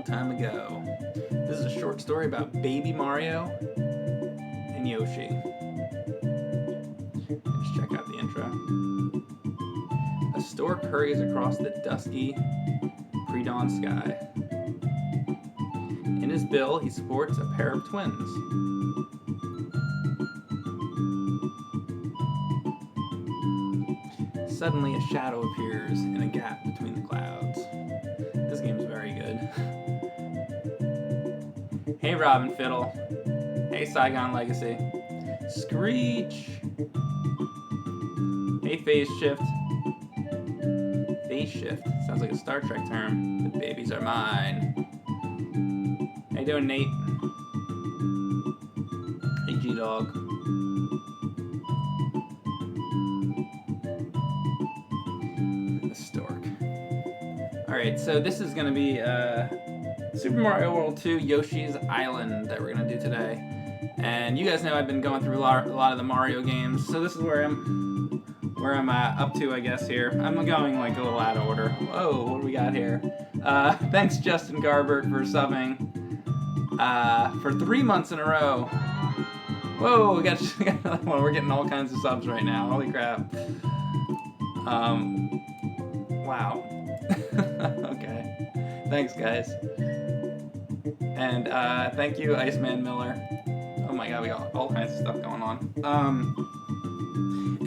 time ago. This is a short story about baby Mario and Yoshi. Let's check out the intro. A stork hurries across the dusky pre-dawn sky. In his bill, he sports a pair of twins. Suddenly, a shadow appears in a gap between the clouds. This game is very good. Hey, Robin Fiddle. Hey, Saigon Legacy. Screech. Hey, Phase Shift. Phase Shift sounds like a Star Trek term. The babies are mine. How you doing, Nate? Hey, G-Dog. The stork. Alright, so this is going to be Super Mario World 2 Yoshi's Island that we're going to do today. And you guys know I've been going through a lot of the Mario games, so this is where I'm up to, I guess, here. I'm going like a little out of order. Whoa, what do we got here? Thanks, Justin Garbert, for subbing for 3 months in a row. Whoa, we got another one. We're getting all kinds of subs right now. Holy crap. Wow. Okay. Thanks, guys. And thank you, Iceman Miller. Oh my god, we got all kinds of stuff going on.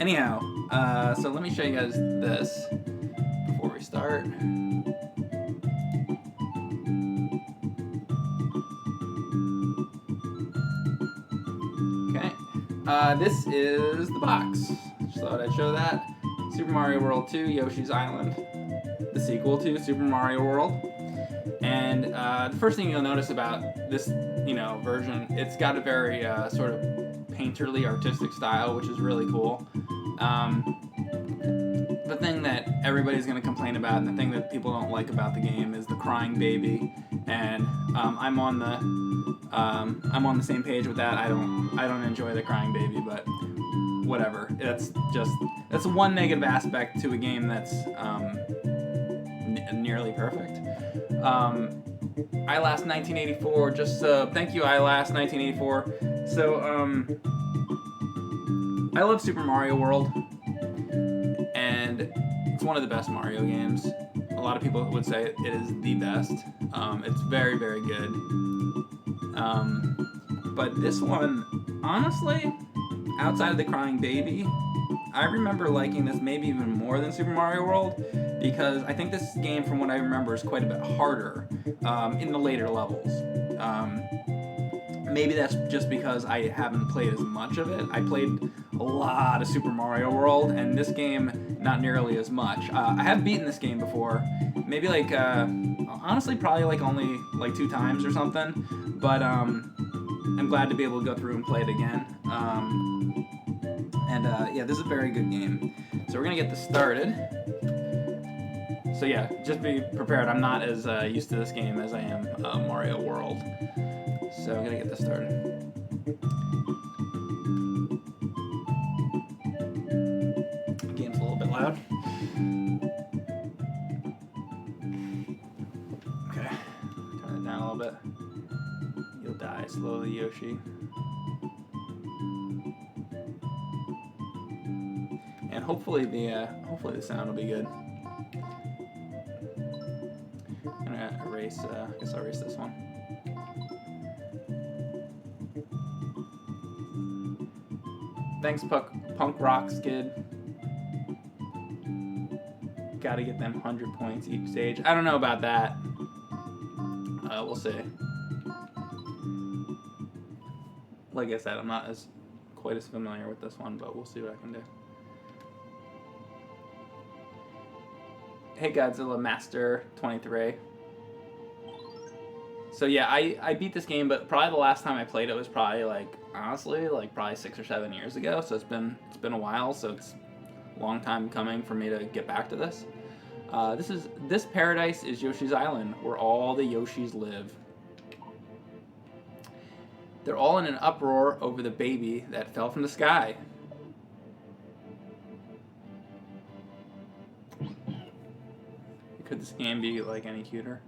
Anyhow, so let me show you guys this before we start. Okay. This is the box. Just thought I'd show that. Super Mario World 2 Yoshi's Island. The sequel to Super Mario World. And the first thing you'll notice about this, version, it's got a very sort of painterly, artistic style, which is really cool. The thing that everybody's going to complain about, and the thing that people don't like about the game, is the crying baby. And I'm on the same page with that. I don't enjoy the crying baby, but whatever. That's one negative aspect to a game that's nearly perfect. iLast 1984, just thank you, iLast 1984. So I love Super Mario World, and it's one of the best Mario games. A lot of people would say it is the best. It's very, very good. But this one, honestly, outside of the crying baby, I remember liking this maybe even more than Super Mario World, because I think this game, from what I remember, is quite a bit harder in the later levels. Maybe that's just because I haven't played as much of it. I played a lot of Super Mario World, and this game, not nearly as much. I have beaten this game before, maybe honestly, probably only 2 times or something, but I'm glad to be able to go through and play it again. Yeah, this is a very good game. So we're going to get this started. So yeah, just be prepared. I'm not as used to this game as I am Mario World. So I'm going to get this started. The game's a little bit loud. Okay, turn it down a little bit. You'll die slowly, Yoshi. And hopefully the sound will be good. I'm gonna erase. I guess I'll erase this one. Thanks, Punk Rock Skid. Gotta get them 100 points each stage. I don't know about that. We'll see. Like I said, I'm not quite as familiar with this one, but we'll see what I can do. Hey, Godzilla Master 23. So yeah, I beat this game, but probably the last time I played it was probably honestly probably 6 or 7 years ago. So it's been a while. So it's a long time coming for me to get back to this. This paradise is Yoshi's Island, where all the Yoshis live. They're all in an uproar over the baby that fell from the sky. Could this game be any cuter?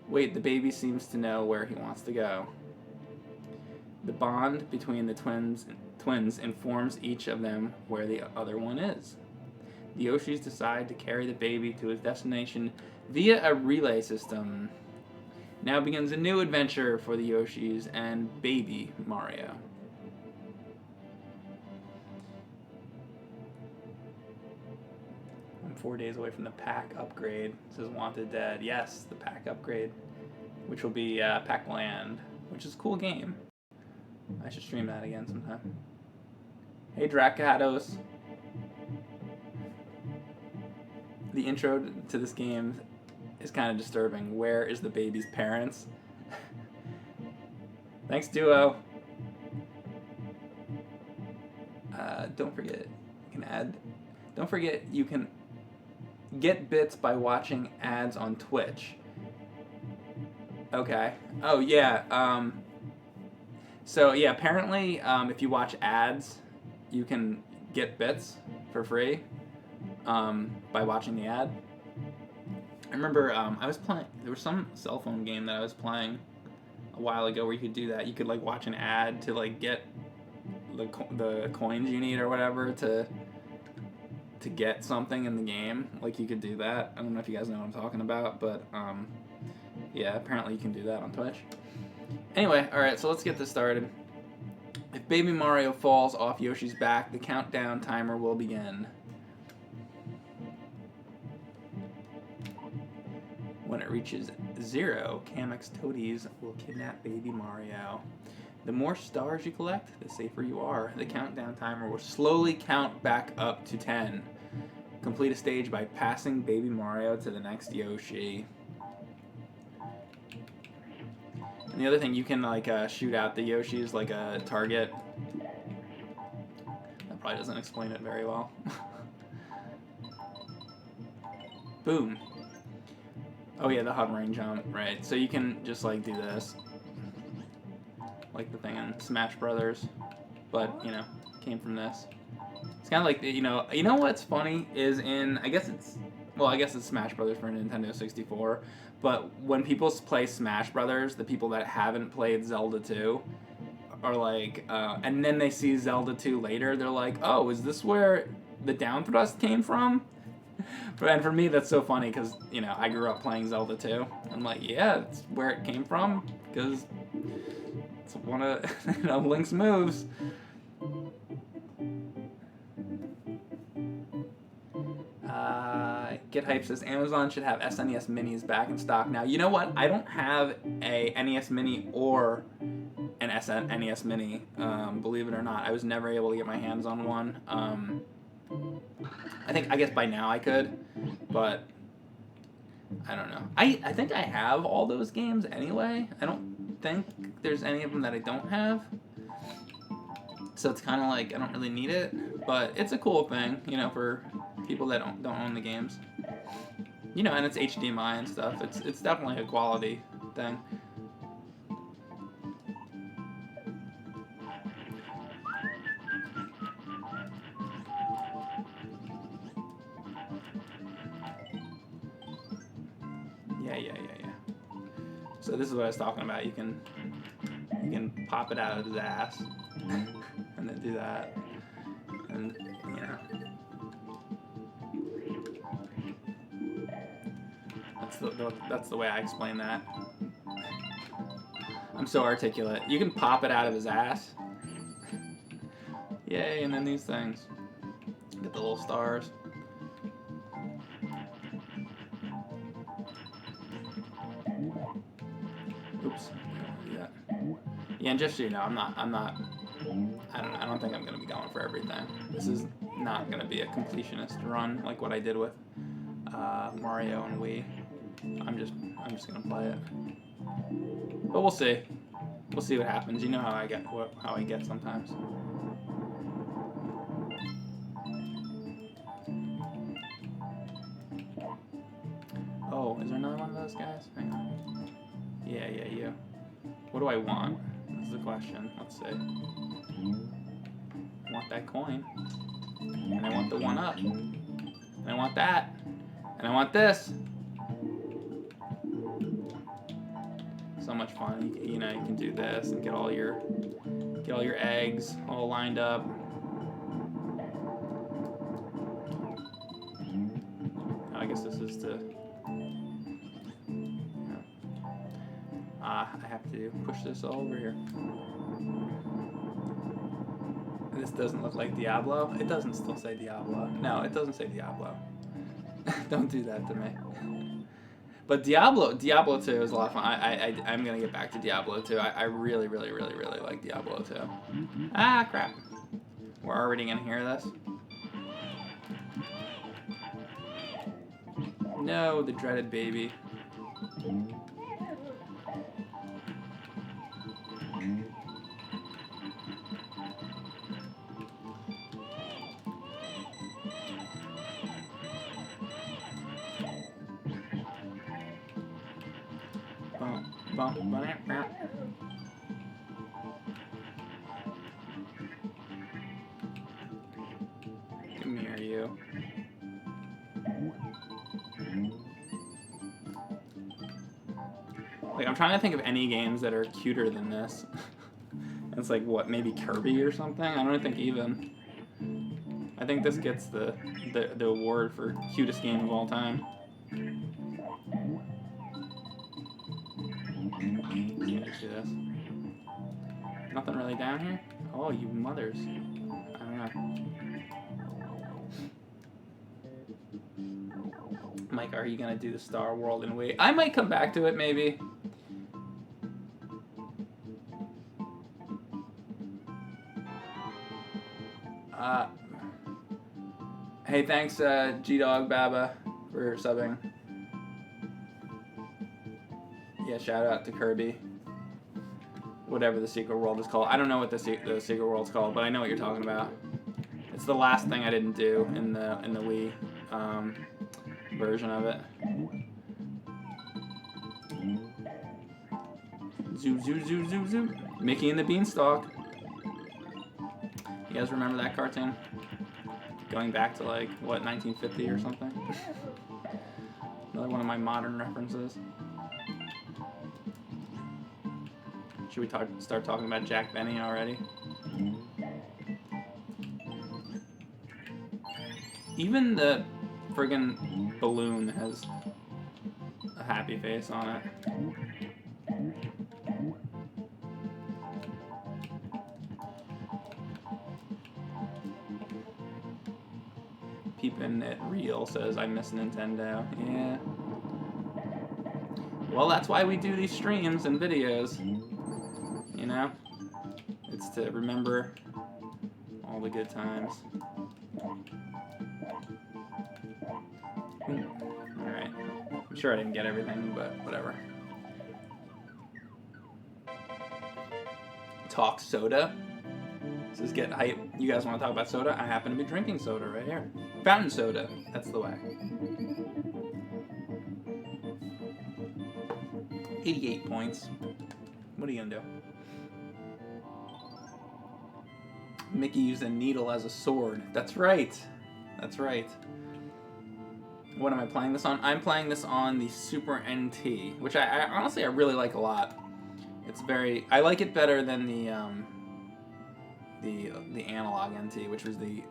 Wait, the baby seems to know where he wants to go. The bond between the twins informs each of them where the other one is. The Yoshis decide to carry the baby to his destination via a relay system. Now begins a new adventure for the Yoshis and Baby Mario. I'm 4 days away from the pack upgrade. It says Wanted Dead. Yes, the pack upgrade, which will be Pac-Land, which is a cool game. I should stream that again sometime. Hey, Dracados. The intro to this game is kind of disturbing. Where is the baby's parents? Thanks, Duo. Don't forget, don't forget you can get bits by watching ads on Twitch. Okay. Oh, yeah. So, yeah, apparently, if you watch ads, you can get bits for free by watching the ad. I remember I was playing, there was some cell phone game that I was playing a while ago where you could do that. You could, like, watch an ad to, like, get the coins you need or whatever to get something in the game. Like, you could do that. I don't know if you guys know what I'm talking about, but, yeah, apparently you can do that on Twitch. Anyway, alright, so let's get this started. If Baby Mario falls off Yoshi's back, the countdown timer will begin. When it reaches 0, Kamek's toadies will kidnap Baby Mario. The more stars you collect, the safer you are. The countdown timer will slowly count back up to 10. Complete a stage by passing Baby Mario to the next Yoshi. And the other thing, you can like shoot out the Yoshis like a target. That probably doesn't explain it very well. Boom. Oh yeah, the hovering jump, right. So you can just like do this. Like the thing in Smash Brothers. But, you know, came from this. It's kind of like, you know what's funny is I guess it's Smash Brothers for Nintendo 64, but when people play Smash Brothers, the people that haven't played Zelda 2 are like, and then they see Zelda 2 later, they're like, oh, is this where the down thrust came from? And for me, that's so funny because, you know, I grew up playing Zelda 2. I'm like, yeah, that's where it came from because it's one of Link's moves. Get Hype says Amazon should have SNES Minis back in stock now. You know what? I don't have a NES Mini or an NES Mini, believe it or not. I was never able to get my hands on one. I guess by now I could, but I don't know. I think I have all those games anyway. I don't think there's any of them that I don't have. So it's kind of like I don't really need it, but it's a cool thing, you know, for people that don't own the games. You know, and it's HDMI and stuff. It's definitely a quality thing. Yeah. So this is what I was talking about. You can pop it out of his ass and then do that, and you know. That's the way I explain that. I'm so articulate. You can pop it out of his ass. Yay, and then these things. Get the little stars. Oops. Yeah. Yeah, and just so you know, I don't think I'm gonna be going for everything. This is not gonna be a completionist run like what I did with Mario and Wii. I'm just gonna play it, but we'll see. We'll see what happens. You know how I get sometimes. Oh, is there another one of those guys? Hang on. Yeah, you. What do I want? That's the question. Let's see. I want that coin, and I want the 1-up, and I want that, and I want this. So much fun. You know, you can do this and get all your eggs all lined up. I guess this is to. I have to push this all over here. This doesn't look like Diablo. It doesn't still say Diablo. No, it doesn't say Diablo. Don't do that to me. But Diablo 2 is a lot of fun. I'm gonna get back to Diablo 2. I really like Diablo 2. Ah, crap. We're already gonna hear this. No, the dreaded baby. Come here, you. Like, I'm trying to think of any games that are cuter than this. It's like, what, maybe Kirby or something? I don't think even. I think this gets the award for cutest game of all time. Yeah, see this? Nothing really down here? Oh, you mothers. I don't know. Mike, are you gonna do the Star World and wait? I might come back to it, maybe. Hey, thanks, G-Dog Baba, for subbing. Yeah, shout out to Kirby. Whatever the secret world is called. I don't know what the secret world's called, but I know what you're talking about. It's the last thing I didn't do in the Wii version of it. Zoo, zoo, zoo, zoo, zoo. Mickey and the Beanstalk. You guys remember that cartoon? Going back to, like, what, 1950 or something? Another one of my modern references. Should we start talking about Jack Benny already? Even the friggin' balloon has a happy face on it. Peepin' It Real says, I miss Nintendo. Yeah. Well, that's why we do these streams and videos. You know? It's to remember all the good times. Alright. I'm sure I didn't get everything, but whatever. Talk soda. This is get hype. You guys want to talk about soda? I happen to be drinking soda right here. Fountain soda. That's the way. 88 points. What are you gonna do? Mickey used a needle as a sword. That's right. That's right. What am I playing this on? I'm playing this on the Super NT, which I honestly I really like a lot. It's very. I like it better than the analog NT, which was the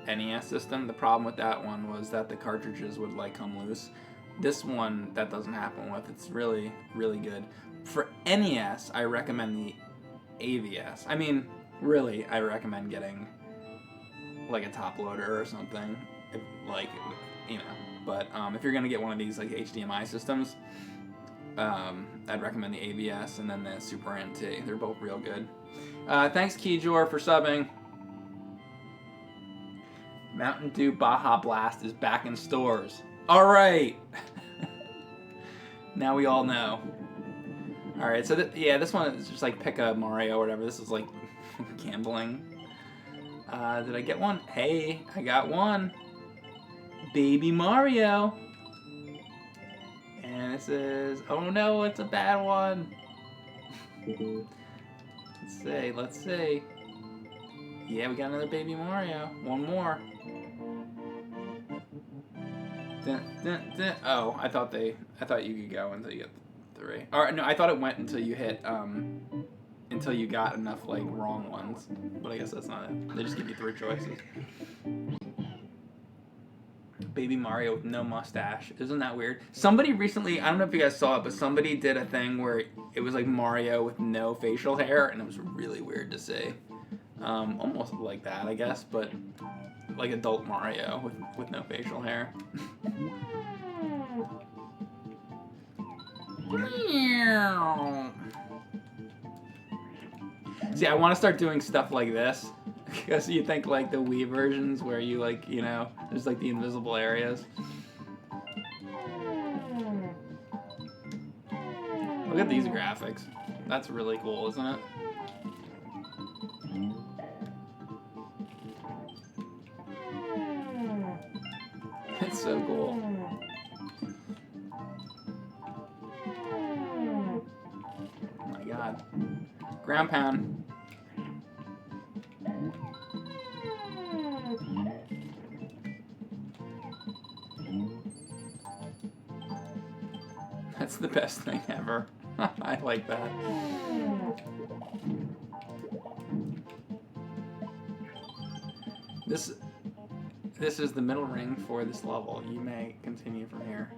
NES system. The problem with that one was that the cartridges would like come loose. This one, that doesn't happen with. It's really, really good. For NES, I recommend the AVS. I mean, really, I recommend getting like a top loader or something. If, like, you know. But if you're gonna get one of these like HDMI systems, I'd recommend the AVS and then the Super NT. They're both real good. Thanks, Keyjor, for subbing. Mountain Dew Baja Blast is back in stores. All right. Now we all know. All right, so yeah, this one is just like pick a Mario or whatever. This is like gambling. Did I get one? Hey, I got one. Baby Mario. And this is, oh no, it's a bad one. Let's see. Yeah, we got another Baby Mario. One more. Dun, dun, dun. Oh, I thought you could go until you get 3. Or no, I thought it went until you hit until you got enough like wrong ones. But I guess that's not it. They just give you 3 choices. Baby Mario with no mustache. Isn't that weird? Somebody recently, I don't know if you guys saw it, but somebody did a thing where it was like Mario with no facial hair, and it was really weird to see. Almost like that, I guess, but like adult Mario with no facial hair. See, I want to start doing stuff like this. Because you think like the Wii versions where you like, you know, there's like the invisible areas. Look at these graphics. That's really cool, isn't it? It's so cool. Oh my god. Ground pound. That's the best thing ever. I like that. This is the middle ring for this level. You may continue from here.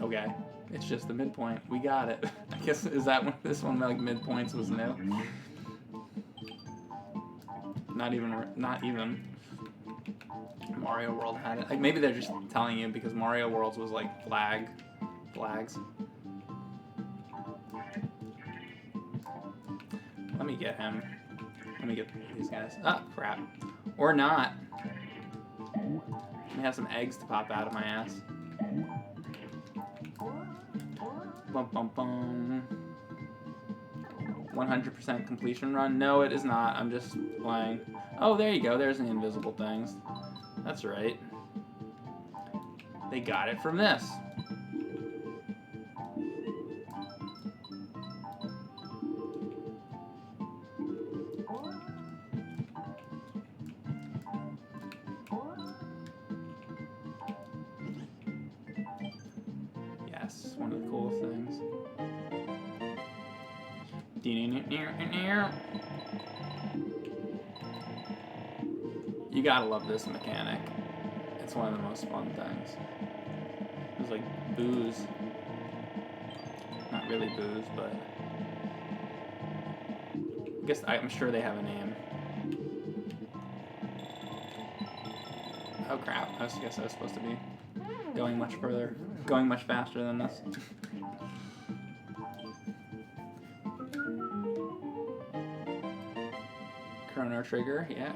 Okay. It's just the midpoint. We got it. I guess, is that one, this one like midpoints was new? Not even Mario World had it. Like maybe they're just telling you because Mario Worlds was like flags. Let me get him. Let me get these guys. Oh, crap. Or not. Let me have some eggs to pop out of my ass. Bum bum bum. 100% completion run? No, it is not. I'm just playing. Oh, there you go. There's the invisible things. That's right. They got it from this. Yes, one of the cool things. You gotta love this mechanic. It's one of the most fun things. It's like booze. Not really booze, but I guess I'm sure they have a name. Oh crap, I guess I was supposed to be going much further, going much faster than this. Chrono Trigger, yeah.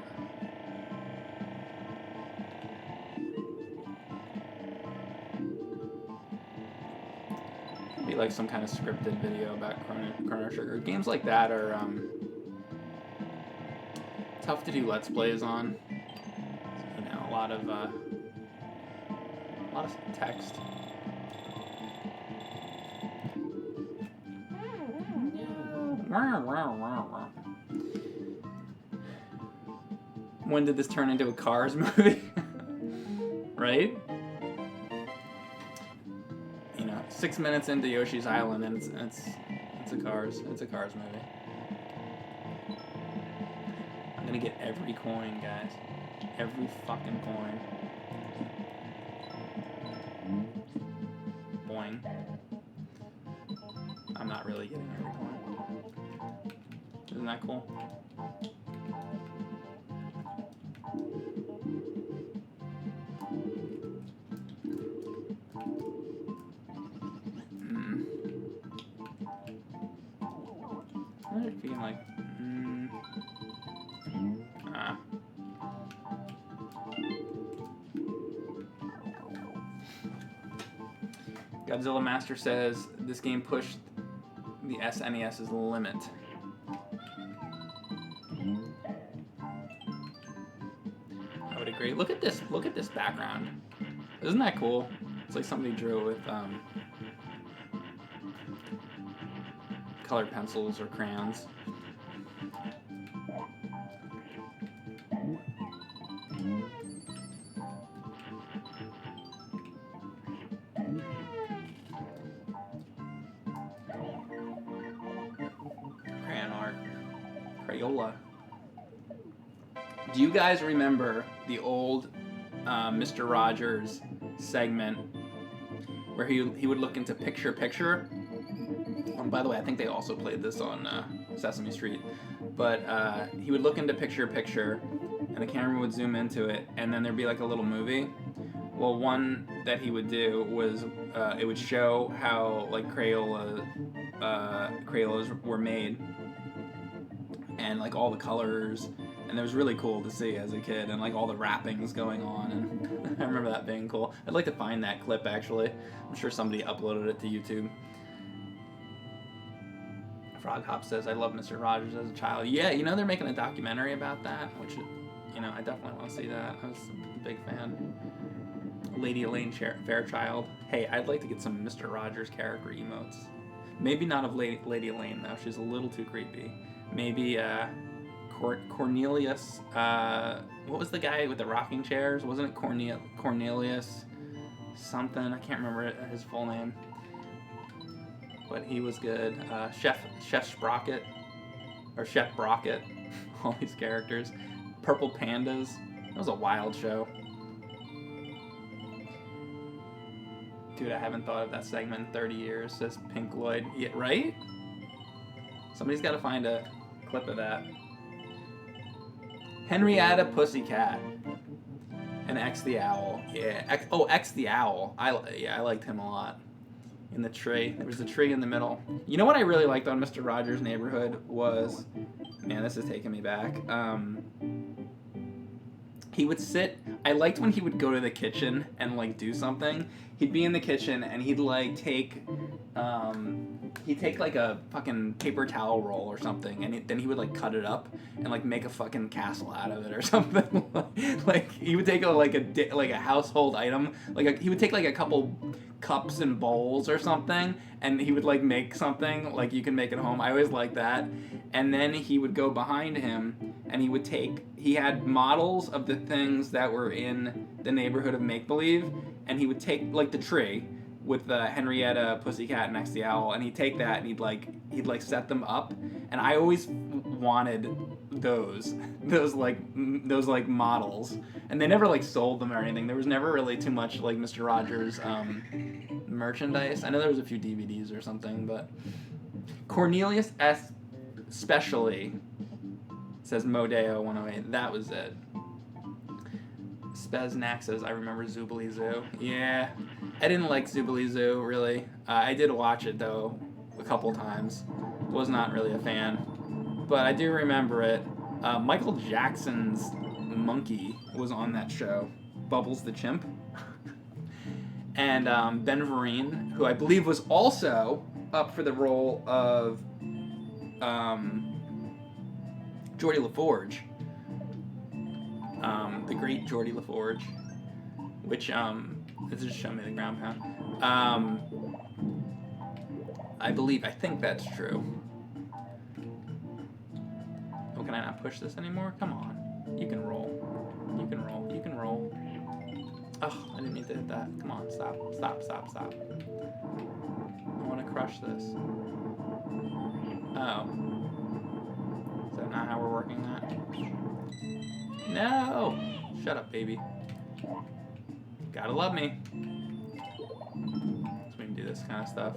Be like some kind of scripted video about Chrono Trigger. Games like that are tough to do Let's Plays on. You know, a lot of text. When did this turn into a Cars movie? Right? You know, 6 minutes into Yoshi's Island, and it's a Cars movie. I'm gonna get every coin, guys. Every fucking coin. Boing. I'm not really getting every coin. Isn't that cool? I'm feeling like, Godzilla Master says this game pushed the SNES's limit. I would agree. Look at this. Look at this background. Isn't that cool? It's like somebody drew it with colored pencils or crayons. Crayola. Do you guys remember the old Mr. Rogers segment where he would look into Picture Picture? By the way, I think they also played this on Sesame Street. But he would look into Picture Picture, and the camera would zoom into it, and then there'd be like a little movie. Well, one that he would do was it would show how like Crayolas were made, and like all the colors, and it was really cool to see as a kid, and like all the wrappings going on, and I remember that being cool. I'd like to find that clip actually. I'm sure somebody uploaded it to YouTube. Frog Hop says, I love Mr. Rogers as a child. Yeah, you know they're making a documentary about that, which, you know, I definitely want to see that. I was a big fan. Lady Elaine Fairchild. Hey, I'd like to get some Mr. Rogers character emotes. Maybe not of Lady Elaine, though. She's a little too creepy. Maybe Cornelius. What was the guy with the rocking chairs? Wasn't it Cornelius something? I can't remember his full name. But he was good. Chef Sprocket. Or Chef Brocket. All these characters. Purple Pandas. That was a wild show. Dude, I haven't thought of that segment in 30 years, says Pink Lloyd. Yeah, right? Somebody's got to find a clip of that. Henrietta Pussycat. And X the Owl. Yeah. X the Owl. I liked him a lot. In the tree. There was a tree in the middle. You know what I really liked on Mr. Rogers' Neighborhood was... Man, this is taking me back. He would sit... I liked when he would go to the kitchen and, like, do something. He'd be in the kitchen and he'd, like, take... he'd take, like, a fucking paper towel roll or something, and then he would, like, cut it up and, like, make a fucking castle out of it or something. Like, he would take, a household item. He would take, like, a couple cups and bowls or something, and he would, like, make something, like, you can make at home. I always liked that. And then he would go behind him, and he had models of the things that were in the neighborhood of make-believe, and he would take, like, the tree with the Henrietta Pussycat and X the Owl, and he'd take that and he'd set them up, and I always wanted those models, and they never like sold them or anything. There was never really too much like Mr. Rogers merchandise. I know there was a few DVDs or something, but Cornelius S. Specially says Modeo 108. That was it. Speznak says, I remember Zoobilee Zoo. Yeah, I didn't like Zoobilee Zoo, really. I did watch it, though, a couple times. Was not really a fan. But I do remember it. Michael Jackson's monkey was on that show. Bubbles the Chimp. And Ben Vereen, who I believe was also up for the role of Geordie LaForge. The great Geordie LaForge, which, this just showing me the ground pound. I think that's true. Oh, can I not push this anymore? Come on. You can roll. You can roll. You can roll. Oh, I didn't mean to hit that. Come on, stop. Stop, stop, stop. I want to crush this. Oh. Is that not how we're working that? No! Shut up, baby. Gotta love me. So we can do this kind of stuff.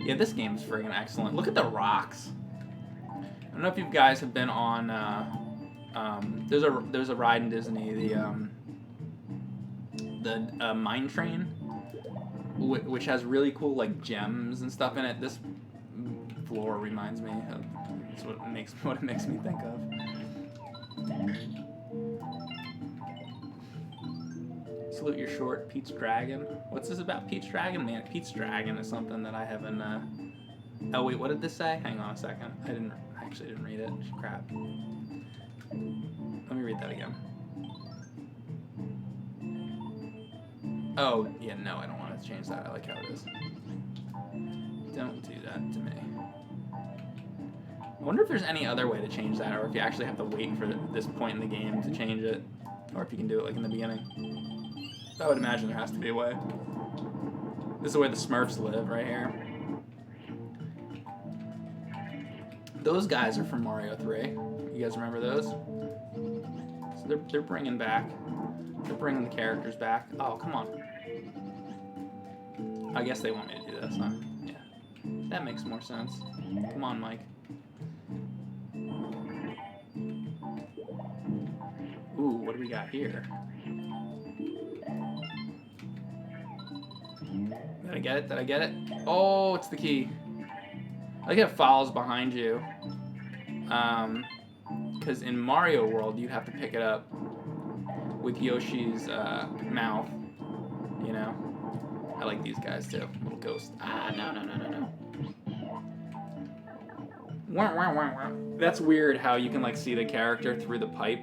Yeah, this game's friggin' excellent. Look at the rocks. I don't know if you guys have been on, there's a ride in Disney, the Mine Train, which has really cool, like, gems and stuff in it. This floor reminds me of, that's what it makes me think of. Salute your short, Pete's Dragon. What's this about Pete's Dragon? Man, Pete's Dragon is something that I haven't, oh wait, what did this say? Hang on a second. I actually didn't read it. Crap. Let me read that again. Oh, yeah, no, I don't want to change that. I like how it is. Don't do that to me. I wonder if there's any other way to change that, or if you actually have to wait for this point in the game to change it, or if you can do it like in the beginning. I would imagine there has to be a way. This is where the Smurfs live, right here. Those guys are from Mario 3. You guys remember those? So they're bringing the characters back. Oh, come on. I guess they want me to do this, huh? Yeah. That makes more sense. Come on, Mike. Ooh, what do we got here? Did I get it? Did I get it? Oh, it's the key. I think it follows behind you. Because in Mario World, you have to pick it up with Yoshi's mouth. You know? I like these guys too. Little ghost. Ah, no. Wah, wah, wah, wah. That's weird how you can like see the character through the pipe.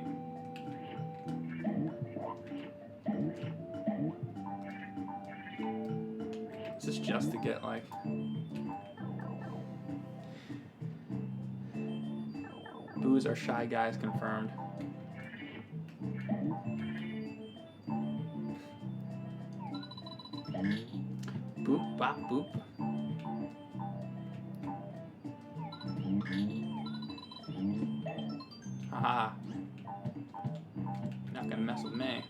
Is this just to get like... Boos are shy guys confirmed. Boop, bop, boop. Haha. Not gonna mess with me.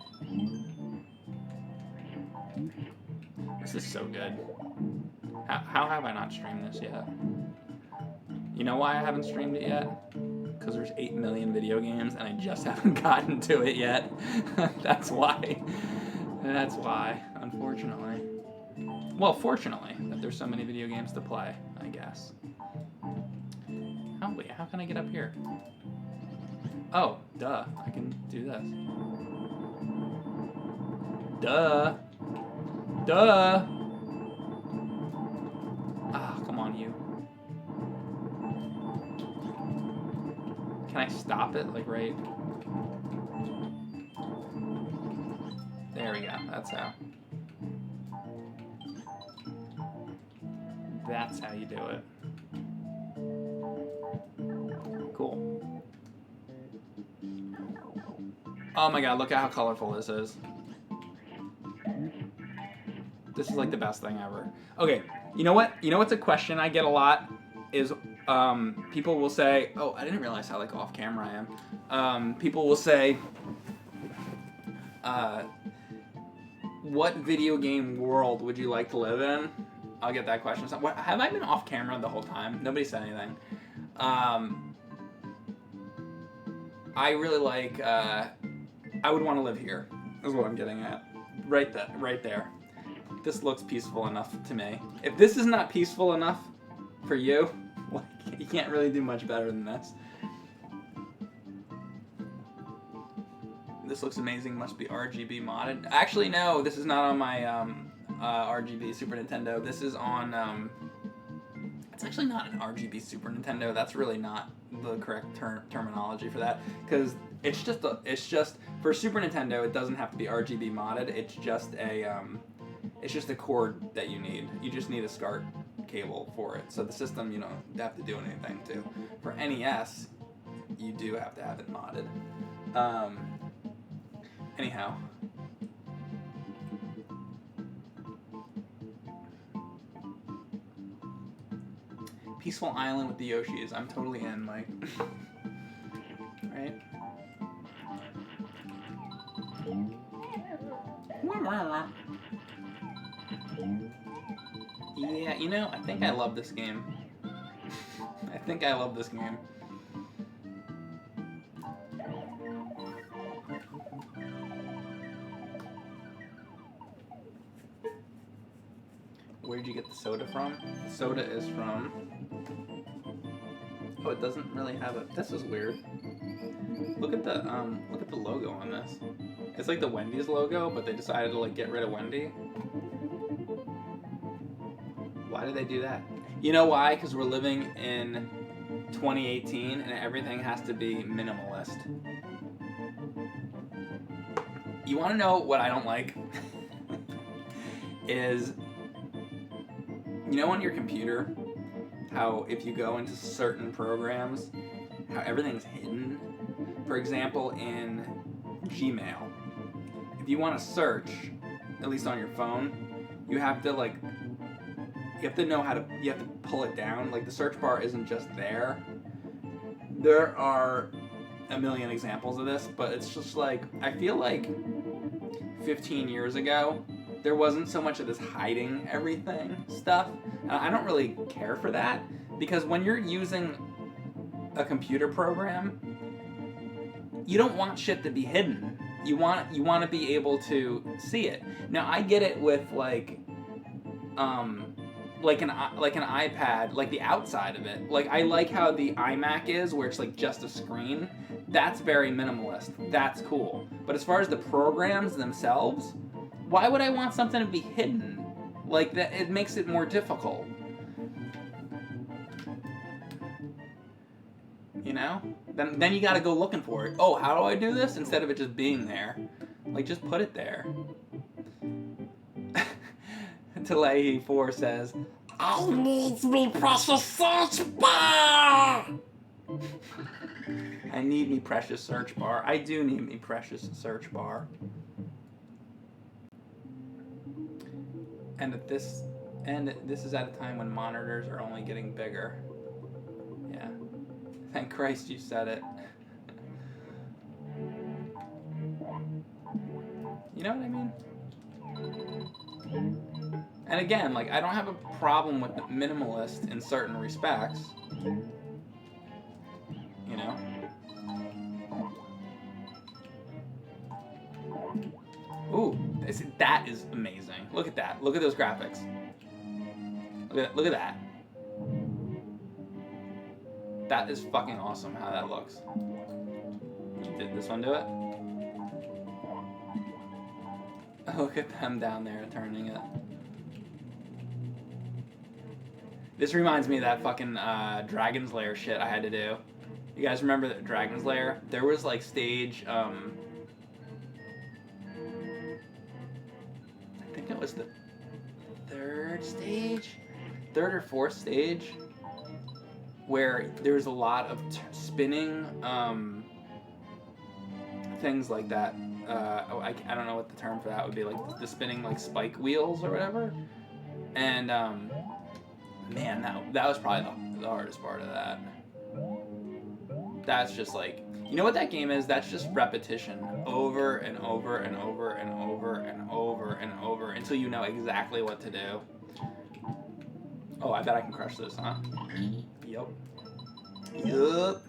This is so good. How have I not streamed this yet? You know why I haven't streamed it yet? Because there's 8 million video games and I just haven't gotten to it yet. That's why. That's why, unfortunately. Well, fortunately, that there's so many video games to play, I guess. Oh, wait, how can I get up here? Oh, duh, I can do this. Duh. Duh. Ah, come on, you. Can I stop it, like, right? There we go, that's how. That's how you do it. Cool. Oh my god, look at how colorful this is. This is like the best thing ever. Okay, you know what? You know what's a question I get a lot is people will say, oh, I didn't realize how like off camera I am. People will say, what video game world would you like to live in? I'll get that question. So, what, have I been off camera the whole time? Nobody said anything. I really like, I would want to live here, is what I'm getting at. Right there. This looks peaceful enough to me. If this is not peaceful enough for you, like, you can't really do much better than this. This looks amazing, must be RGB modded. Actually, no, this is not on my RGB Super Nintendo. This is on, it's actually not an RGB Super Nintendo. That's really not the correct terminology for that, because it's just for Super Nintendo, it doesn't have to be RGB modded. It's just a cord that you need. You just need a SCART cable for it. So the system, you don't have to do anything to. For NES, you do have to have it modded. Anyhow. Peaceful Island with the Yoshis. I'm totally in, like. Right? Yeah, you know, I think I love this game. I think I love this game. Where did you get the soda from? The soda is from... Oh, it doesn't really have a... This is weird. Look at the logo on this. It's like the Wendy's logo, but they decided to like get rid of Wendy. Why did they do that? You know why? Because we're living in 2018 and everything has to be minimalist. You want to know what I don't like? Is... You know on your computer, how if you go into certain programs, how everything's hidden? For example, in Gmail, if you want to search, at least on your phone, you have to like, you have to know how to, you have to pull it down. Like the search bar isn't just there. there are a million examples of this, but it's just like, I feel like 15 years ago, there wasn't so much of this hiding everything stuff. And I don't really care for that, because when you're using a computer program, you don't want shit to be hidden. You want to be able to see it. Now I get it with like an iPad, like the outside of it. Like I like how the iMac is, where it's like just a screen. That's very minimalist. That's cool. But as far as the programs themselves, why would I want something to be hidden? Like that, it makes it more difficult. You know? Then you gotta go looking for it. Oh, how do I do this? Instead of it just being there. Like, just put it there. Telehi4 says, I need me precious search bar! I need me precious search bar. I do need me precious search bar. And this is at a time when monitors are only getting bigger. Yeah. Thank Christ you said it. You know what I mean? And again, like, I don't have a problem with the minimalist in certain respects. You know? Ooh, that is amazing. Look at that. Look at those graphics. Look at that. That is fucking awesome how that looks. Did this one do it? Look at them down there turning it. This reminds me of that fucking Dragon's Lair shit I had to do. You guys remember that Dragon's Lair? There was like stage, I think it was the third or fourth stage, where there was a lot of spinning things like that. I don't know what the term for that would be, like the spinning like spike wheels or whatever. And man, that was probably the hardest part of that. That's just like, you know what that game is? That's just repetition over and over and over and over and over and over until you know exactly what to do. Oh, I bet I can crush this, huh? Yup. Yup.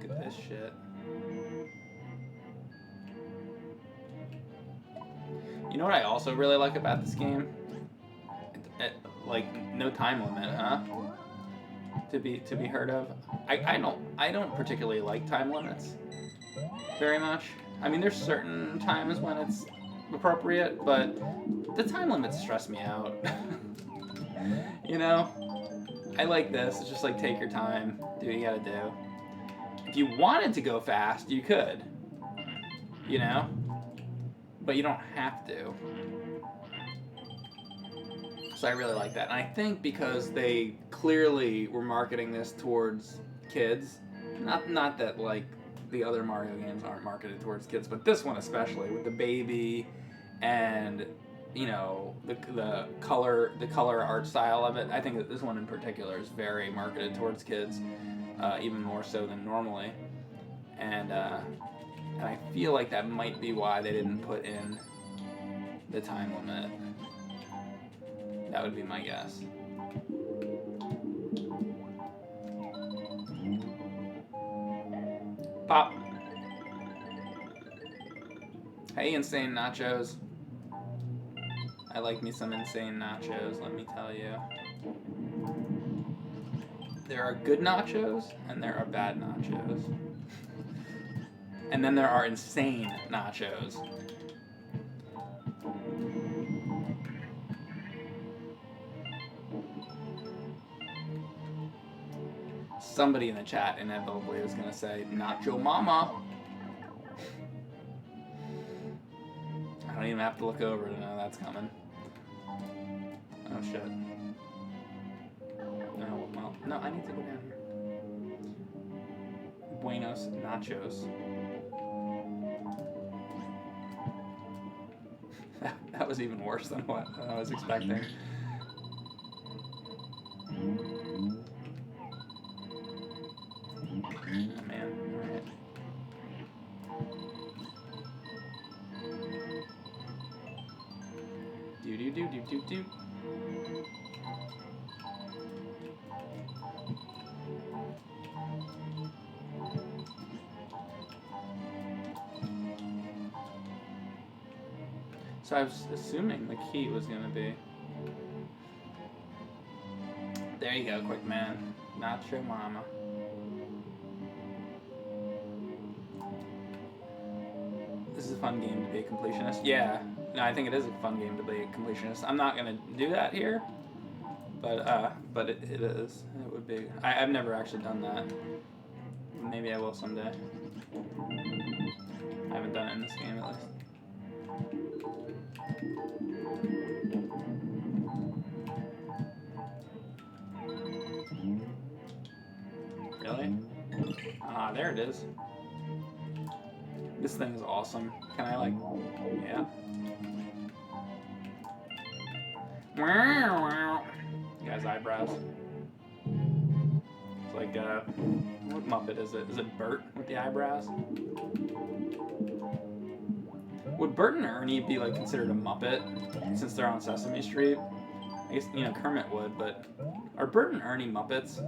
Look at this shit. You know what I also really like about this game? Like, no time limit, huh? To be heard of. I don't particularly like time limits very much. I mean, there's certain times when it's appropriate, but the time limits stress me out. You know? I like this. It's just like, take your time, do what you gotta do. If you wanted to go fast, you could. You know? But you don't have to. So I really like that. And I think because they clearly were marketing this towards kids, not that like the other Mario games aren't marketed towards kids, but this one especially, with the baby and, you know, the color art style of it. I think that this one in particular is very marketed towards kids, even more so than normally. And I feel like that might be why they didn't put in the time limit. That would be my guess. Pop. Hey, Insane Nachos. I like me some Insane Nachos, let me tell you. There are good nachos, and there are bad nachos. And then there are insane nachos. Somebody in the chat inevitably was going to say, Nacho Mama. I don't even have to look over to know that's coming. Oh, shit. No, well, no, I need to go down here. Buenos Nachos. That was even worse than what I was expecting. Oh, man. Alright. Do. So I was assuming the key was gonna be. There you go, quick man. Nacho mama. This is a fun game to be a completionist. Yeah, no, I think it is a fun game to be a completionist. I'm not gonna do that here, but it is. It would be. I've never actually done that. Maybe I will someday. I haven't done it in this game at least. Really? Ah, there it is. This thing is awesome. Can I, like, yeah. You guys' eyebrows. It's like, what Muppet is it? Is it Bert with the eyebrows? Would Bert and Ernie be, like, considered a Muppet since they're on Sesame Street? I guess, you know, Kermit would, but are Bert and Ernie Muppets?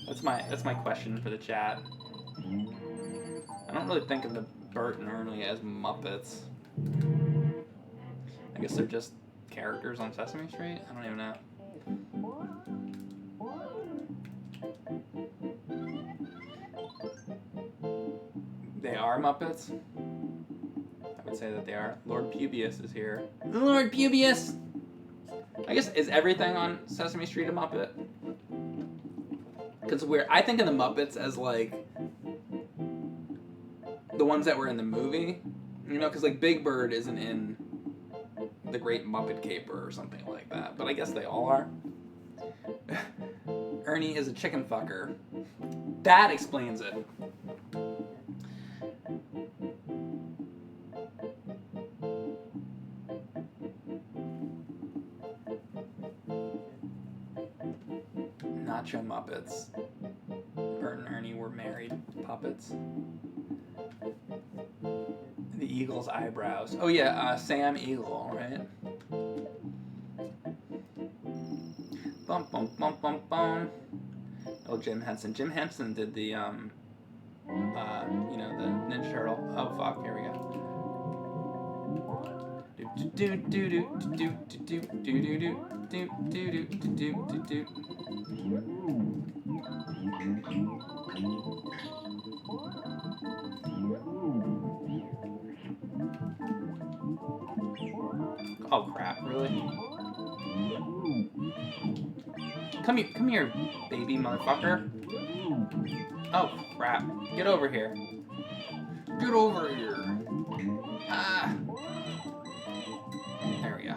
That's my question for the chat. I don't really think of the Bert and Ernie as Muppets. I guess they're just characters on Sesame Street? I don't even know. They are Muppets? I would say that they are. Lord Pubius is here. Lord Pubius! I guess, is everything on Sesame Street a Muppet? Because I think of the Muppets as, like, the ones that were in the movie. You know, because, like, Big Bird isn't in The Great Muppet Caper or something like that. But I guess they all are. Ernie is a chicken fucker. That explains it. Nacho Muppets. Bert and Ernie were married puppets. The Eagle's eyebrows. Oh yeah, Sam Eagle, right? Bum bum bum bum bum. Oh, Jim Henson. Jim Henson did the you know, the Ninja Turtle. Oh fuck, here we go. Do do do do do do do do do do do do do. Oh crap, really? Come here, baby motherfucker. Oh crap, get over here. Get over here. Ah. There we go.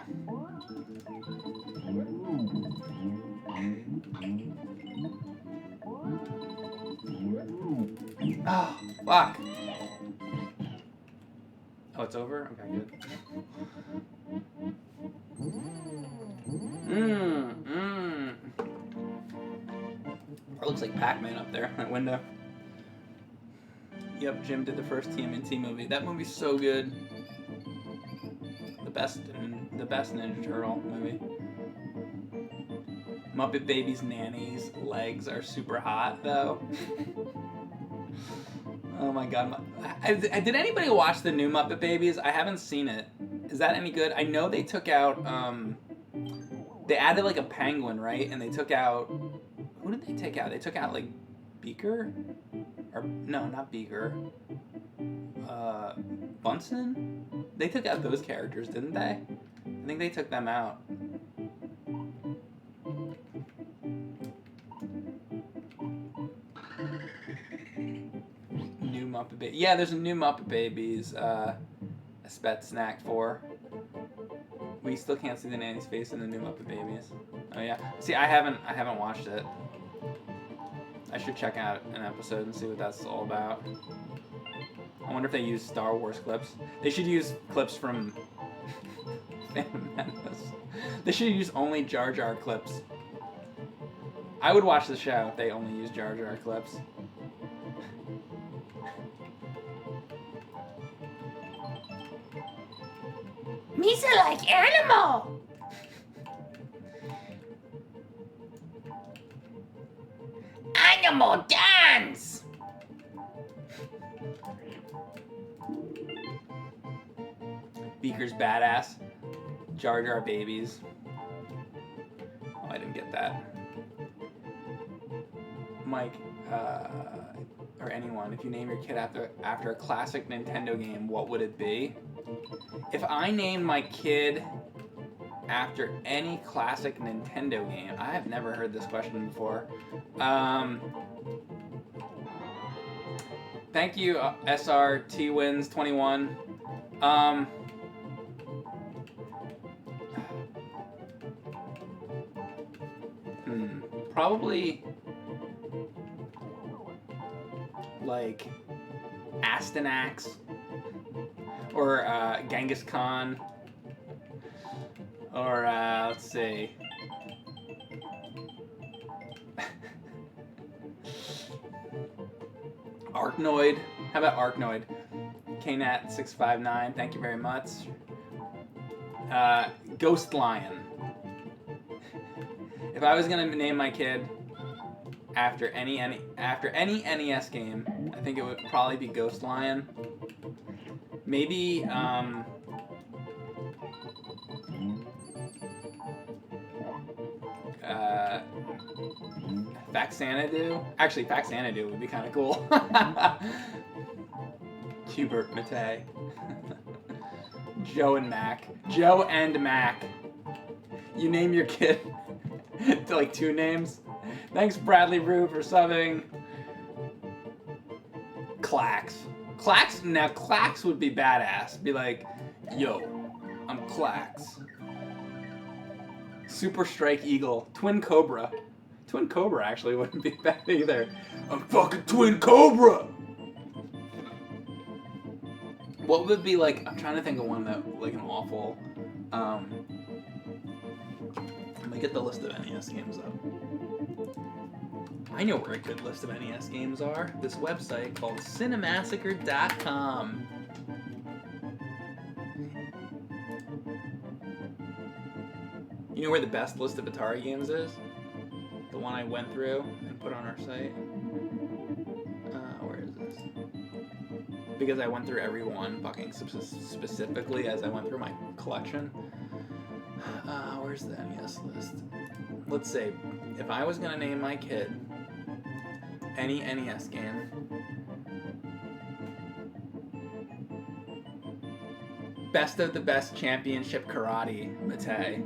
Oh, fuck. Oh, it's over? Okay, good. It looks like Pac-Man up there in that window. Yep, Jim did the first TMNT movie. That movie's so good. The best Ninja Turtle movie. Muppet Babies Nanny's legs are super hot, though. Oh my god. Did anybody watch the new Muppet Babies? I haven't seen it. Is that any good? I know they took out, they added like a penguin, right? And they took out, who did they take out? They took out like Beaker? Or, no, not Beaker. Bunsen? They took out those characters, didn't they? I think they took them out. New Muppet Babies. Yeah, there's a new Muppet Babies, a Spet Snack 4. We still can't see the nanny's face in the new Muppet Babies. Oh yeah. See, I haven't watched it. I should check out an episode and see what that's all about. I wonder if they use Star Wars clips. They should use clips from Phantom Menace. They should use only Jar Jar clips. I would watch the show if they only used Jar Jar clips. Misa like animal. Animal dance. Beaker's badass. Jar Jar babies. Oh, I didn't get that. Mike, or anyone, if you name your kid after a classic Nintendo game, what would it be? If I named my kid after any classic Nintendo game, I have never heard this question before. Thank you, SRT Wins 21. Probably like Astyanax or Genghis Khan or let's see. Arknoid. How about Arknoid? KNAT659, thank you very much. Ghost Lion. If I was gonna name my kid after any NES game, I think it would probably be Ghost Lion. Maybe Faxanadu. Actually, Faxanadu would be kind of cool. Hubert Matei. Joe and Mac. Joe and Mac. You name your kid to like 2 names. Thanks, Bradley Rue, for subbing. Clax. Clax? Now, Clax would be badass. Be like, yo, I'm Clax. Super Strike Eagle. Twin Cobra. Twin Cobra actually wouldn't be bad either. I'm fucking Twin Cobra! What would be like, I'm trying to think of one that, like an awful, let me get the list of NES games up. I know where a good list of NES games are. This website called Cinemassacre.com. You know where the best list of Atari games is? The one I went through and put on our site. Where is this? Because I went through every one fucking specifically as I went through my collection. Where's the NES list? Let's say, if I was gonna name my kid any NES game, Best of the Best Championship Karate, Matei.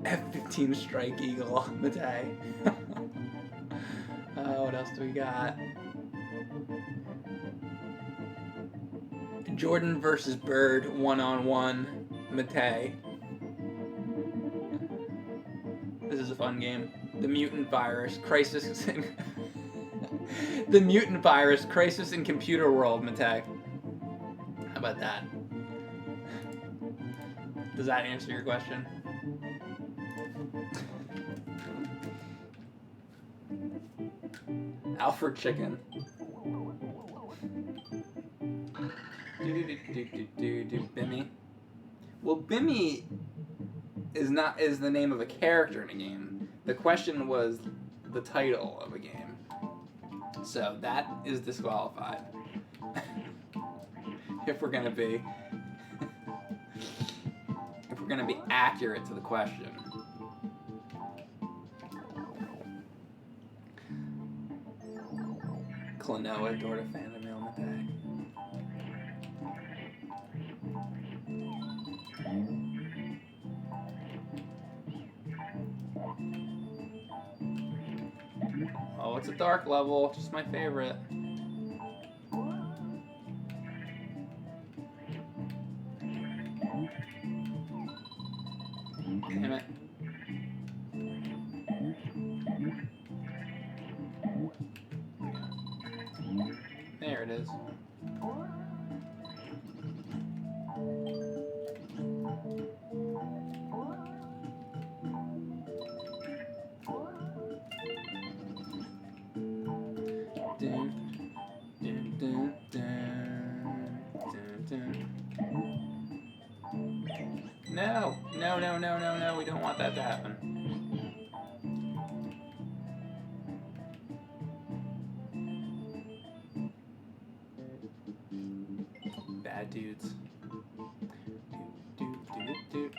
F-15 Strike Eagle, Matei. What else do we got? Jordan versus Bird, 1-on-1, Matei. This is a fun game. The Mutant Virus, Crisis in... The Mutant Virus, Crisis in Computer World, Matei. How about that? Does that answer your question? Alfred Chicken. Bimmy. Well, Bimmy is the name of a character in a game. The question was the title of a game. So that is disqualified. If we're gonna be accurate to the question. Klonoa, Dorda, Phantom Matei. Oh, it's a dark level, just my favorite. Damn it. is. No, no, no, no, no, no, we don't want that to happen. Bad dudes. Do.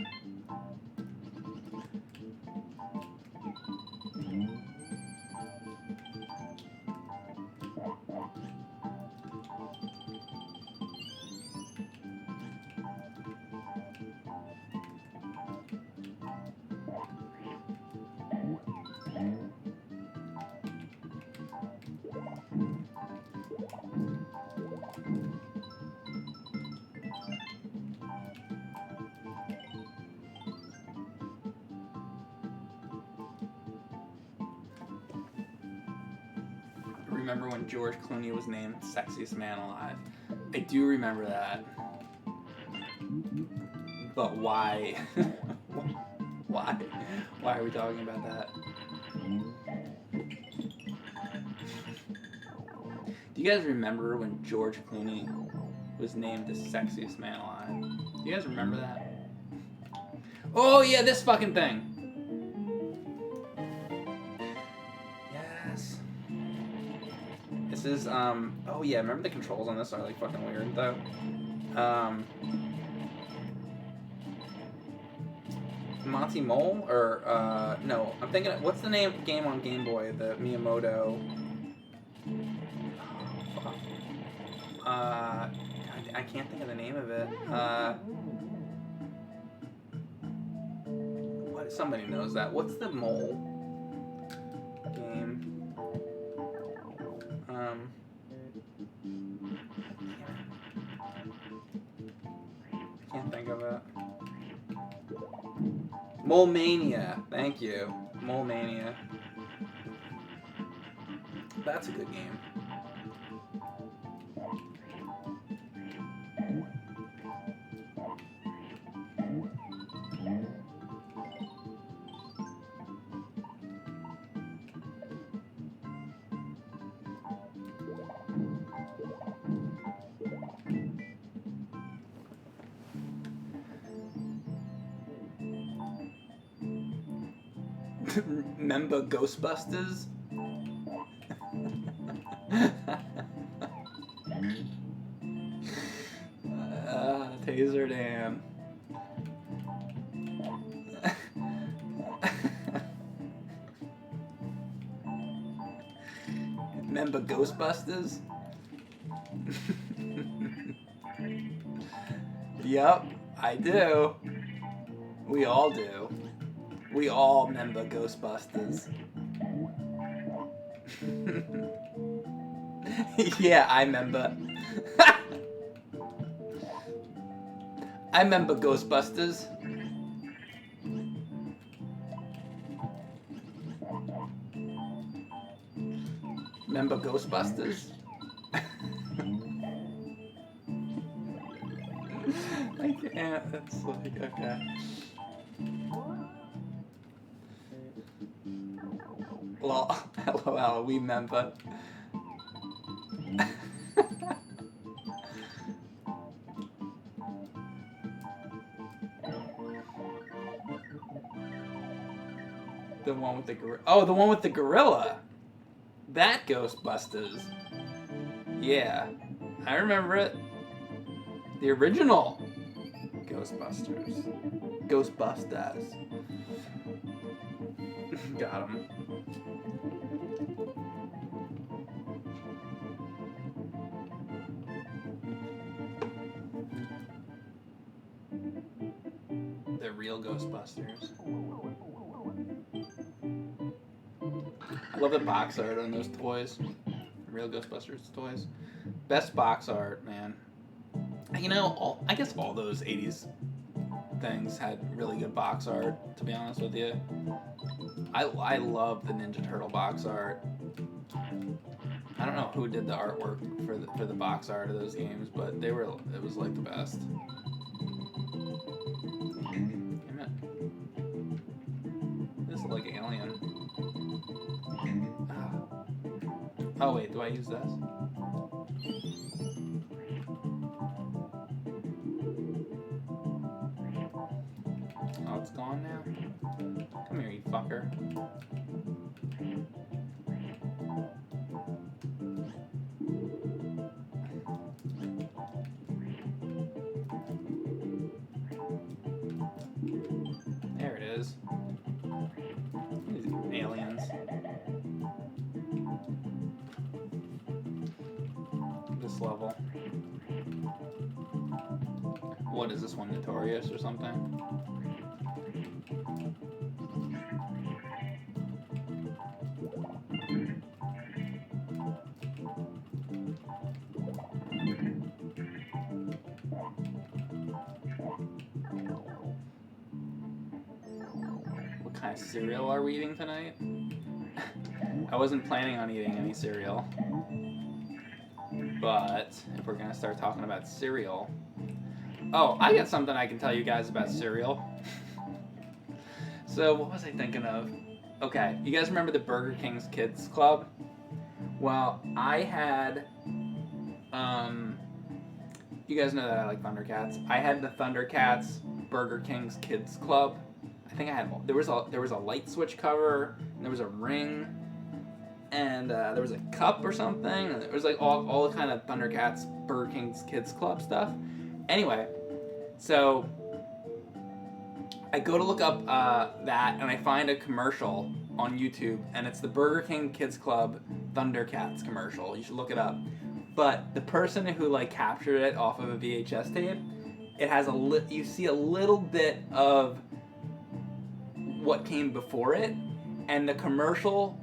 Remember when George Clooney was named Sexiest Man Alive? I do remember that. But why? Why? Why are we talking about that? Do you guys remember when George Clooney was named the Sexiest Man Alive? Do you guys remember that? Oh yeah, this fucking thing! Yes. This is, oh yeah, remember the controls on this are like fucking weird though? Monty Mole? Or, no, I'm thinking, what's the game on Game Boy? The Miyamoto. Oh, fuck. I can't think of the name of it. What? Somebody knows that. What's the mole game? I can't think of it. Mole Mania. Thank you. Mole Mania. That's a good game. Remember Ghostbusters? Taser Dan. Remember Ghostbusters? Yep, I do. We all do. We all remember Ghostbusters. Yeah, I remember. I remember Ghostbusters. Remember Ghostbusters? I can't. That's like, okay. LOL, we remember. The one with the gorilla. Oh, the one with the gorilla. That Ghostbusters. Yeah, I remember it. The original Ghostbusters. Ghostbusters. Got him. The real Ghostbusters. I love the box art on those toys. Real Ghostbusters toys. Best box art, man. You know, I guess all those 80s things had really good box art, to be honest with you. I love the Ninja Turtle box art. I don't know who did the artwork for the box art of those games, but it was like the best. Damn it. This looks like Alien. Oh wait, do I use this? Oh, it's gone now? Come here, you fucker. There it is. These aliens. This level. What is this one, Notorious or something? What kind of cereal are we eating tonight? I wasn't planning on eating any cereal. But if we're gonna start talking about cereal... Oh, I got something I can tell you guys about cereal. So, what was I thinking of? Okay, you guys remember the Burger King's Kids Club? Well, I had... you guys know that I like Thundercats. I had the Thundercats Burger King's Kids Club. I think I had... There was a light switch cover, and there was a ring, and there was a cup or something, and it was like all the kind of Thundercats Burger King's Kids Club stuff. Anyway, so I go to look up that, and I find a commercial on YouTube, and it's the Burger King Kids Club Thundercats commercial. You should look it up. But the person who like captured it off of a VHS tape, it has you see a little bit of what came before it, and the commercial,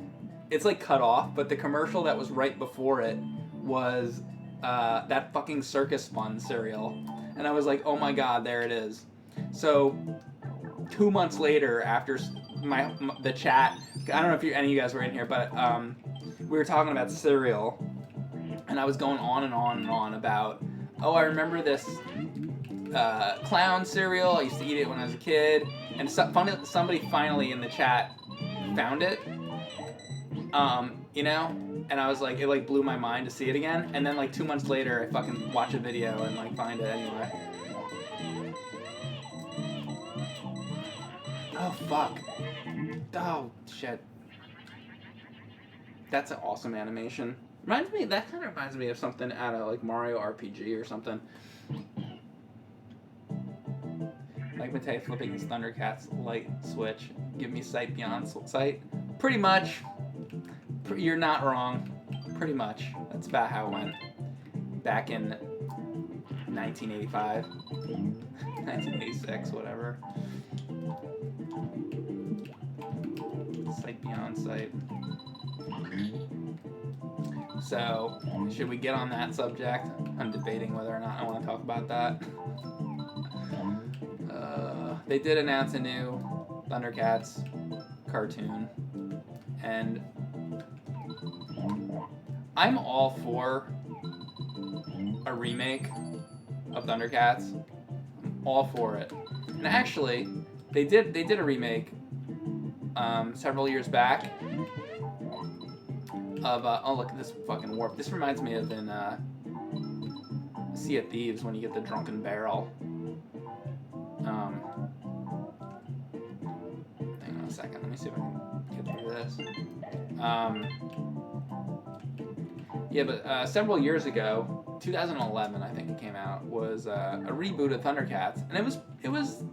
it's like cut off, but the commercial that was right before it was that fucking Circus Fun cereal. And I was like, oh my god, there it is. So 2 months later, after the chat, I don't know if any of you guys were in here, but we were talking about cereal, and I was going on and on and on about, oh, I remember this clown cereal. I used to eat it when I was a kid, and somebody finally in the chat found it. You know, and I was like, it like blew my mind to see it again. And then like 2 months later, I fucking watch a video and like find it anyway. Oh fuck. Oh shit. That's an awesome animation. That kind of reminds me of something out of like Mario RPG or something. Like Matei flipping his Thundercats light switch. Give me sight beyond sight. Pretty much. You're not wrong. Pretty much. That's about how it went. Back in 1985. 1986, whatever. Sight beyond sight. So, should we get on that subject? I'm debating whether or not I want to talk about that. They did announce a new Thundercats cartoon, and I'm all for a remake of Thundercats. I'm all for it. And actually, they did a remake several years back of oh look at this fucking warp. This reminds me of in Sea of Thieves when you get the drunken barrel. Hang on a second. Let me see if I can get through this. Yeah, but several years ago, 2011, I think it came out, was a reboot of Thundercats, and it was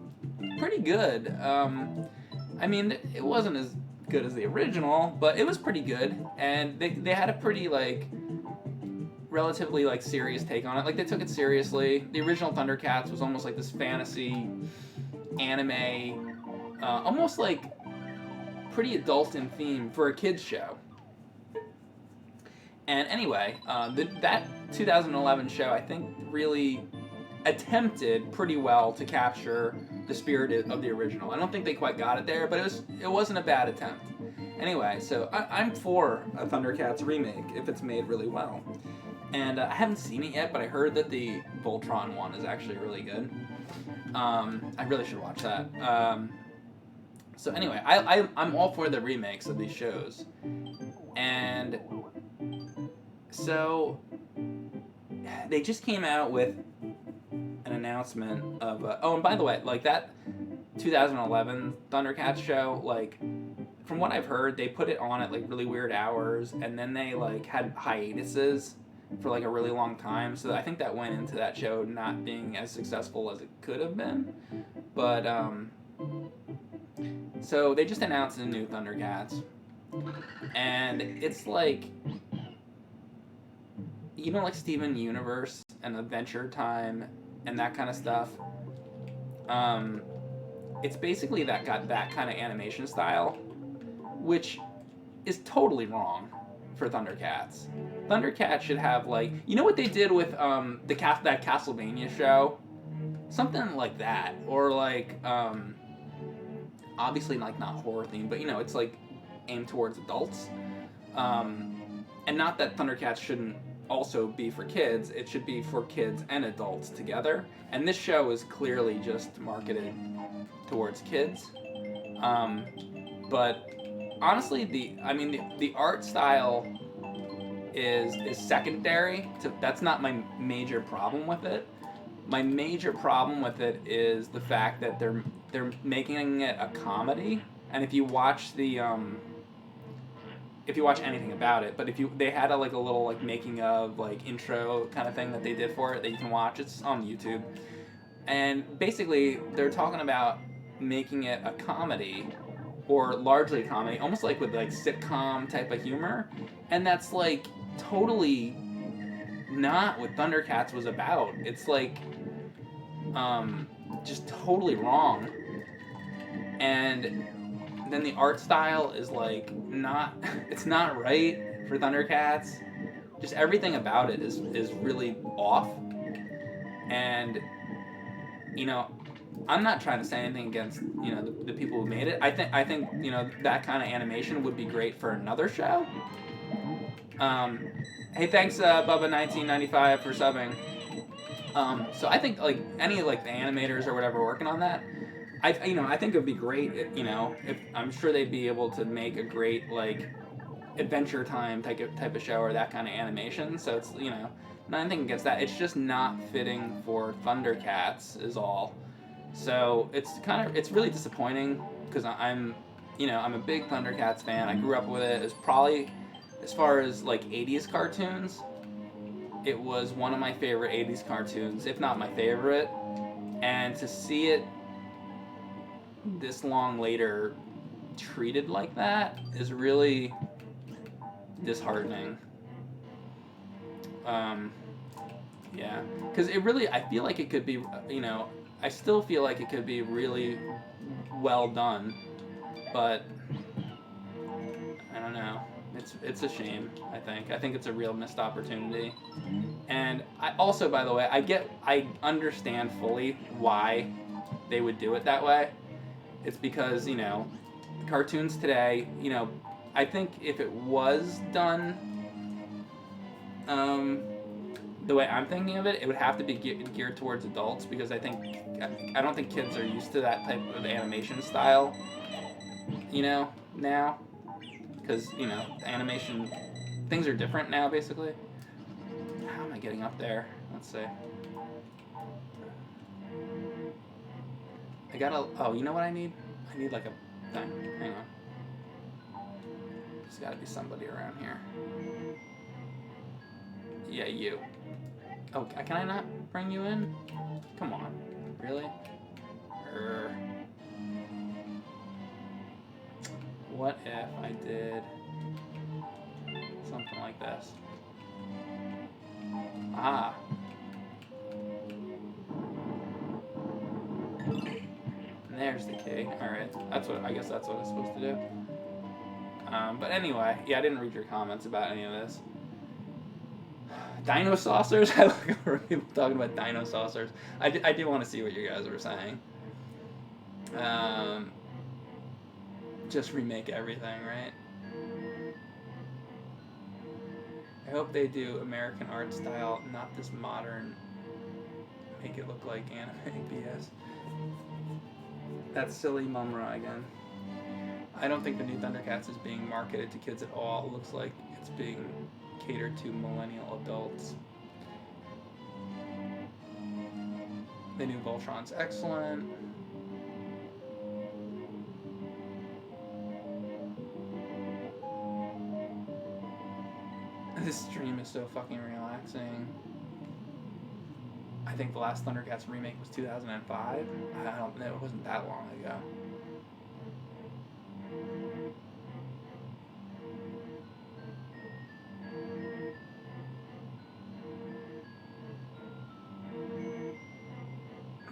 pretty good. I mean, it wasn't as good as the original, but it was pretty good, and they had a pretty like relatively like serious take on it. Like they took it seriously. The original Thundercats was almost like this fantasy anime, almost like pretty adult in theme for a kids show. And anyway, that 2011 show, I think, really attempted pretty well to capture the spirit of the original. I don't think they quite got it there, but it wasn't a bad attempt. Anyway, so I'm for a Thundercats remake if it's made really well. And I haven't seen it yet, but I heard that the Voltron one is actually really good. I really should watch that. So anyway, I'm all for the remakes of these shows. And so they just came out with an announcement of oh, and by the way, like that 2011 Thundercats show, like from what I've heard, they put it on at like really weird hours, and then they like had hiatuses for like a really long time. So I think that went into that show not being as successful as it could have been. But so they just announced a new Thundercats, and it's like, you know, like Steven Universe and Adventure Time and that kind of stuff. It's basically that got that kind of animation style, which is totally wrong for Thundercats. Thundercats should have like, you know what they did with that Castlevania show, something like that, or like obviously like not horror themed, but you know it's like aimed towards adults, and not that Thundercats shouldn't also be for kids. It should be for kids and adults together. And this show is clearly just marketed towards kids. But honestly, the art style is secondary. That's not my major problem with it. My major problem with it is the fact that they're making it a comedy. And if you watch anything about it, but they had a little like making of like intro kind of thing that they did for it that you can watch. It's on YouTube, and basically they're talking about making it a comedy, or largely a comedy, almost like with like sitcom type of humor, and that's like totally not what Thundercats was about. It's like just totally wrong. And then the art style is like it's not right for Thundercats. Just everything about it is really off. And you know, I'm not trying to say anything against, you know, the people who made it. I think you know, that kind of animation would be great for another show. Hey, thanks Bubba1995 for subbing. So I think like any like the animators or whatever working on that, I think it would be great. You know, if I'm sure they'd be able to make a great like Adventure Time type of show or that kind of animation. So it's, you know, nothing against that. It's just not fitting for Thundercats is all. So it's really disappointing because I'm a big Thundercats fan. I grew up with it. It's probably, as far as like 80s cartoons, it was one of my favorite 80s cartoons, if not my favorite. And to see it this long later treated like that is really disheartening. Yeah, because I feel like it could be, you know, I still feel like it could be really well done, but I don't know. It's a shame. I think it's a real missed opportunity. And I also, by the way, I understand fully why they would do it that way. It's because, you know, cartoons today, you know, I think if it was done the way I'm thinking of it, it would have to be geared towards adults, because I don't think kids are used to that type of animation style, you know, now. Because, you know, animation, things are different now, basically. How am I getting up there? Let's see. Oh, you know what I need? I need like a thing. Hang on. There's gotta be somebody around here. Yeah, you. Oh, can I not bring you in? Come on. Really? What if I did something like this? Ah. And there's the key. Alright. I guess that's what it's supposed to do. But anyway, yeah, I didn't read your comments about any of this. Dino saucers? I look over people talking about dino saucers. I do want to see what you guys were saying. Just remake everything, right? hope they do American art style, not this modern, make it look like anime BS. That's silly Mumra again. I don't think the new Thundercats is being marketed to kids at all. It looks like it's being catered to millennial adults. The new Voltron's excellent. This stream is so fucking relaxing. I think the last Thundercats remake was 2005. I don't know, it wasn't that long ago.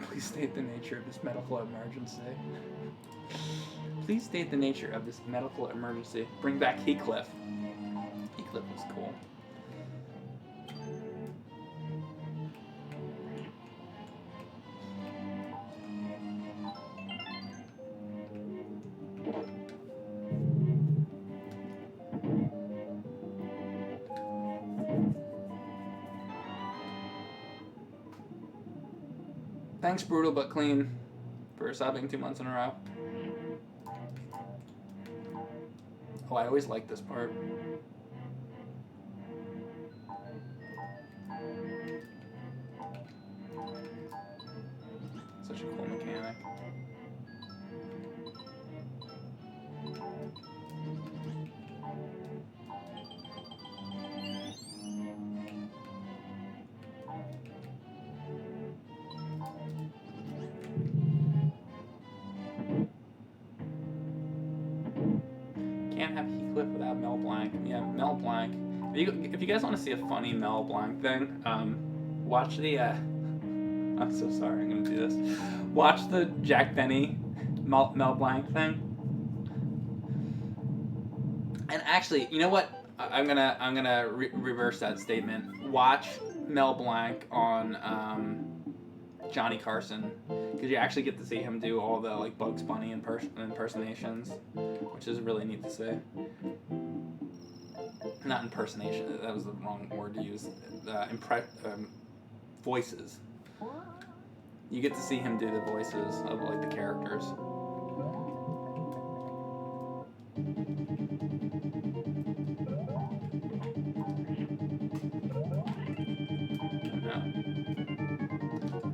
Please state the nature of this medical emergency. Please state the nature of this medical emergency. Bring back Heathcliff. Heathcliff was cool. Thanks, Brutal But Clean, for subbing 2 months in a row. Oh, I always like this part. Such a cool mechanic. Can't have Heathcliff without Mel Blanc. Yeah, Mel Blanc. If you guys want to see a funny Mel Blanc thing, watch the. I'm so sorry, I'm gonna do this. Watch the Jack Benny Mel Blanc thing. And actually, you know what? I'm gonna reverse that statement. Watch Mel Blanc on Johnny Carson, because you actually get to see him do all the like Bugs Bunny impersonations, which is really neat to see. Not impersonation. That was the wrong word to use. Voices. You get to see him do the voices of like the characters.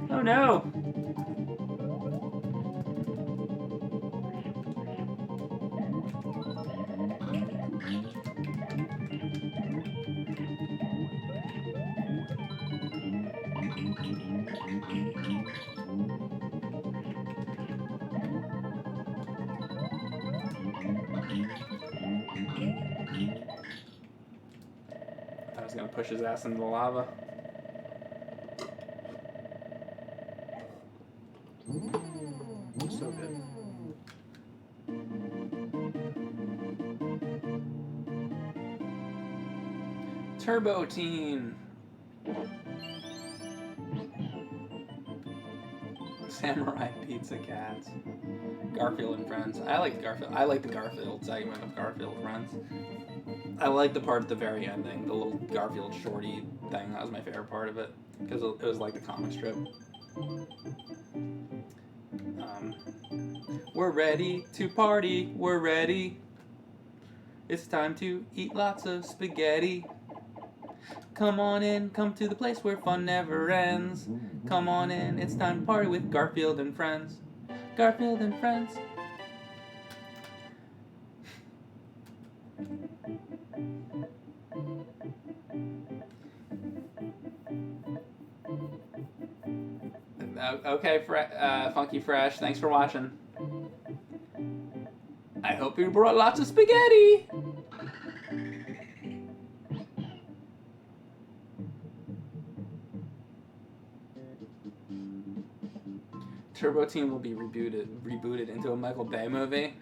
Oh no! I was gonna push his ass into the lava. So good. Turbo Teen. Samurai Pizza Cats. Garfield and Friends. I like Garfield. I like the Garfield segment of Garfield Friends. I like the part at the very ending, the little Garfield shorty thing. That was my favorite part of it, because it was like the comic strip. We're ready to party. We're ready. It's time to eat lots of spaghetti. Come on in, come to the place where fun never ends. Come on in, it's time to party with Garfield and Friends. Garfield and Friends. Okay, Funky Fresh, thanks for watching. I hope you brought lots of spaghetti. Turbo Teen will be rebooted into a Michael Bay movie.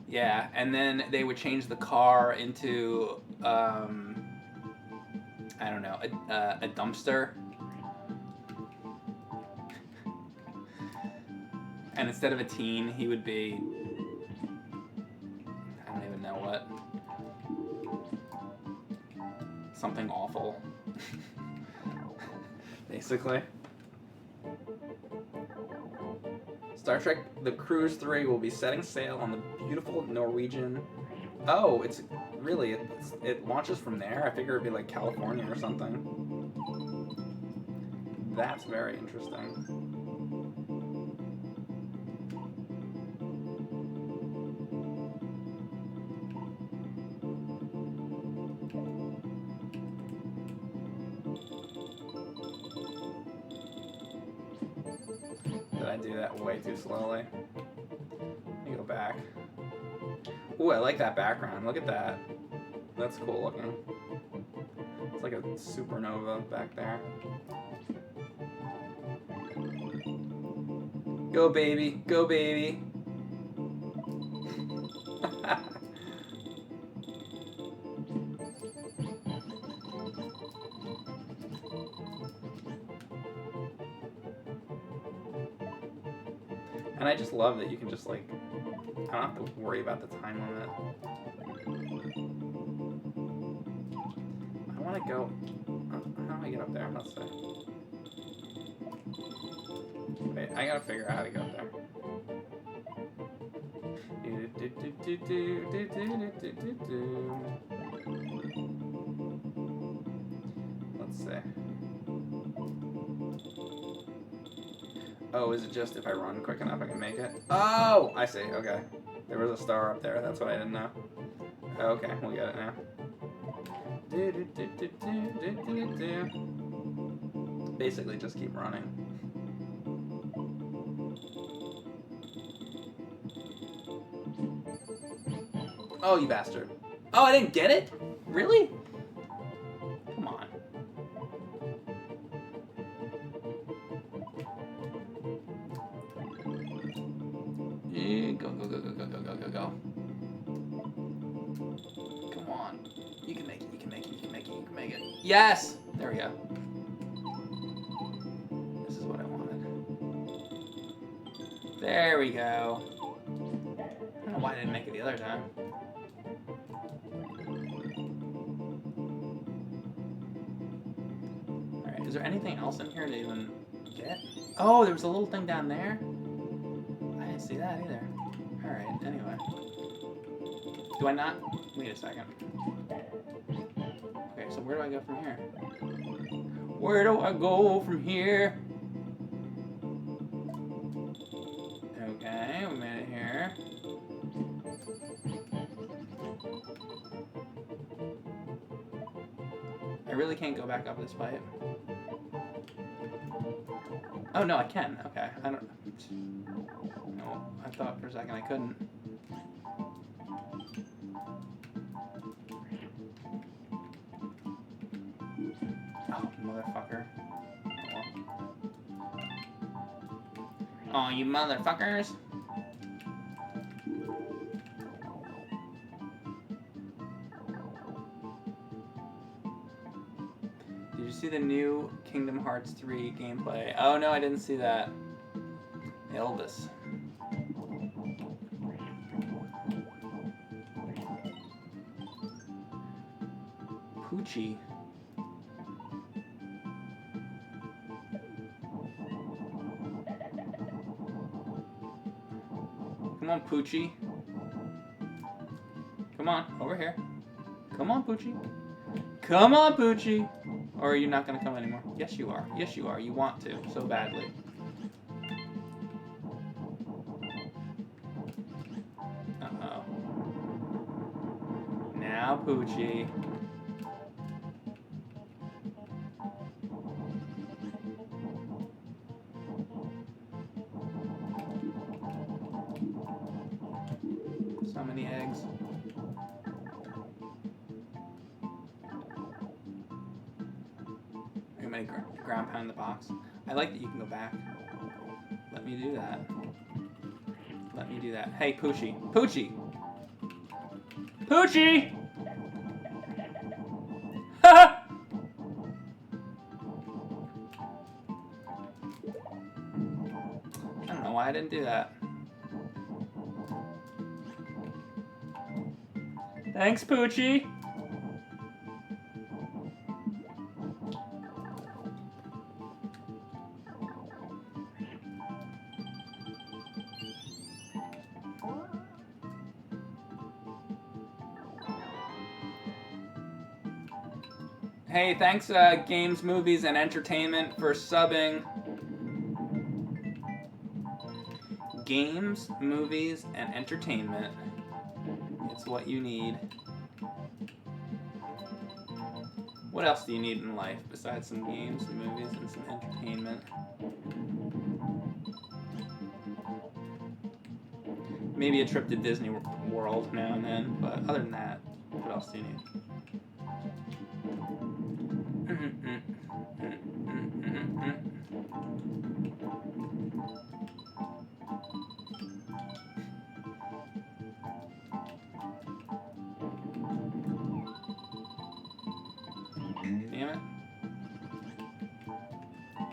Yeah, and then they would change the car into I don't know, a dumpster. And instead of a teen, he would be, I don't even know what. something awful. Basically. Star Trek The Cruise 3 will be setting sail on the beautiful Norwegian... Oh, it launches from there? I figure it'd be like California or something. That's very interesting. Did I do that way too slowly? Let me go back. Ooh, I like that background. Look at that. That's cool looking. It's like a supernova back there. Go baby, go baby. And I just love that you can just like, I don't have to worry about the time limit. I want to go, how do I get up there? Let's see. Wait, I gotta figure out how to get up there. Let's see. Oh, is it just if I run quick enough I can make it? Oh, I see. Okay. There was a star up there. That's what I didn't know. Okay, we got it now. Basically, just keep running. Oh, you bastard. Oh, I didn't get it? Really? Come on. Go, go, go, go, go, go, go, go, go. Come on. You can make it, you can make it, you can make it, you can make it. Yes! There we go. This is what I wanted. There we go. I don't know why I didn't make it the other time. Alright, is there anything else in here to even get? Oh, there was a little thing down there? I didn't see that either. Alright, anyway. Do I not? Wait a second. Okay, so where do I go from here? Where do I go from here? Okay, we made it here. I really can't go back up this pipe. Oh, no, I can. Okay, I don't... No, I thought for a second I couldn't. Oh, motherfucker. Oh, you motherfuckers! Did you see the new Kingdom Hearts 3 gameplay? Oh no, I didn't see that. Elvis. Poochie. Come on, Poochie. Come on, over here. Come on, Poochie. Come on, Poochie. Or are you not going to come anymore? Yes, you are. Yes, you are. You want to so badly. Uh-oh. Now, Poochie. So many eggs. Are you going to ground pound the box? I like that you can go back. Let me do that. Let me do that. Hey, Poochie. Poochie! Poochie! Ha! I don't know why I didn't do that. Thanks, Poochie. Hey, thanks Games, Movies, and Entertainment for subbing. Games, movies, and entertainment. It's what you need. What else do you need in life besides some games, some movies, and some entertainment? Maybe a trip to Disney World now and then, but other than that, what else do you need? Damn it.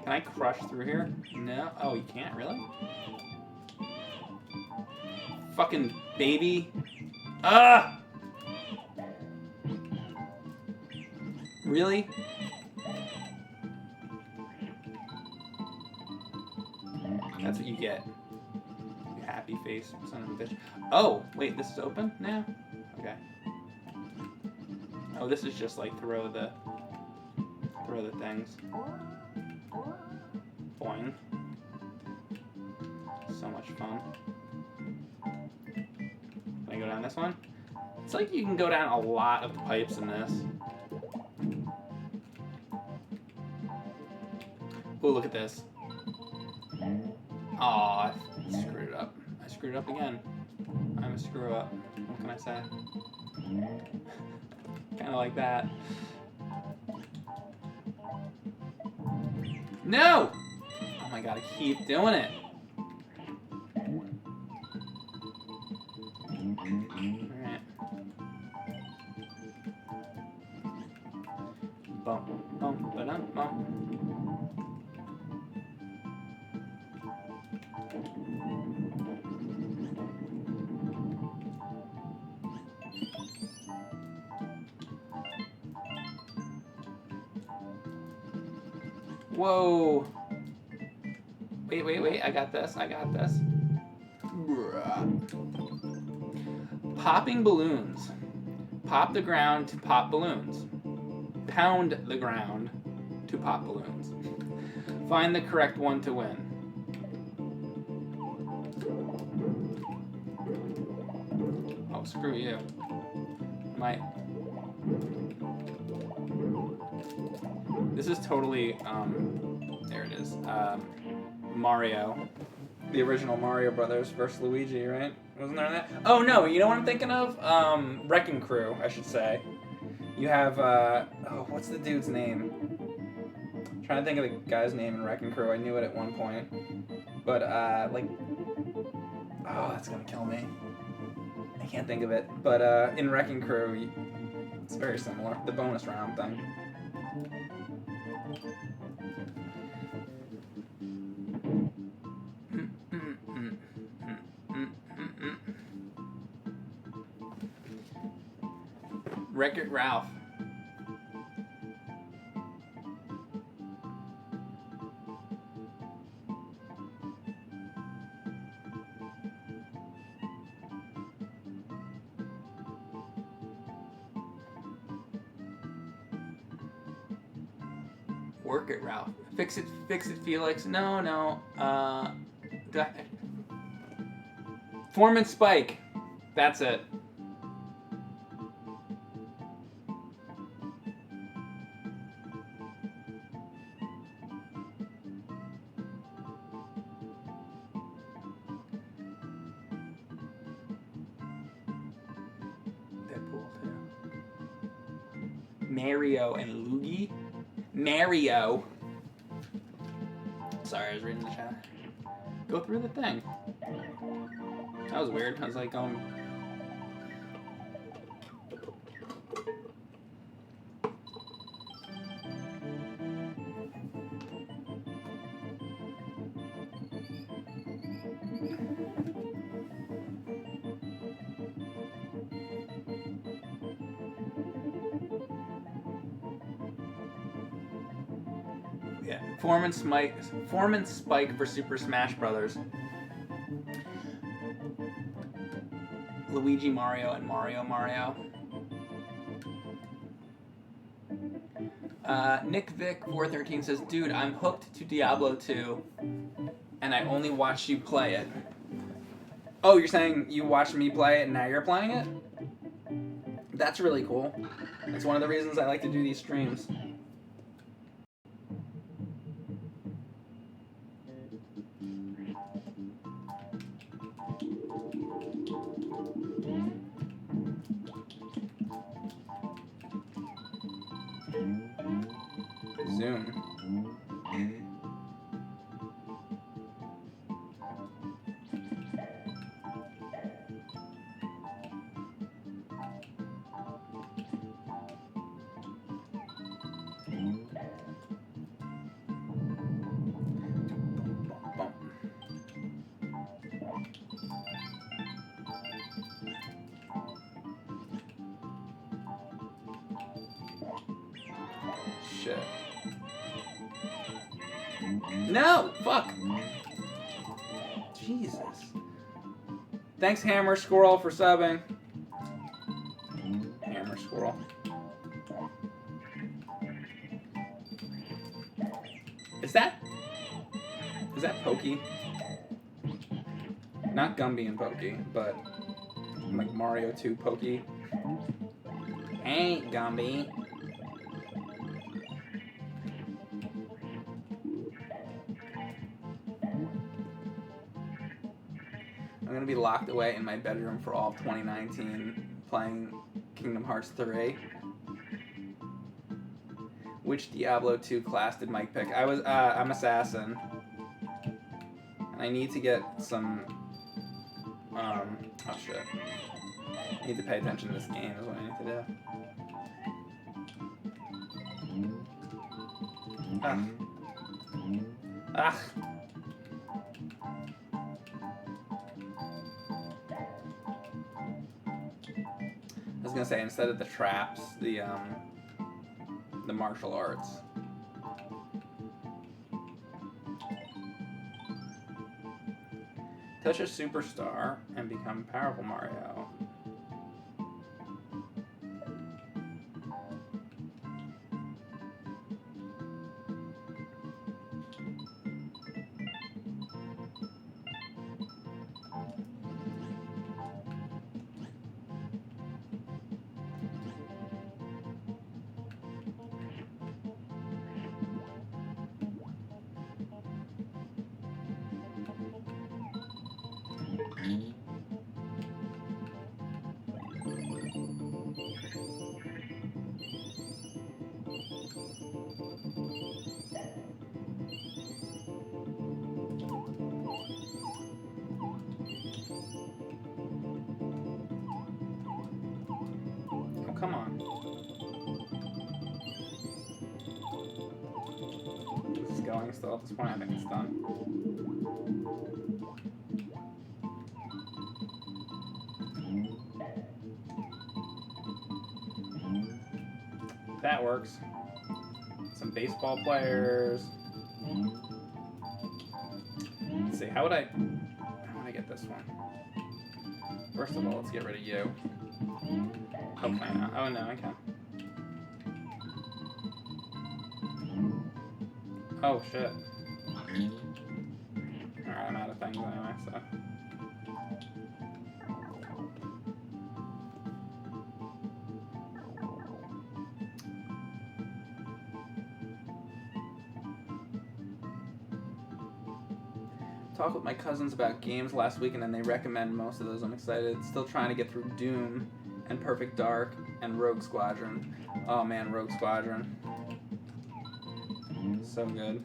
Can I crush through here? No? Oh, you can't, really? Fucking baby. Ah! Really? That's what you get. You happy face, son of a bitch. Oh, wait, this is open now? Okay. Oh, this is just like throw the things. Boing. So much fun. Can I go down this one? It's like you can go down a lot of pipes in this. Oh, look at this. Aw, I screwed it up. I screwed it up again. I'm a screw up. What can I say? Kind of like that. No! Oh my god, I keep doing it. Alright. Bump, bump, ba-dum, bump. Whoa. Wait. I got this. Popping balloons. Pop the ground to pop balloons. Pound the ground to pop balloons. Find the correct one to win. Oh, screw you. This is totally, there it is, Mario. The original Mario Brothers versus Luigi, right? Wasn't there that? Oh no, you know what I'm thinking of? Wrecking Crew, I should say. You have, oh, what's the dude's name? I'm trying to think of the guy's name in Wrecking Crew. I knew it at one point. But, like, oh, that's gonna kill me. I can't think of it. But, in Wrecking Crew, it's very similar. The bonus round thing. Wreck-It Ralph. Work it, Ralph. Fix it, Felix. No. Foreman Spike. That's it. Deadpool too. Mario and Luigi. Mario. Sorry, I was reading the chat. Go through the thing. That was weird. I was like, yeah. Foreman Spike for Super Smash Brothers. Luigi Mario and Mario. Nick Vic 413 says, dude, I'm hooked to Diablo 2, and I only watched you play it. Oh, you're saying you watched me play it and now you're playing it? That's really cool. That's one of the reasons I like to do these streams. Zoom. Shit. No! Fuck! Jesus. Thanks, Hammer Squirrel, for subbing. Hammer Squirrel. Is that Pokey? Not Gumby and Pokey, but like Mario 2 Pokey. Ain't Gumby. I'm gonna be locked away in my bedroom for all of 2019 playing Kingdom Hearts 3. Which Diablo 2 class did Mike pick? I'm Assassin. And I need to get some, oh shit. I need to pay attention to this game is what I need to do. Ah. I was gonna say, instead of the traps, the martial arts. Touch a superstar and become powerful Mario. Come on. This is going still at this point. I think it's done. That works. Some baseball players. Let's see. How would I get this one? First of all, let's get rid of you. Oh, can I not? Oh, no, I can. Oh, shit. Alright, I'm out of things anyway, so. Talked with my cousins about games last weekend and they recommend most of those. I'm excited. Still trying to get through Doom and Perfect Dark and Rogue Squadron. Oh man, Rogue Squadron. So good.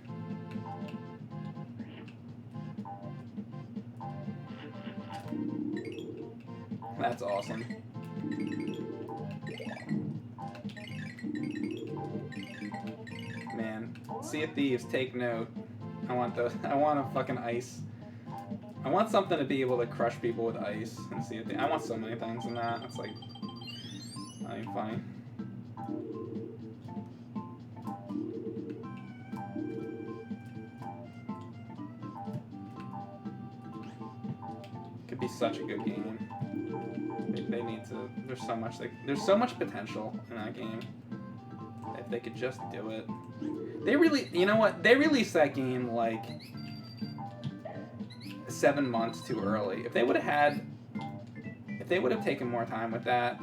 That's awesome. Man, Sea of Thieves, take note. I want those. I want a fucking ice. I want something to be able to crush people with ice and Sea of Thieves. I want so many things in that. It's like not even funny. Could be such a good game. They need to. There's so much potential in that game. if they could just do it. They really, you know what? They released that game like 7 months too early. If they would have taken more time with that.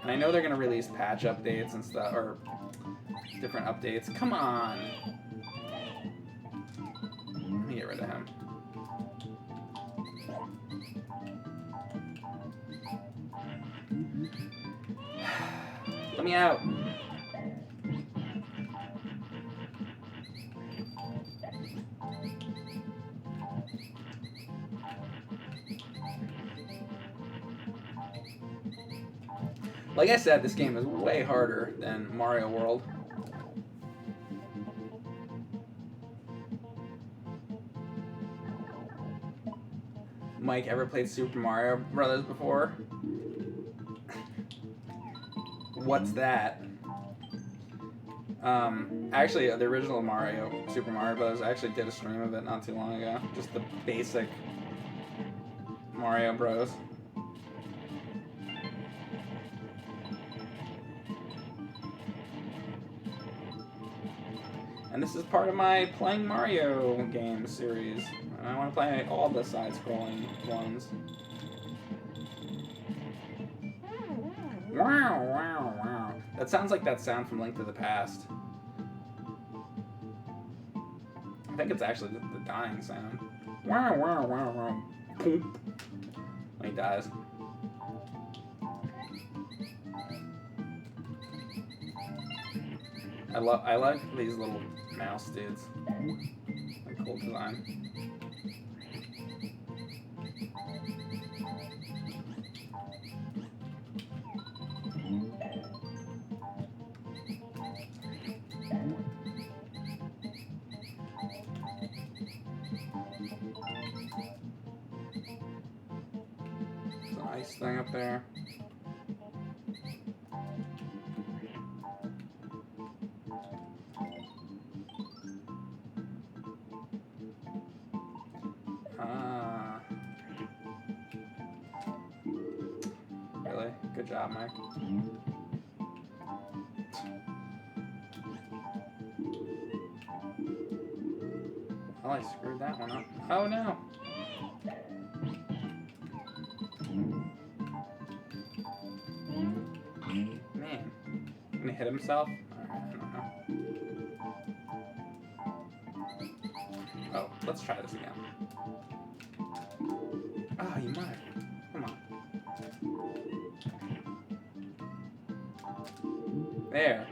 And I know they're gonna release patch updates and stuff, or different updates. Come on. Let me get rid of him. Let me out. Like I said, this game is way harder than Mario World. Mike, ever played Super Mario Brothers before? What's that? Actually, the original Super Mario Brothers, I actually did a stream of it not too long ago. Just the basic Mario Bros. And this is part of my playing Mario game series. I want to play all the side-scrolling ones. Wow, wow, wow. That sounds like that sound from Link to the Past. I think it's actually the dying sound. Wow, wow, wow, wow. Poop. When he dies. I like these little mouse dudes. Like cool design. There's an ice thing up there. Really? Good job, Mike. Well, I screwed that one up. Oh no! Man. Gonna hit himself? Alright, I don't know. Oh, let's try this again. Oh, you might. Come on. There.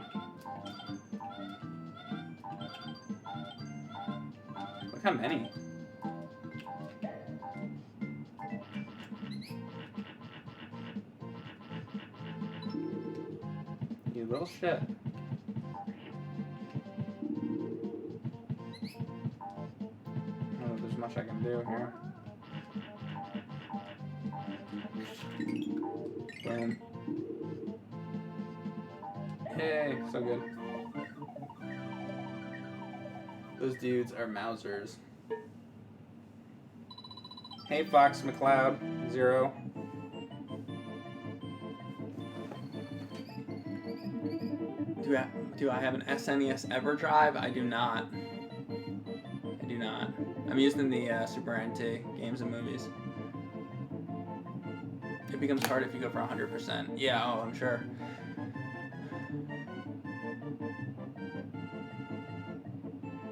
Look how many. You little shit. I don't know if there's much I can do here. Boom. Hey, so good. Those dudes are Mousers. Hey, Fox McCloud, 0. Do I have an SNES EverDrive? I do not. I do not. I'm using the Super NT games and movies. It becomes hard if you go for 100%. Yeah, oh, I'm sure.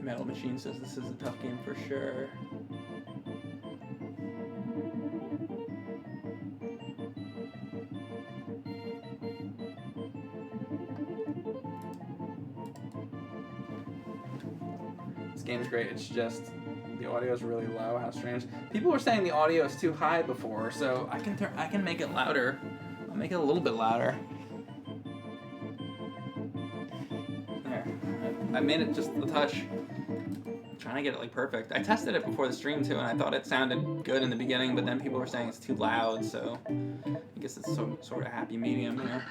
Metal Machine says this is a tough game for sure. This game's great, it's just the audio is really low. How strange. People were saying the audio is too high before, so I can make it louder. I'll make it a little bit louder. There. I made it just a touch. I'm trying to get it like perfect. I tested it before the stream too, and I thought it sounded good in the beginning, but then people were saying it's too loud, so I guess it's some sort of happy medium, you know?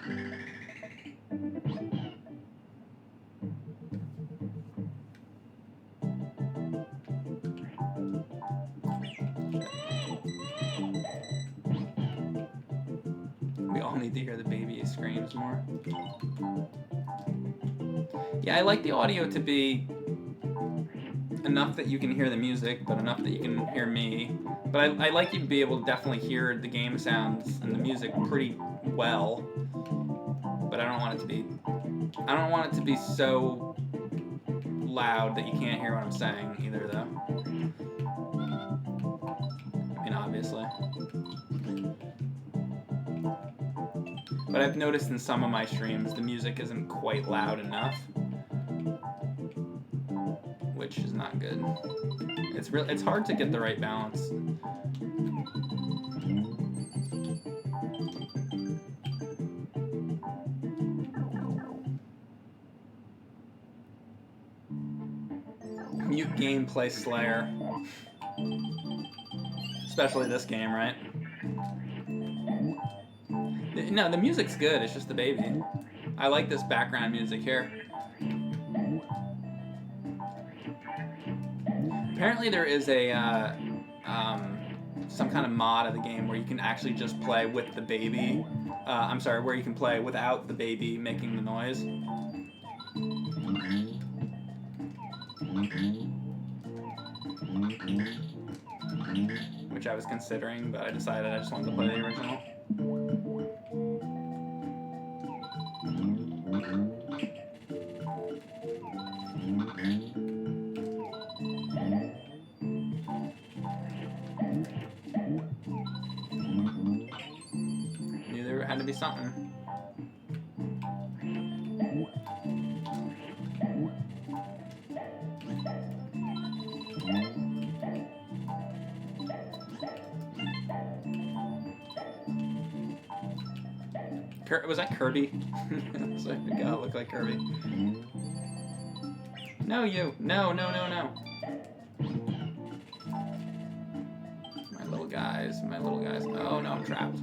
need to hear the baby screams more. Yeah, I like the audio to be enough that you can hear the music, but enough that you can hear me. But I like you to be able to definitely hear the game sounds and the music pretty well. But I don't want it to be so loud that you can't hear what I'm saying either, though. I mean, obviously. But I've noticed in some of my streams the music isn't quite loud enough, which is not good. It's hard to get the right balance. Mute gameplay slayer. Especially this game, right? No, the music's good, it's just the baby. I like this background music here. Apparently there is a some kind of mod of the game where you can actually just play with the baby. I'm sorry, where you can play without the baby making the noise. Which I was considering, but I decided I just wanted to play the original. Knew there had to be something. Was that Kirby? So I gotta look like Kirby. No, you. No, no, no, no. My little guys. My little guys. Oh, no, I'm trapped.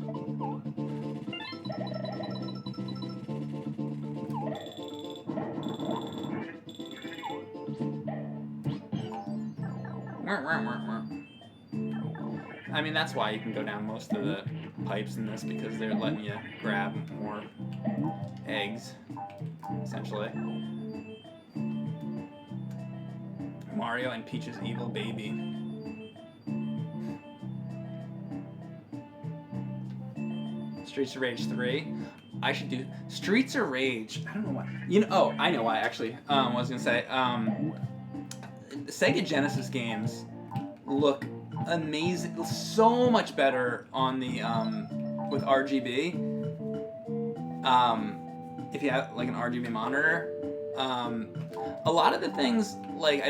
I mean, that's why you can go down most of the pipes in this, because they're letting you grab more eggs, essentially. Mario and Peach's evil baby. Streets of Rage 3. I should do Streets of Rage. I don't know why. You know, oh, I know why actually. I was gonna say, Sega Genesis games look amazing, so much better on the with RGB. If you have like an RGB monitor, a lot of the things like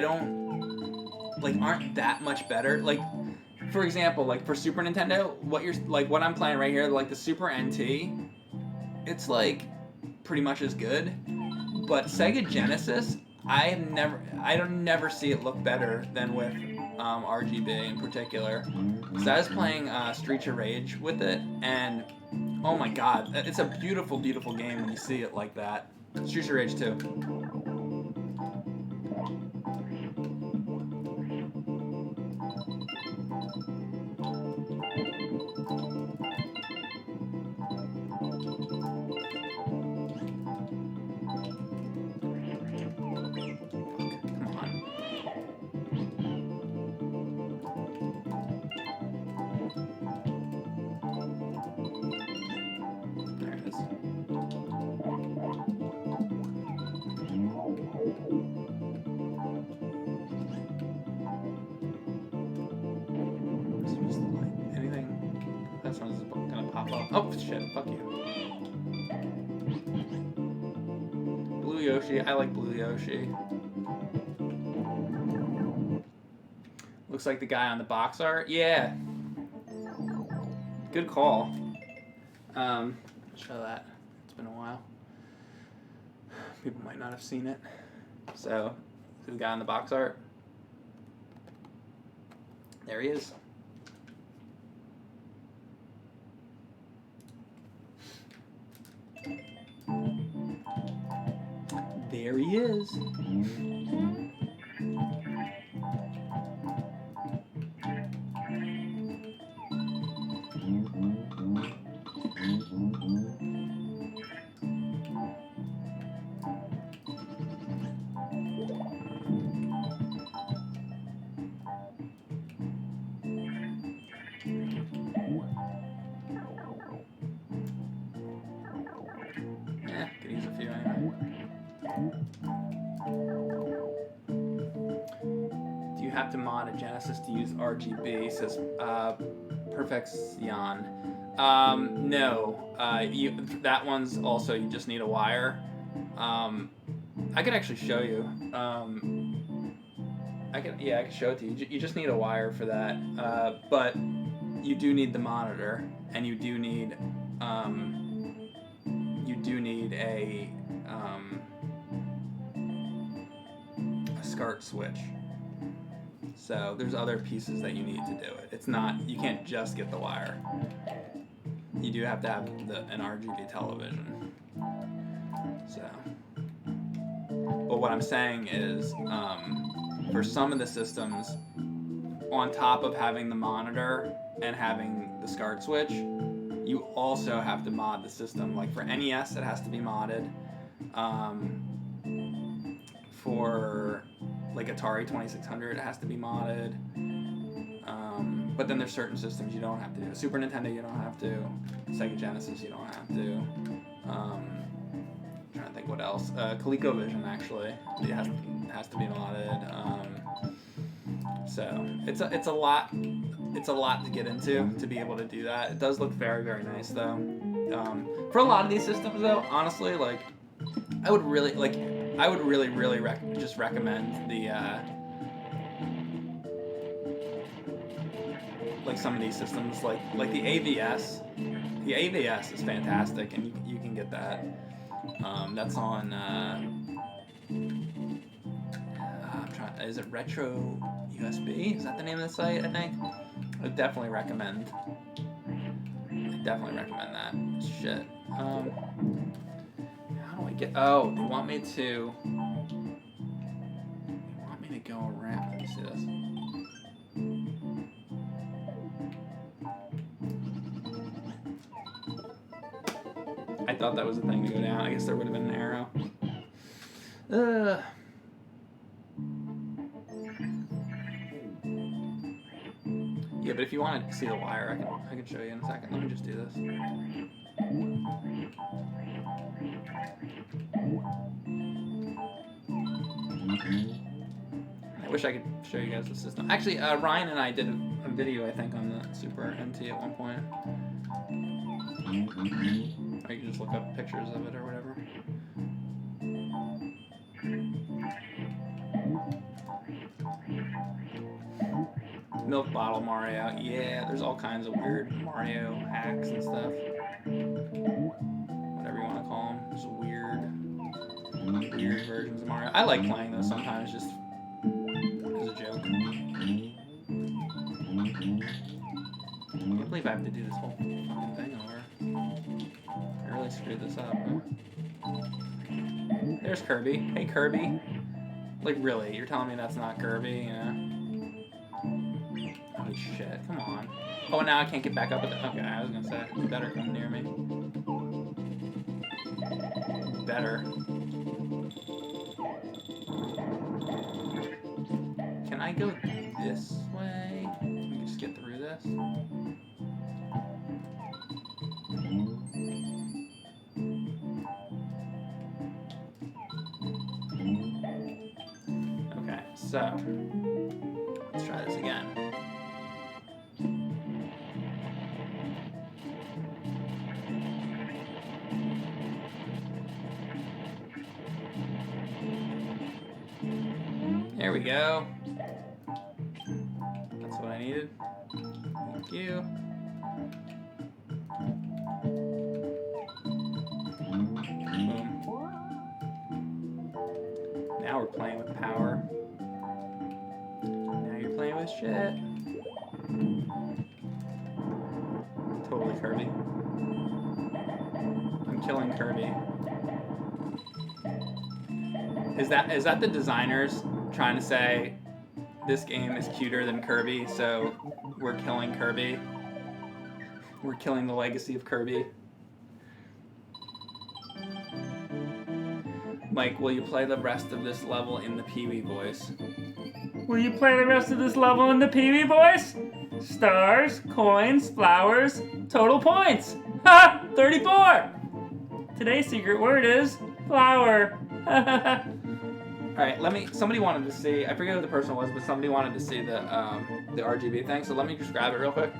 aren't that much better. Like, for example, like for Super Nintendo, what I'm playing right here, like the Super NT, it's like pretty much as good. But Sega Genesis, I don't never see it look better than with RGB in particular. So I was playing Streets of Rage with it, and oh my god, it's a beautiful, beautiful game when you see it like that. Streets of Rage 2. Oh shit, fuck you. Blue Yoshi, I like Blue Yoshi. Looks like the guy on the box art. Yeah. Good call. Show that. It's been a while. People might not have seen it. So, the guy on the box art. There he is. There he is. have to mod a Genesis to use RGB, says Perfection. No. That one's also, you just need a wire. I could actually show you. I could show it to you. You just need a wire for that. But you do need the monitor, and you do need a SCART switch. So there's other pieces that you need to do it. It's not, you can't just get the wire. You do have to have an RGB television. So, but what I'm saying is, for some of the systems, on top of having the monitor and having the SCART switch, you also have to mod the system. Like for NES, it has to be modded. For like Atari 2600, it has to be modded. But then there's certain systems you don't have to do. Super Nintendo, you don't have to. Sega Genesis, you don't have to. Trying to think what else. ColecoVision, actually, it has to be modded. So it's a lot. It's a lot to get into to be able to do that. It does look very, very nice though. For a lot of these systems though, honestly, like I would really just recommend the like some of these systems, like the AVS. The AVS is fantastic, and you can get that. That's on. I'm trying. Is it Retro USB? Is that the name of the site? I think. I definitely recommend that. Shit. How do I get? Oh, they want me to go around. Let me see this. I thought that was the thing to go down. I guess there would have been an arrow. Yeah, but if you want to see the wire, I can show you in a second. Let me just do this. I wish I could show you guys the system. Actually, Ryan and I did a video, I think, on the Super NT at one point. Or you can just look up pictures of it or whatever. Milk bottle Mario. Yeah, there's all kinds of weird Mario hacks and stuff. Whatever you want to call them. There's weird versions of Mario. I like playing those sometimes just as a joke. I can't believe I have to do this whole fucking thing over. I really screwed this up, huh? There's Kirby. Hey, Kirby. Like, really? You're telling me that's not Kirby, you know? Holy shit, come on. Oh, now I can't get back up with it. Okay, I was gonna say, you better come near me. Better. Can I go this way? Can we just get through this? Okay, so let's try this again. There we go. That's what I needed. Thank you. Boom. Now we're playing with power. Now you're playing with shit. Totally Kirby. I'm killing Kirby. Is that the designers trying to say this game is cuter than Kirby, so we're killing Kirby? We're killing the legacy of Kirby. Mike, will you play the rest of this level in the Pee-wee voice? Will you play the rest of this level in the Pee-wee voice? Stars, coins, flowers, total points. Ha! 34! Today's secret word is flower. Alright, somebody wanted to see, I forget who the person was, but somebody wanted to see the RGB thing, so let me just grab it real quick.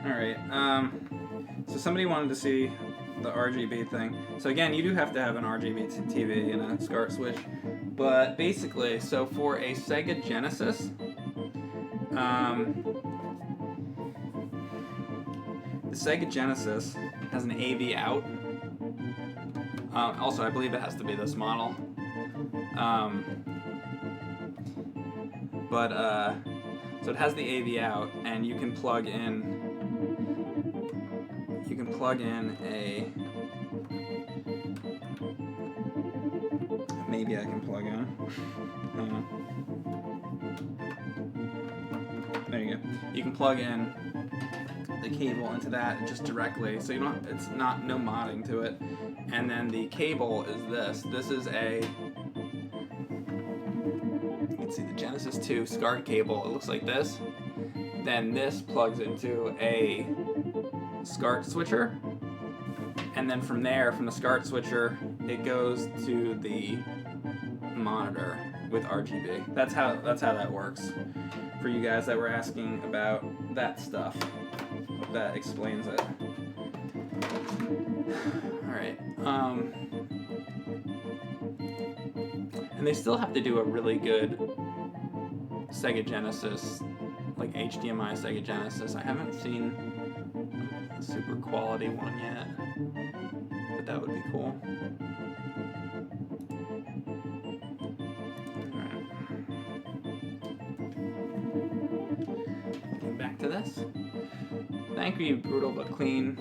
Alright, so somebody wanted to see the RGB thing. So again, you do have to have an RGB TV and a SCART switch. But basically, so for a Sega Genesis, the Sega Genesis has an AV out. Also, I believe it has to be this model. So it has the AV out, and you can plug in. You can plug in a. Maybe I can plug in. There you go. You can plug in the cable into that just directly, so you don't. It's not no modding to it. And then the cable is this. This is a. You can see the Genesis 2 SCART cable. It looks like this. Then this plugs into a SCART switcher, and then from there, from the SCART switcher, it goes to the monitor with RGB. That's how that works. For you guys that were asking about that stuff, that explains it. All right. And they still have to do a really good Sega Genesis, like HDMI Sega Genesis. I haven't seen a super quality one yet, but that would be cool. Alright. Getting back to this. Thank you, Brutal But Clean.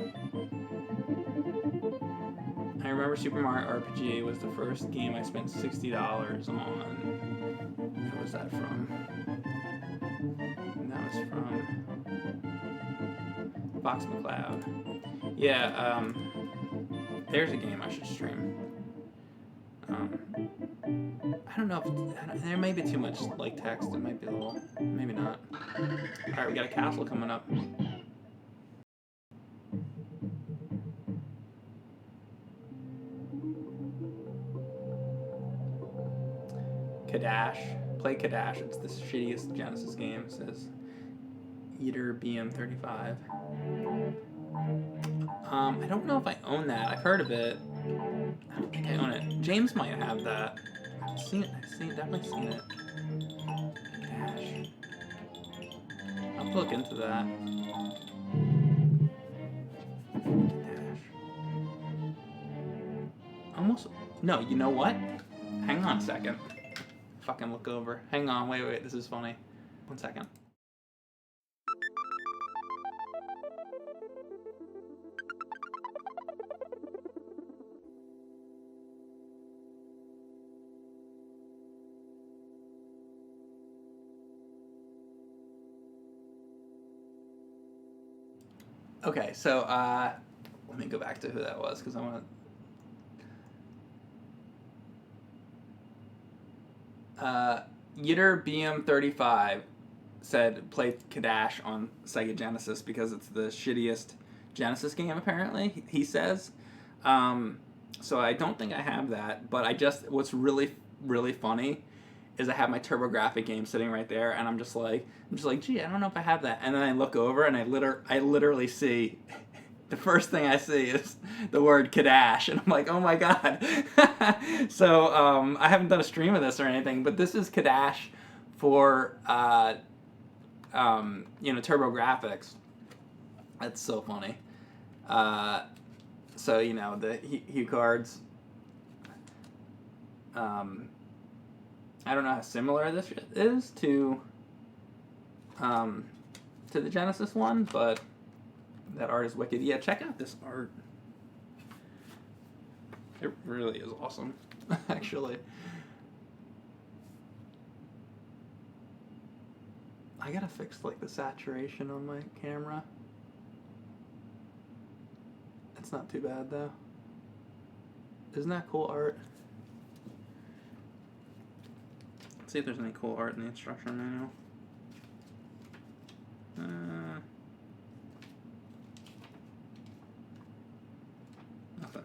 I remember Super Mario RPG was the first game I spent $60 on. Where was that from? And that was from Fox McCloud. Yeah, there's a game I should stream. I don't know if there may be too much like text. It might be a little, maybe not. All right, we got a castle coming up. Kadash. Play Kadash. It's the shittiest Genesis game, says Eater BM35. I don't know if I own that. I've heard of it. I don't think I own it. James might have that. I've seen it. Definitely seen it. Gosh. I'll look into that. Dash. Almost. No, you know what? Hang on a second. Fucking look over. Hang on. Wait. This is funny. 1 second. Okay, so let me go back to who that was because I want to. Yitter BM35 said play Kadash on Sega Genesis because it's the shittiest Genesis game apparently. He says. So I don't think I have that, but what's really funny is I have my TurboGrafx game sitting right there, and I'm just like, gee, I don't know if I have that. And then I look over, and I literally see, the first thing I see is the word Kadash, and I'm like, oh my god. So I haven't done a stream of this or anything, but this is Kadash for TurboGrafx. That's so funny. So the hue cards. I don't know how similar this is to the Genesis one, but that art is wicked. Yeah, check out this art. It really is awesome, actually. I gotta fix the saturation on my camera. It's not too bad though. Isn't that cool art? See if there's any cool art in the instruction manual.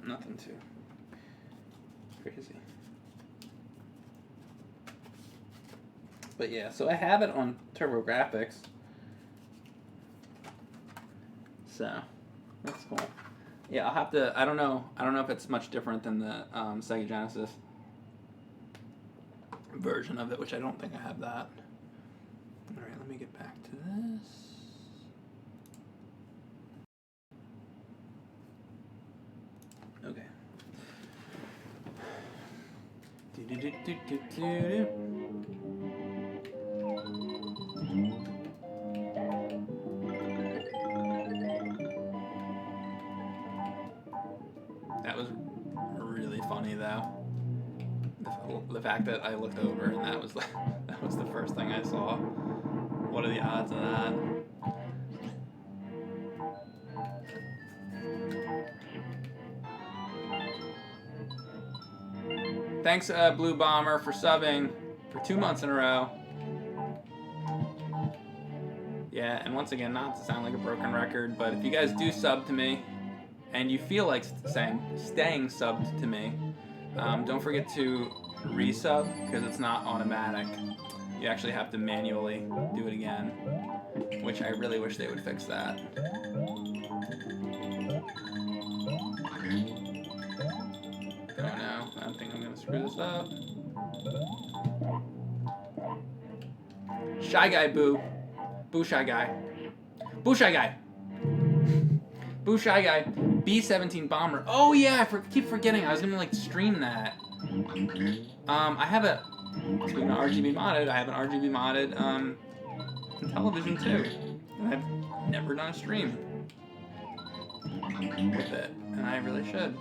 Nothing too crazy. But yeah, so I have it on TurboGrafx. So that's cool. Yeah, I'll have to. I don't know if it's much different than the Sega Genesis version of it, which I don't think I have that. All right, let me get back to this. Okay. That was really funny, though. The fact that I looked over and that was the first thing I saw. What are the odds of that? Thanks, Blue Bomber, for subbing for 2 months in a row. Yeah, and once again, not to sound like a broken record, but if you guys do sub to me, and you feel like staying subbed to me, don't forget to resub, because it's not automatic. You actually have to manually do it again, which I really wish they would fix that. Oh no, I think I'm gonna screw this up. Shy Guy Boo. Boo Shy Guy. Boo Shy Guy. Boo Shy Guy. B-17 Bomber. Oh yeah, I keep forgetting. I was gonna stream that. I have a, speaking of RGB modded, I have an RGB modded television too. And I've never done a stream with it, and I really should.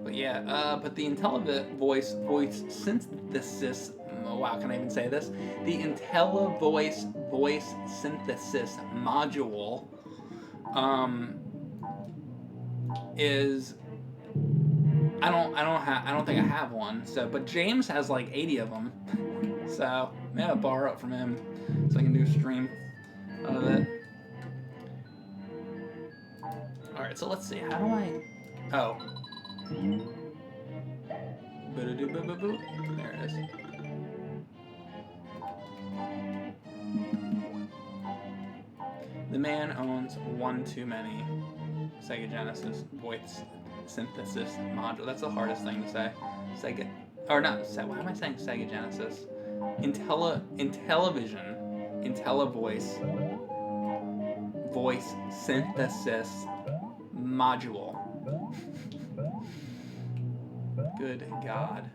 But yeah, but the IntelliVoice voice synthesis, wow, can I even say this? The IntelliVoice voice synthesis module is, I don't think I have one. So, but James has like 80 of them. So I'm gonna borrow it from him so I can do a stream out of it. All right, so let's see. How do I? Oh. There it is. The man owns one too many Sega Genesis voice synthesis module. That's the hardest thing to say. Sega, or not? Why am I saying Sega Genesis? Intellivision, voice synthesis module. Good God.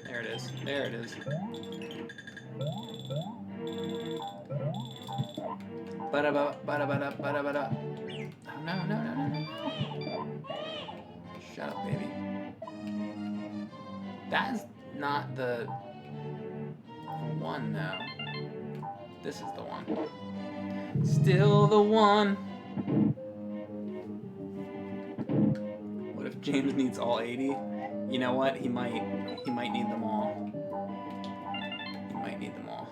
There it is. There it is. Ba-da-ba-da-ba-da-ba-da-ba-da. Oh, no. Shut up, baby. That is not the one, though. This is the one. Still the one. What if James needs all 80? You know what? He might need them all. He might need them all.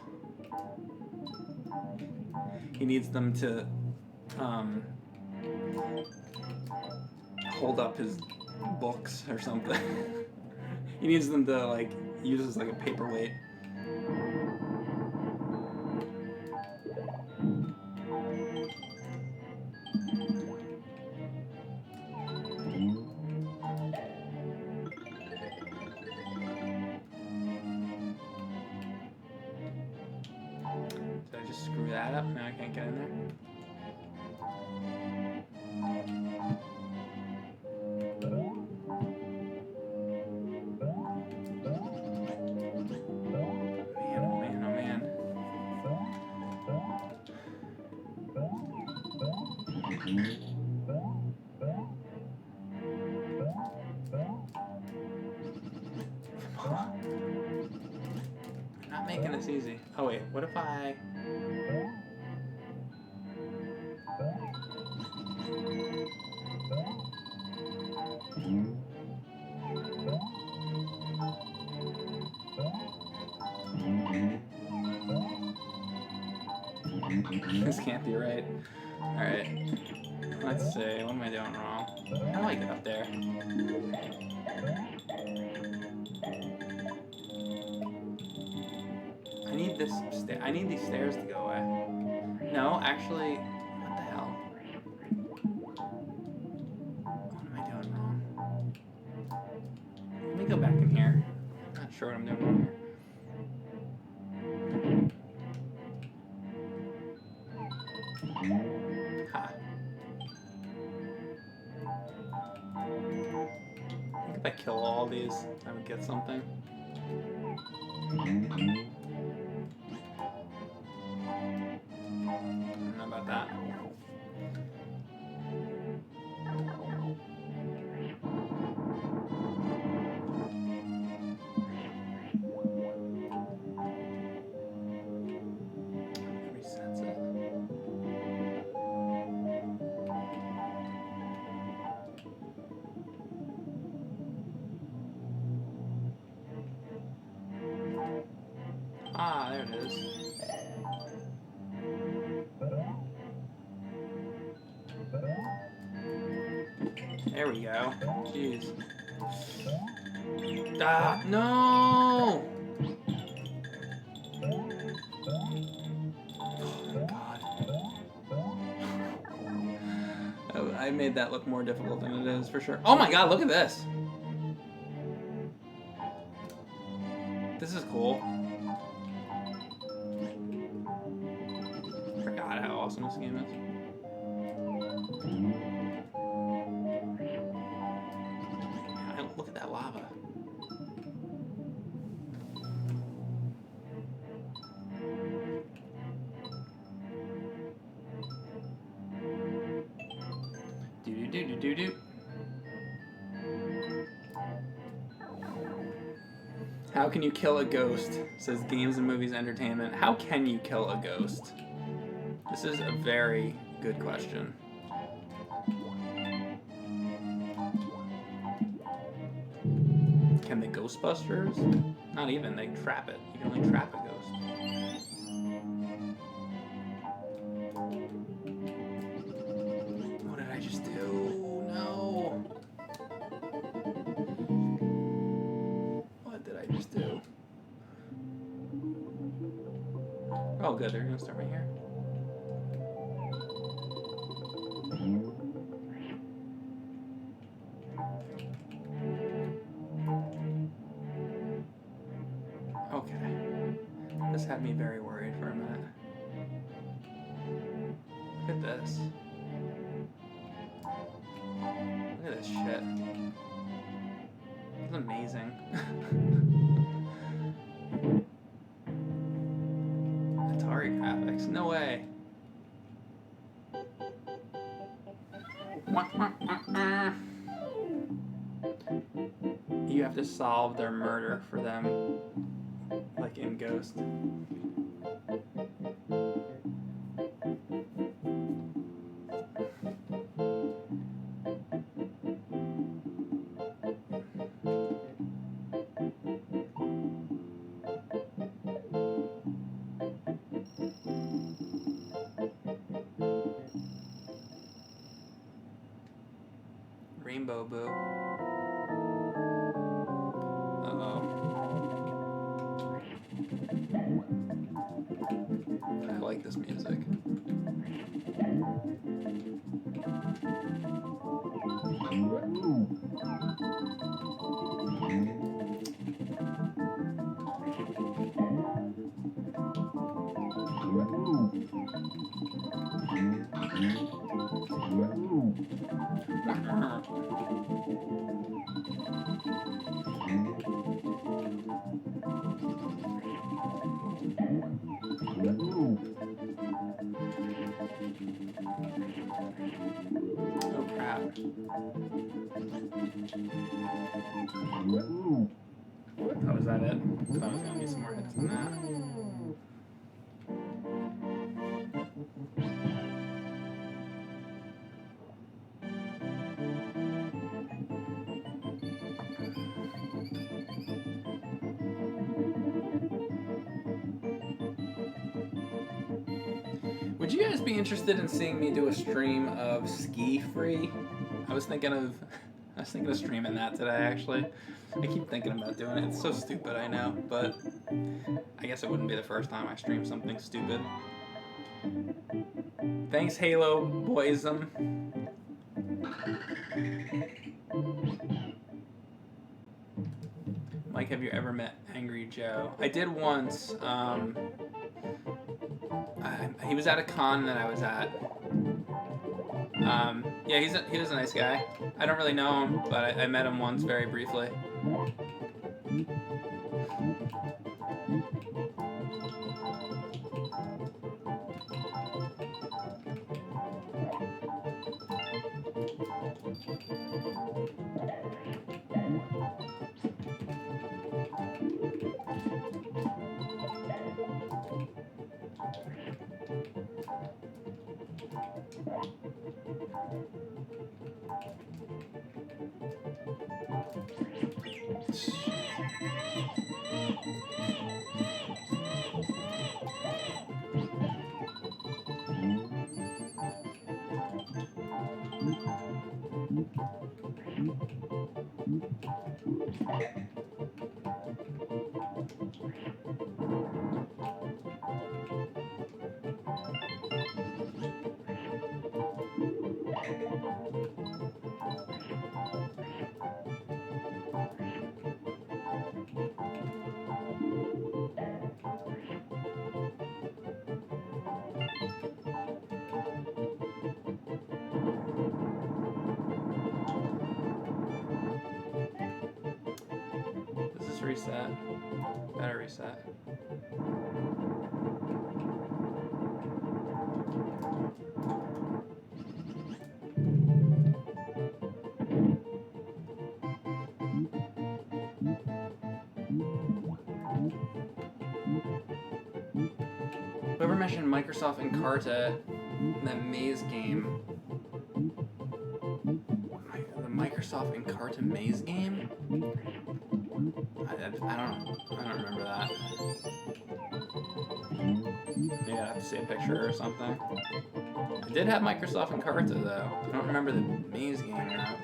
He needs them to hold up his books or something. He needs them to like use as like a paperweight. Did I just screw that up? Now I can't get in there. Not making this easy. Oh wait, what if I... This can't be right. Alright. Let's see, what am I doing wrong? How do I get up there? I need these stairs to go away. No, actually, what the hell? What am I doing wrong? Let me go back in here. I'm not sure what I'm doing wrong here. Ha. I think if I kill all these, I would get something. I don't know about that. Resets it. Ah, there it is. There we go. Jeez. Ah, no! Oh my God. I made that look more difficult than it is for sure. Oh my God, look at this. This is cool. Forgot how awesome this game is. Look at that lava. Do. How can you kill a ghost? Says Games and Movies Entertainment. How can you kill a ghost? This is a very good question. Can the Ghostbusters? Not even, they trap it. You can only trap a ghost. What did I just do? No. Oh, good. They're gonna start right here. Okay. This had me very worried for a minute. Look at this. Look at this shit. It's amazing. TurboGrafx. No way. You have to solve their murder for them, like in Ghost. Rainbow Boo. Uh-oh. I like this music. Oh crap. Oh, is that it? I thought it was gonna be some more hits than that. Would you guys be interested in seeing me do a stream of Ski Free? I was thinking of streaming that today, actually. I keep thinking about doing it. It's so stupid, I know, but I guess it wouldn't be the first time I stream something stupid. Thanks, Halo Boysum. Mike, have you ever met Angry Joe? I did once. He was at a con that I was at. Yeah, he was a nice guy. I don't really know him, but I met him once very briefly. Does this reset? Better reset. Whoever mentioned Microsoft Encarta, that maze game. The Microsoft Encarta maze game? I don't remember that. Maybe I have to see a picture or something. I did have Microsoft Encarta though. I don't remember the maze game though.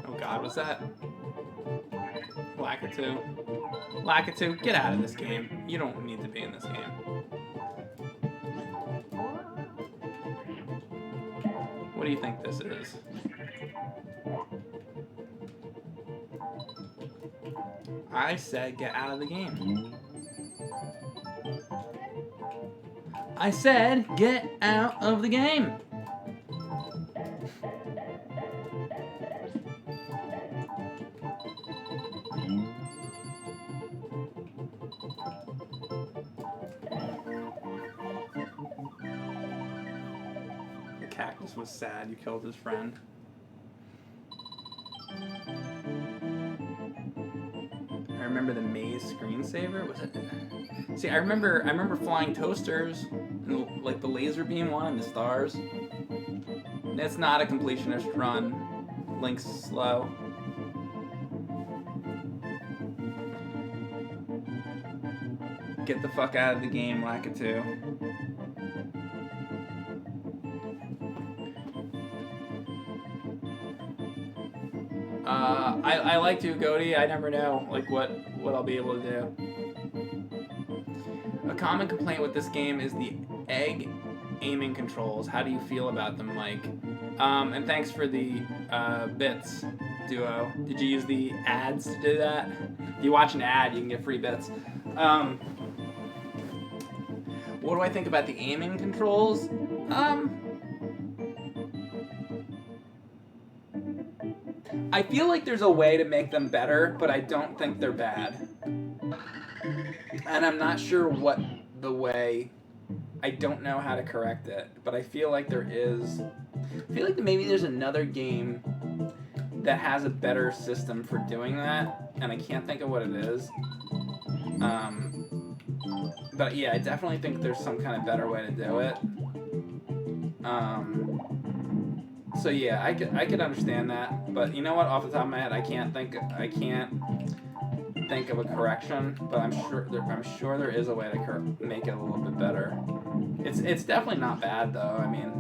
Oh god, was that Lakitu. Lakitu, get out of this game. You don't need to be in this game. What do you think this is? I said get out of the game. I said get out of the game. The cactus was sad you killed his friend. I remember the maze screensaver. Was it? See, I remember flying toasters and like the laser beam one and the stars. It's not a completionist run. Link's slow. Get the fuck out of the game, Lakitu. I like to, Goaty. I never know like what I'll be able to do. A common complaint with this game is the egg aiming controls. How do you feel about them, Mike? And thanks for the bits, Duo. Did you use the ads to do that? If you watch an ad, you can get free bits. What do I think about the aiming controls? I feel like there's a way to make them better, but I don't think they're bad. And I'm not sure what the way... I don't know how to correct it, but I feel like there is... I feel like maybe there's another game that has a better system for doing that, and I can't think of what it is. But yeah, I definitely think there's some kind of better way to do it. So yeah, I could understand that, but you know what? Off the top of my head, I can't think of a correction. But I'm sure there is a way to make it a little bit better. It's definitely not bad though. I mean,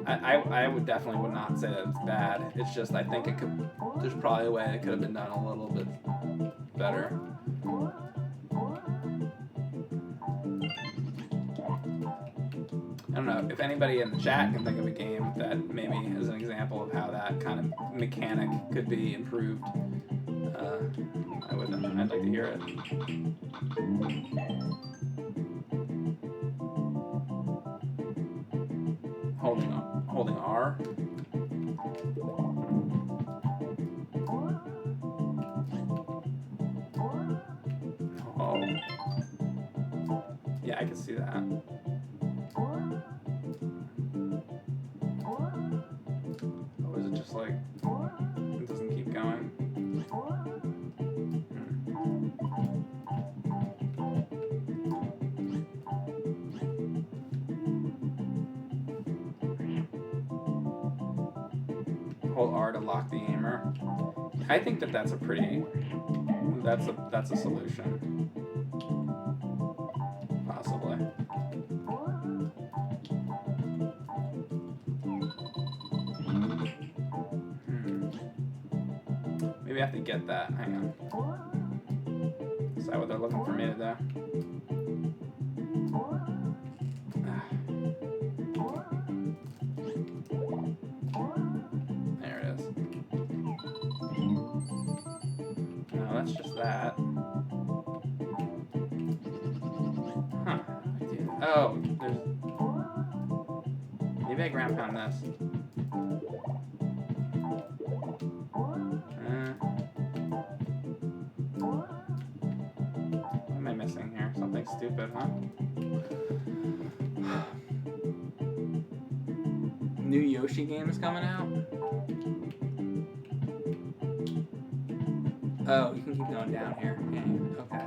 I would not say that it's bad. It's just I think there's probably a way it could have been done a little bit better. I don't know if anybody in the chat can think of a game that maybe is an example of how that kind of mechanic could be improved. I'd like to hear it. Holding R. Oh. Yeah, I can see that. Or is it just like it doesn't keep going? Hold R to lock the aimer. I think that's a pretty. That's a solution. Possibly. Maybe I have to get that. Hang on. Is that what they're looking for me to do? There it is. No, that's just that. Huh. Oh, there's... Maybe I ground pound this. What am I missing here? Something stupid, huh? New Yoshi game is coming out? Oh, you can keep going down here. Yeah, okay.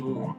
Ooh.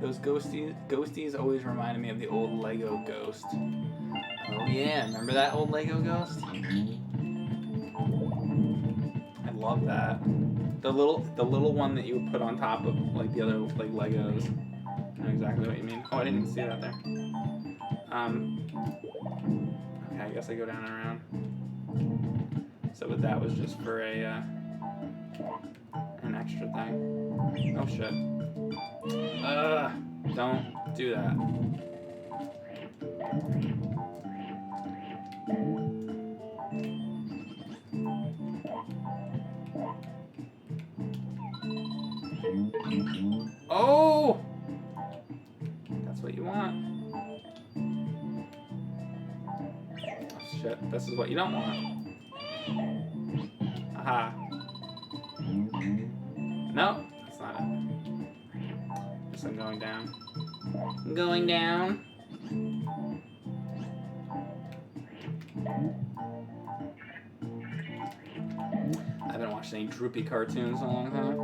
Those ghosties always reminded me of the old Lego ghost. Oh yeah, remember that old Lego ghost? I love that. The little one that you would put on top of like the other like Legos. I know exactly what you mean. Oh, I didn't even see that there. Okay, I guess I go down and around. So but that was just for a an extra thing. Oh shit. Don't do that. Oh! That's what you want. Oh shit, this is what you don't want. Aha. No, that's not it. Guess I'm going down. I'm going down. I haven't watched any droopy cartoons in a long time.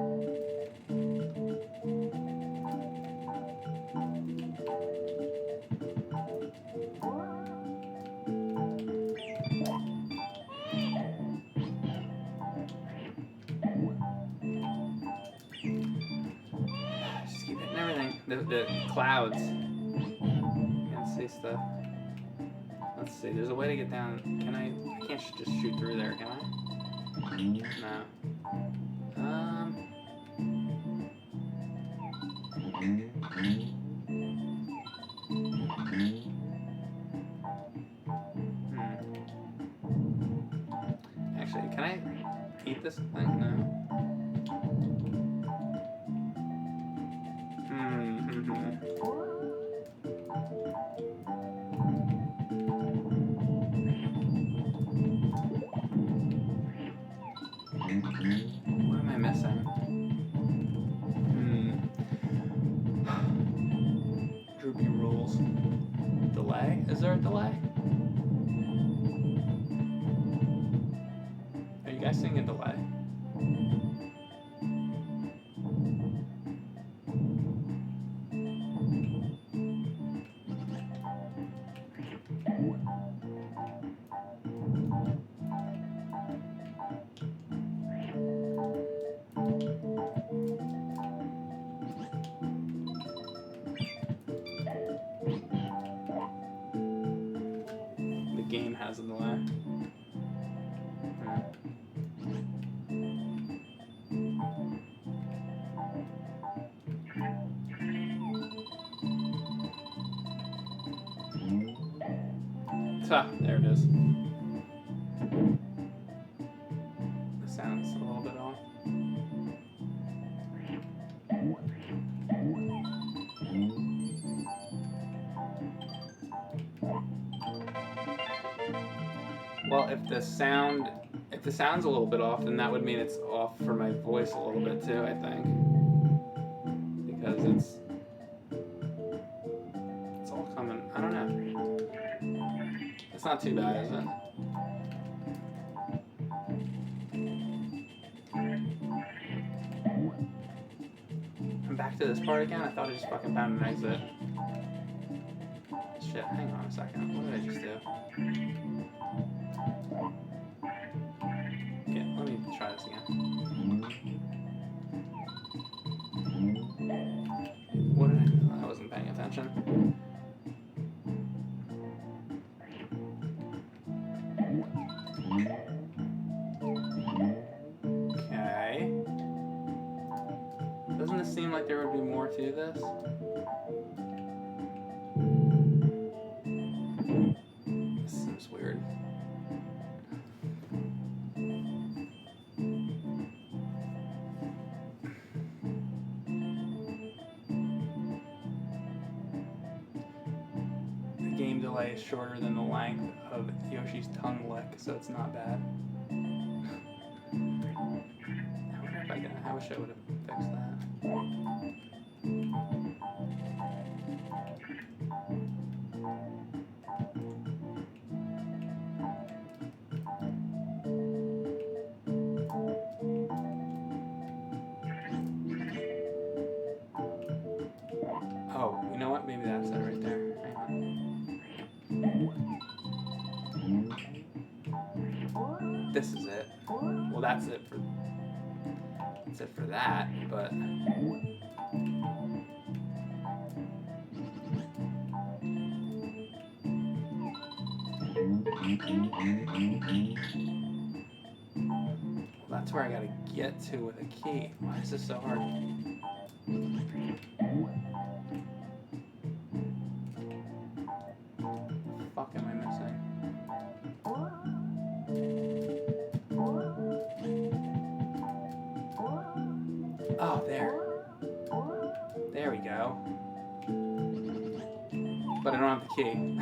Just keep hitting everything. The clouds. Can't see stuff. Let's see. There's a way to get down. Can I can't just shoot through there, can I? No. Actually, can I eat this thing? No. What am I missing? Droopy rules. Delay? Is there a delay? Are you guys seeing a delay? The game has a delay. There it is. The sound's a little bit off. Well, if the sound's a little bit off, then that would mean it's off for my voice a little bit too, I think. Because it's all coming. I don't know. It's not too bad, is it? I'm back to this part again? I thought I just fucking found an exit. Shit, hang on a second. What did I just do? Okay, let me try this again. What did I do? I wasn't paying attention. Okay. Doesn't it seem like there would be more to this? This seems weird. The game delay is shorter than the length of Yoshi's tongue lick, so it's not bad. I wish I would have fixed that. that's it for that, but that's where I gotta get to with a key. Why is this so hard? Fuck am I missing? Oh, there. There we go. But I don't have the key.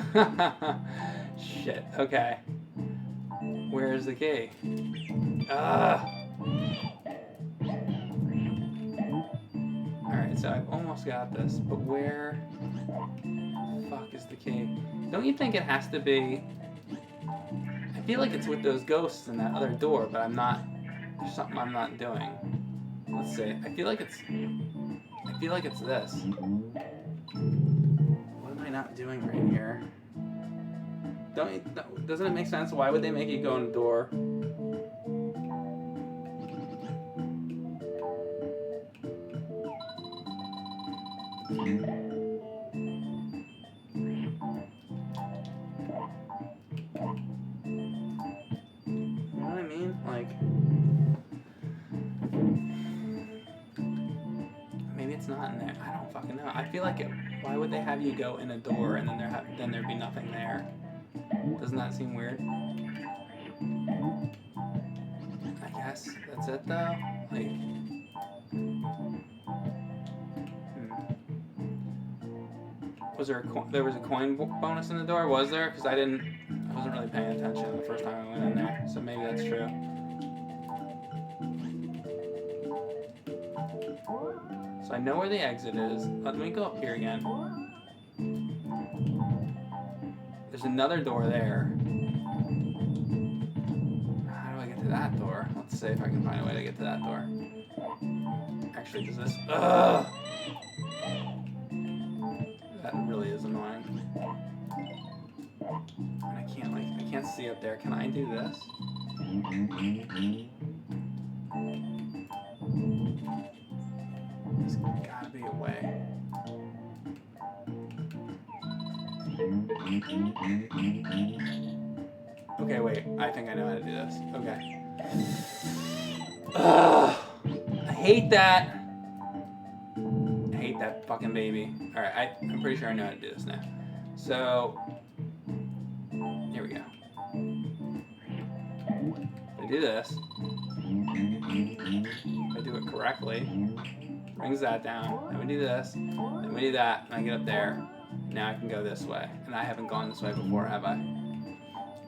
Shit. Okay. Where's the key? Alright, so I've almost got this, but where the fuck is the key? Don't you think it has to be... I feel like it's with those ghosts in that other door, but I'm not... There's something I'm not doing. Let's see. I feel like it's this. What am I not doing right here? Doesn't it make sense? Why would they make you go in the door? You know what I mean? Like, maybe it's not in there. I don't fucking know. I feel like it. Why would they have you go in a door and then there'd be nothing there? Doesn't that seem weird? I guess that's it though. Like, was there there was a coin bonus in the door? Was there? Because I wasn't really paying attention the first time I went in there. So maybe that's true. So I know where the exit is. Let me go up here again. There's another door there. How do I get to that door? Let's see if I can find a way to get to that door. Actually, does this... Ugh! That really is annoying. And I can't see up there. Can I do this? There's gotta be a way. Okay, wait. I think I know how to do this. Okay. Ugh. I hate that. I hate that fucking baby. Alright, I'm pretty sure I know how to do this now. So, here we go. I do this. If I do it correctly, brings that down. Then we do this. Then we do that. And I get up there. Now I can go this way. And I haven't gone this way before, have I?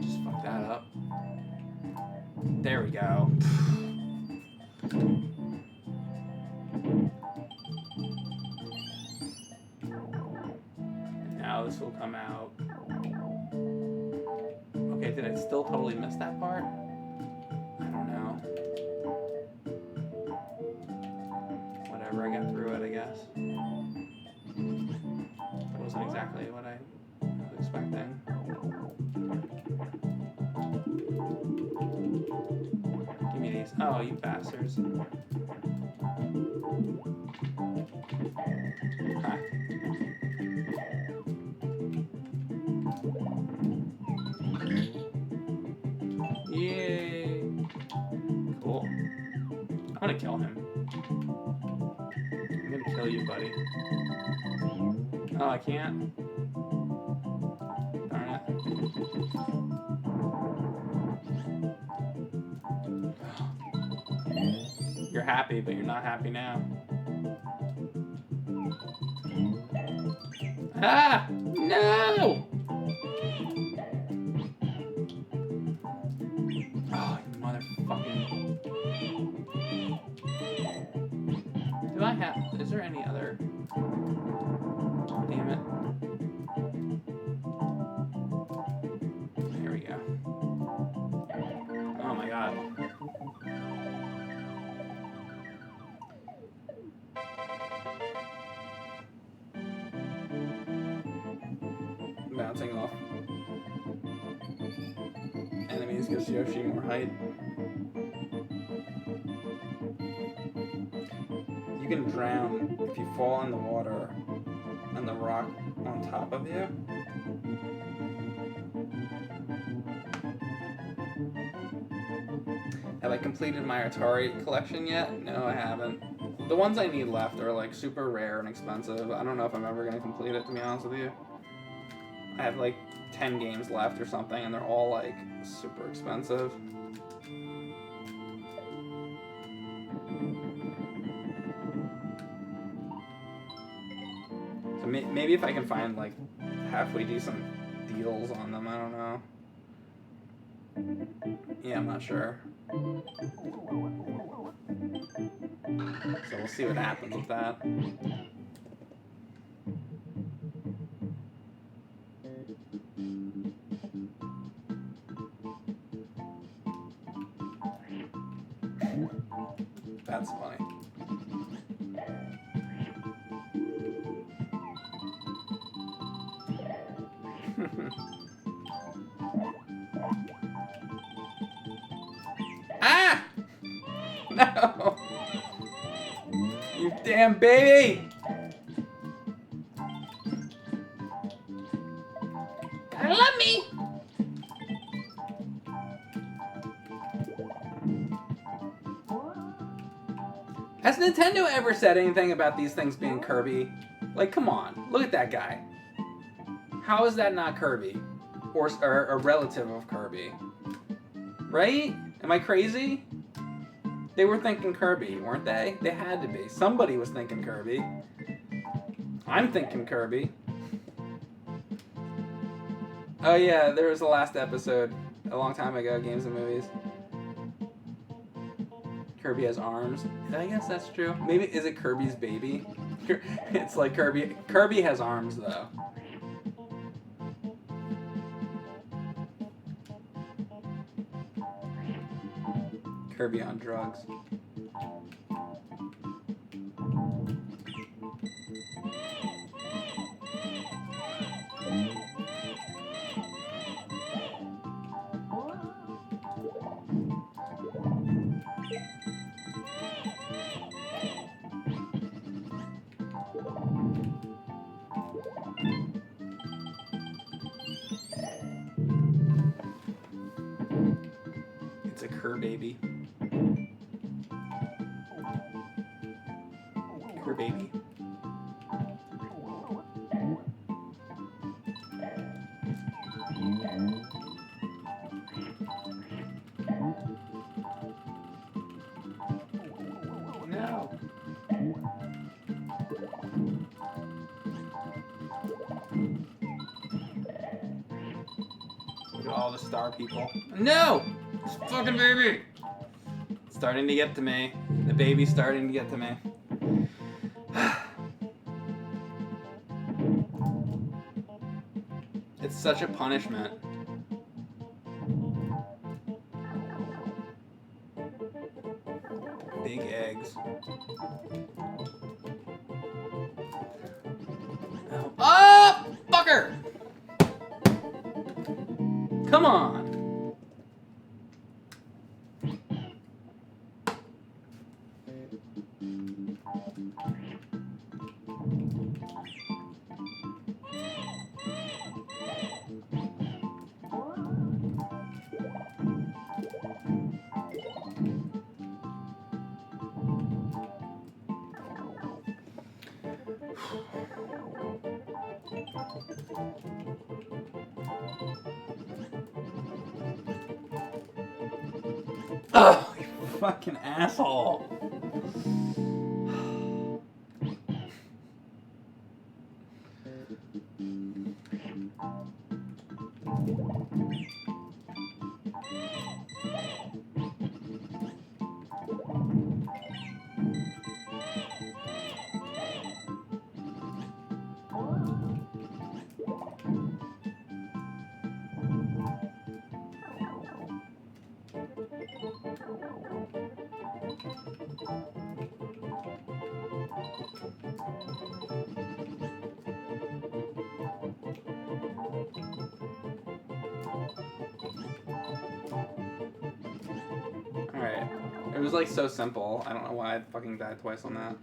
Just fuck that up. There we go. And now this will come out. Okay, did I still totally miss that part? I don't know. Whatever, I got through it, I guess. That wasn't exactly what I was expecting. Give me these. Oh, you bastards. Huh. Yay! Cool. I'm gonna kill him. I'm gonna kill you, buddy. Oh, I can't? Darn it. You're happy, but you're not happy now. Ah! No! Oh, you motherfucking... Do I have... Is there any other... Damn it. There we go. Oh my god. Bouncing off. Enemies gives Yoshi more height. You can drown if you fall in the water and the rock on top of you. Have I completed my Atari collection yet? No, I haven't. The ones I need left are like super rare and expensive. I don't know if I'm ever gonna complete it, to be honest with you. I have like 10 games left or something, and they're all like super expensive. So maybe if I can find like halfway decent deals on them, I don't know. Yeah, I'm not sure. So we'll see what happens with that. That's funny. Ah! No! You damn baby! Gotta love me. Has Nintendo ever said anything about these things being Kirby? Like, come on, look at that guy. How is that not Kirby? Or a relative of Kirby? Right? Am I crazy? They were thinking Kirby, weren't they? They had to be. Somebody was thinking Kirby. I'm thinking Kirby. Oh yeah, there was the last episode a long time ago, Games and Movies. Kirby has arms. I guess that's true. Maybe, is it Kirby's baby? It's like Kirby. Kirby has arms though. Kirby on drugs. It's a Cur baby. Cur baby. No. Look at all the star people. No! This fucking baby! It's starting to get to me. The baby's starting to get to me. It's such a punishment. Big eggs. Oh, fucker! Come on! Oh, you fucking asshole. was like so simple. I don't know why I fucking died twice on that.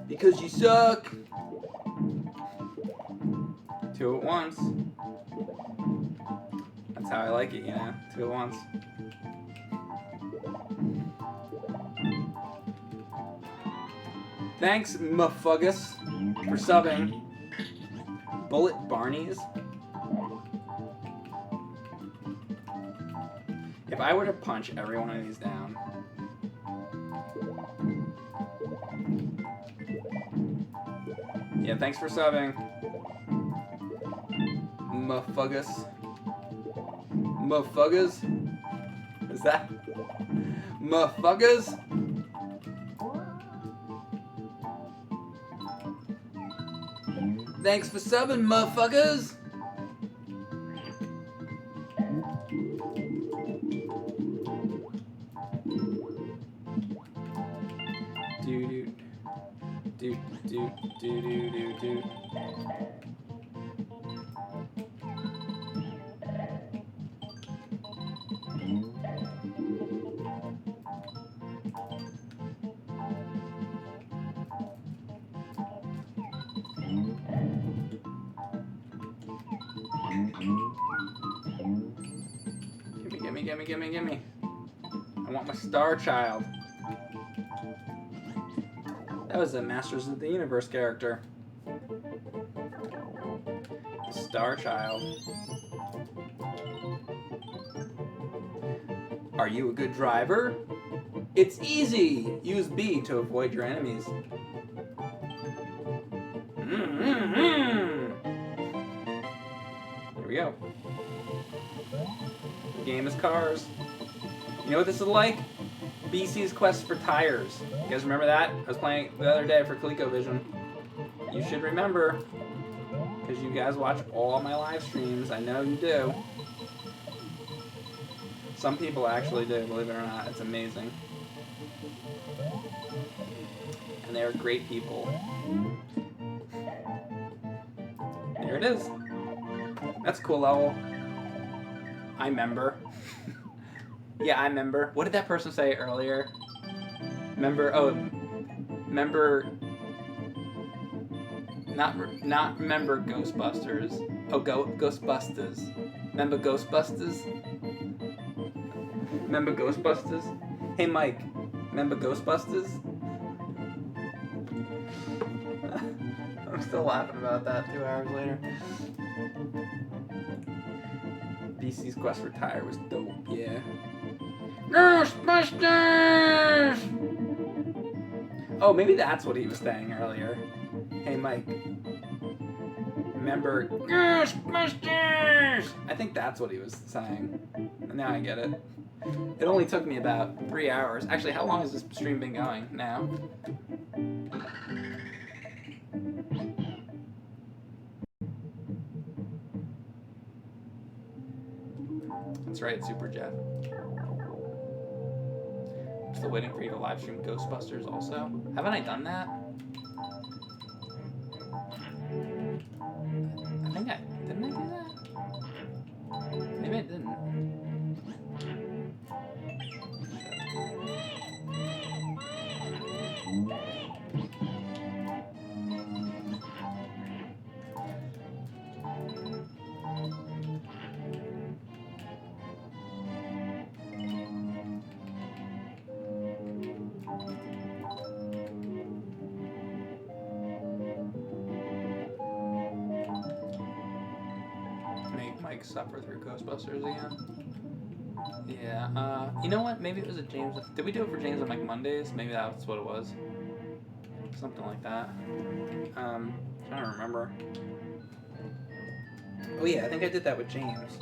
Because you suck. 2 at once. That's how I like it, you know? 2 at once. Thanks, muffugus, for subbing. Bullet Barneys. If I were to punch every one of these down. Yeah, thanks for subbing. Muffugus. Muffugas? Is that? Muffugas? Thanks for subbing, motherfuckers! Do. Gimme. I want my Star Child. That was a Masters of the Universe character. Star Child. Are you a good driver? It's easy! Use B to avoid your enemies. Here we go. The game is Cars. You know what this is like? BC's Quest for Tires. You guys remember that? I was playing it the other day for ColecoVision. You should remember, because you guys watch all my live streams. I know you do. Some people actually do, believe it or not. It's amazing. And they're great people. There it is. That's a cool level. I remember. Yeah, I remember. What did that person say earlier? Member. Not remember Ghostbusters. Oh, Ghostbusters. Remember Ghostbusters? Remember Ghostbusters? Hey, Mike. Remember Ghostbusters? I'm still laughing about that 2 hours later. BC's Quest for Tire was dope, yeah. Ghostbusters! Oh, maybe that's what he was saying earlier. Hey, Mike. Remember Ghostbusters? I think that's what he was saying. And now I get it. It only took me about 3 hours. Actually, how long has this stream been going now? That's right, Super Jeff. I'm still waiting for you to live stream Ghostbusters also. Haven't I done that? Didn't I do that? Maybe I didn't. Make Mike suffer through Ghostbusters again. Yeah, you know what? Maybe it was a James. Did we do it for James and Mike Mondays? Maybe that's what it was. Something like that. Trying to remember. Oh yeah, I think I did that with James.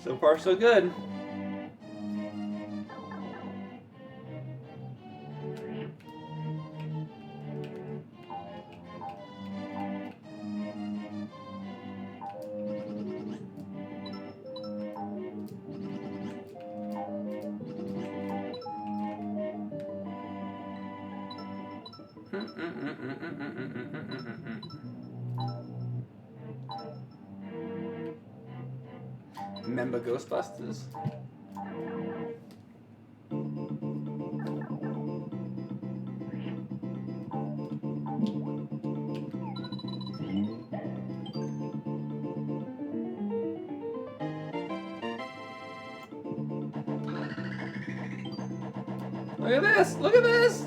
So far, so good. Remember Ghostbusters? Look at this! Look at this!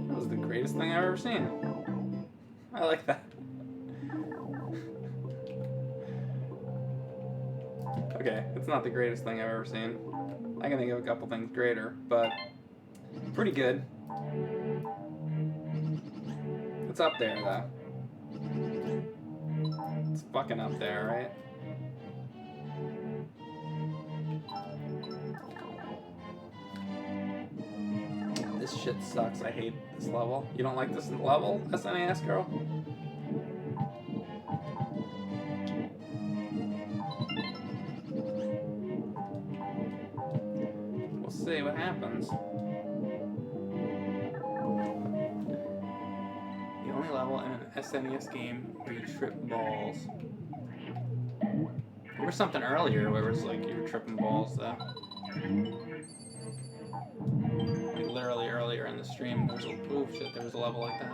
That was the greatest thing I've ever seen. I like that. Okay, it's not the greatest thing I've ever seen. I can think of a couple things greater, but pretty good. It's up there, though. It's fucking up there, right? This shit sucks. I hate this level. You don't like this level, SNES girl? We'll see what happens. The only level in an SNES game where you trip balls. There was something earlier where it was like you were tripping balls, though. Like literally earlier in the stream, there was a there was a level like that.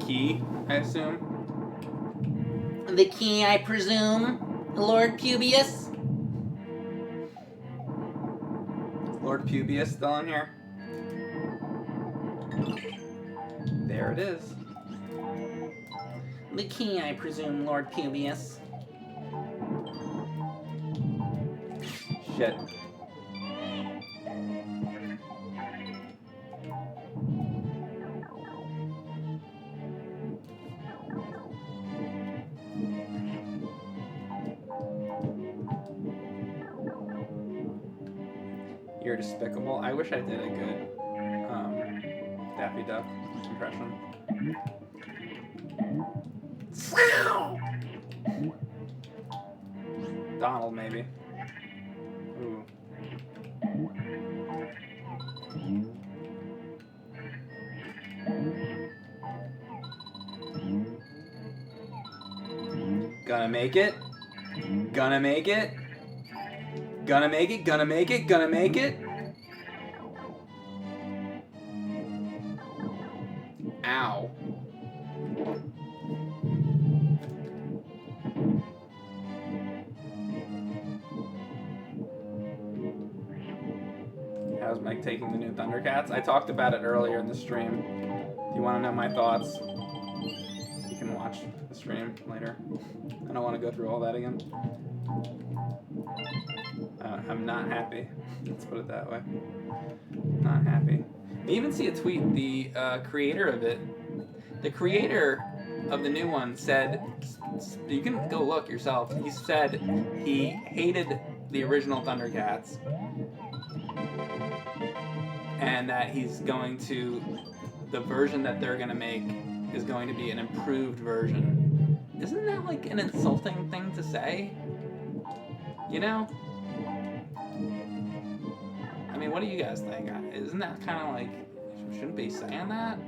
Key, I assume. The key, I presume, Lord Pubius? Lord Pubius still in here? There it is. The key, I presume, Lord Pubius. Shit. You're despicable. I wish I did a good Daffy Duck impression. Donald, maybe. Ooh. Gonna make it. Gonna make it. Gonna make it, gonna make it, gonna make it. Ow. How's Mike taking the new Thundercats? I talked about it earlier in the stream. If you want to know my thoughts, you can watch the stream later. I don't want to go through all that again. I'm not happy. Let's put it that way. Not happy. I even see a tweet. The creator of it, the creator of the new one said, you can go look yourself. He said he hated the original Thundercats and that he's going to, the version that they're going to make is going to be an improved version. Isn't that like an insulting thing to say? You know? I mean, what do you guys think? Isn't that kind of like, shouldn't be saying that?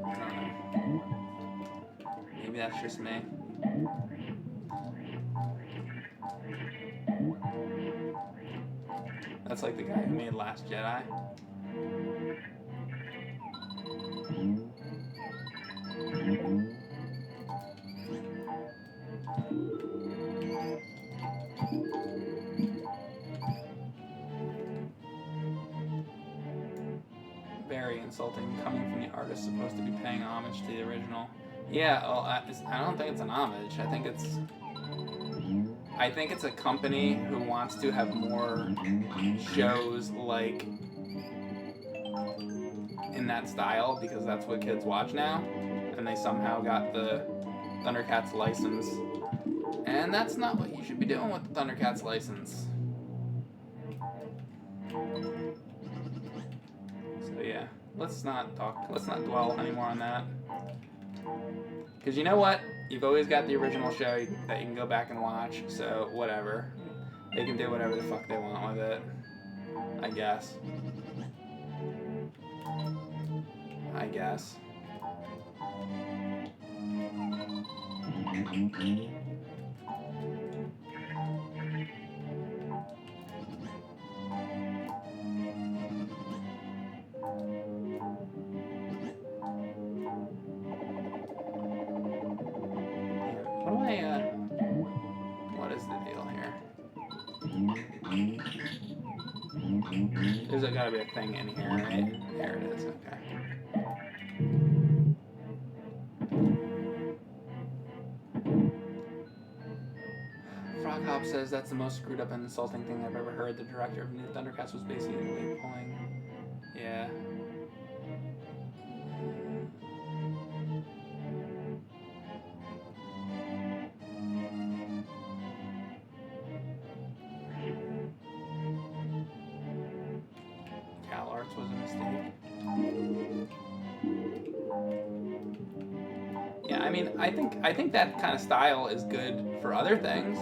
I don't know. Maybe that's just me. That's like the guy who made Last Jedi. insulting coming from the artist supposed to be paying homage to the original. Yeah, well, I don't think it's an homage. I think it's a company who wants to have more shows like in that style because that's what kids watch now, and they somehow got the Thundercats license, and that's not what you should be doing with the Thundercats license. So yeah, let's not dwell anymore on that. Because you know what? You've always got the original show that you can go back and watch, so whatever. They can do whatever the fuck they want with it. I guess. What is the deal here? There's gotta be a thing in here, right? There it is, okay. Frog Hop says that's the most screwed up and insulting thing I've ever heard. The director of New Thundercats was basically pulling. Yeah. CalArts was a mistake. Yeah, I mean, I think that kind of style is good for other things.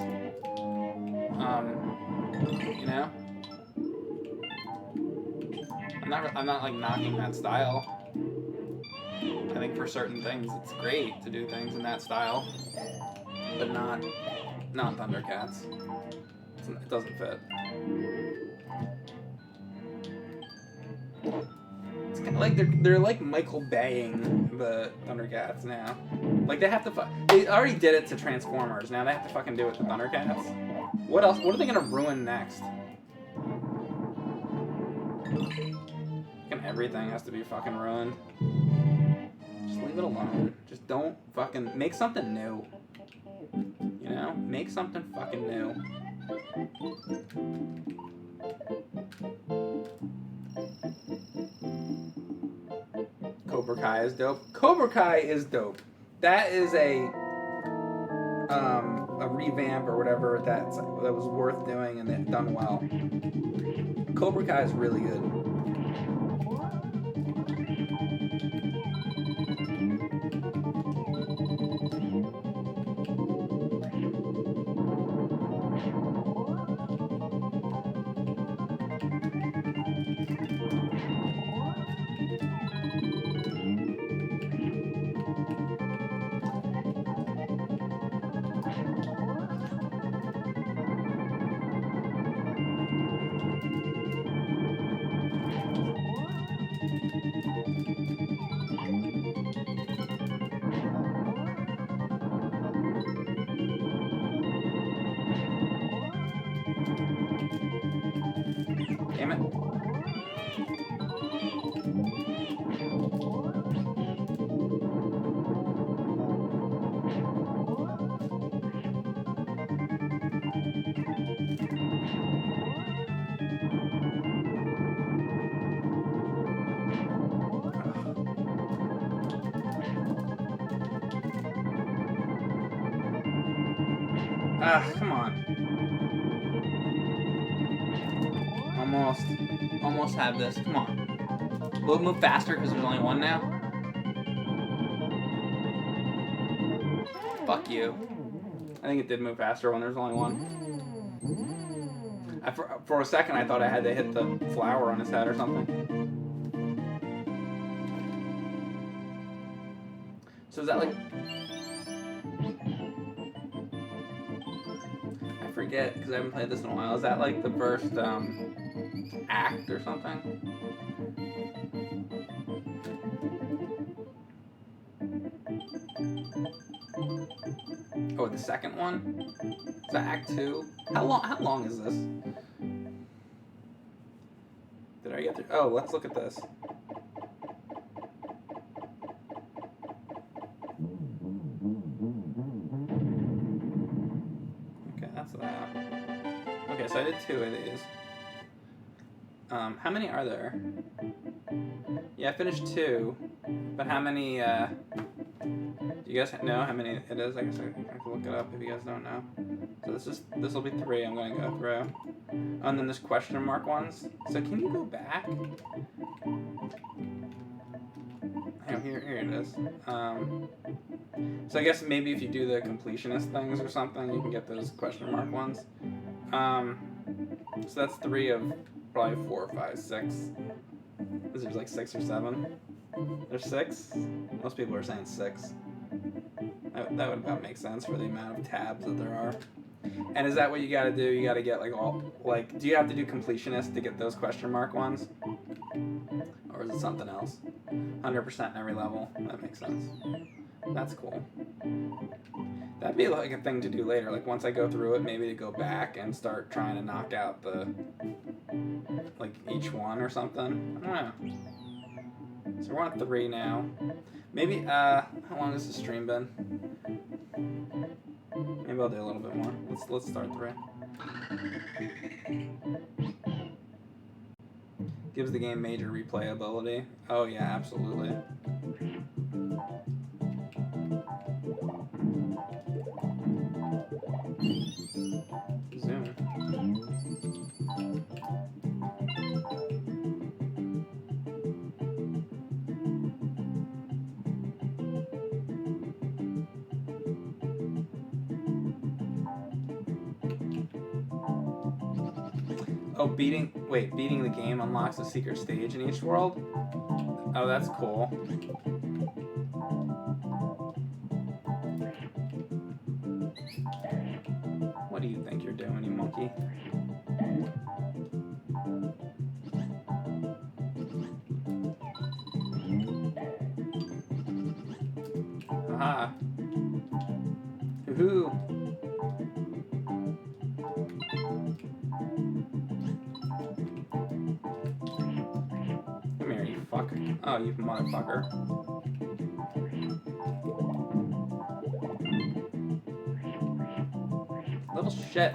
You know, I'm not like knocking that style. I think for certain things it's great to do things in that style, but not Thundercats. It doesn't fit. It's kind of like they're like Michael Baying the Thundercats now. Like they have to they already did it to Transformers. Now they have to fucking do it to Thundercats. What else? What are they gonna ruin next? Fucking everything has to be fucking ruined. Just leave it alone. Just don't fucking make something new. You know, make something fucking new. Cobra Kai is dope. Cobra Kai is dope. That is a revamp or whatever that was worth doing and done well. Cobra Kai is really good. Damn it. Come on. Almost have this. Come on. Will it move faster because there's only one now? Fuck you. I think it did move faster when there's only one. For a second, I thought I had to hit the flower on his head or something. So is that like... I forget, because I haven't played this in a while. Is that like the first act or something? Oh, the second one? Is that Act 2? How long is this? Did I get through? Oh, let's look at this. Okay, so I did 2 of these. How many are there? Yeah, I finished 2. But how many, do you guys know how many it is? I guess I have to look it up if you guys don't know. So this will be 3 I'm going to go through. Oh, and then there's question mark ones. So can you go back? Oh, here it is. So I guess maybe if you do the completionist things or something, you can get those question mark ones. So that's 3 of probably 4, 5, 6. Is there like 6 or 7? There's 6? Most people are saying 6. That would about make sense for the amount of tabs that there are. And is that what you gotta do? You gotta get like all, like, do you have to do completionist to get those question mark ones? Or is it something else? 100% in every level. That makes sense. That's cool. That'd be like a thing to do later. Like once I go through it, maybe to go back and start trying to knock out the, like each one or something. I don't know. So we're on 3 now. Maybe, how long has the stream been? Maybe I'll do a little bit more. Let's start 3. Gives the game major replayability. Oh yeah, absolutely. Zoom. Oh, beating the game unlocks a secret stage in each world? Oh, that's cool. What do you think you're doing, you monkey? Aha. Woohoo. Come here, you fuck. Oh, you motherfucker. Little shit.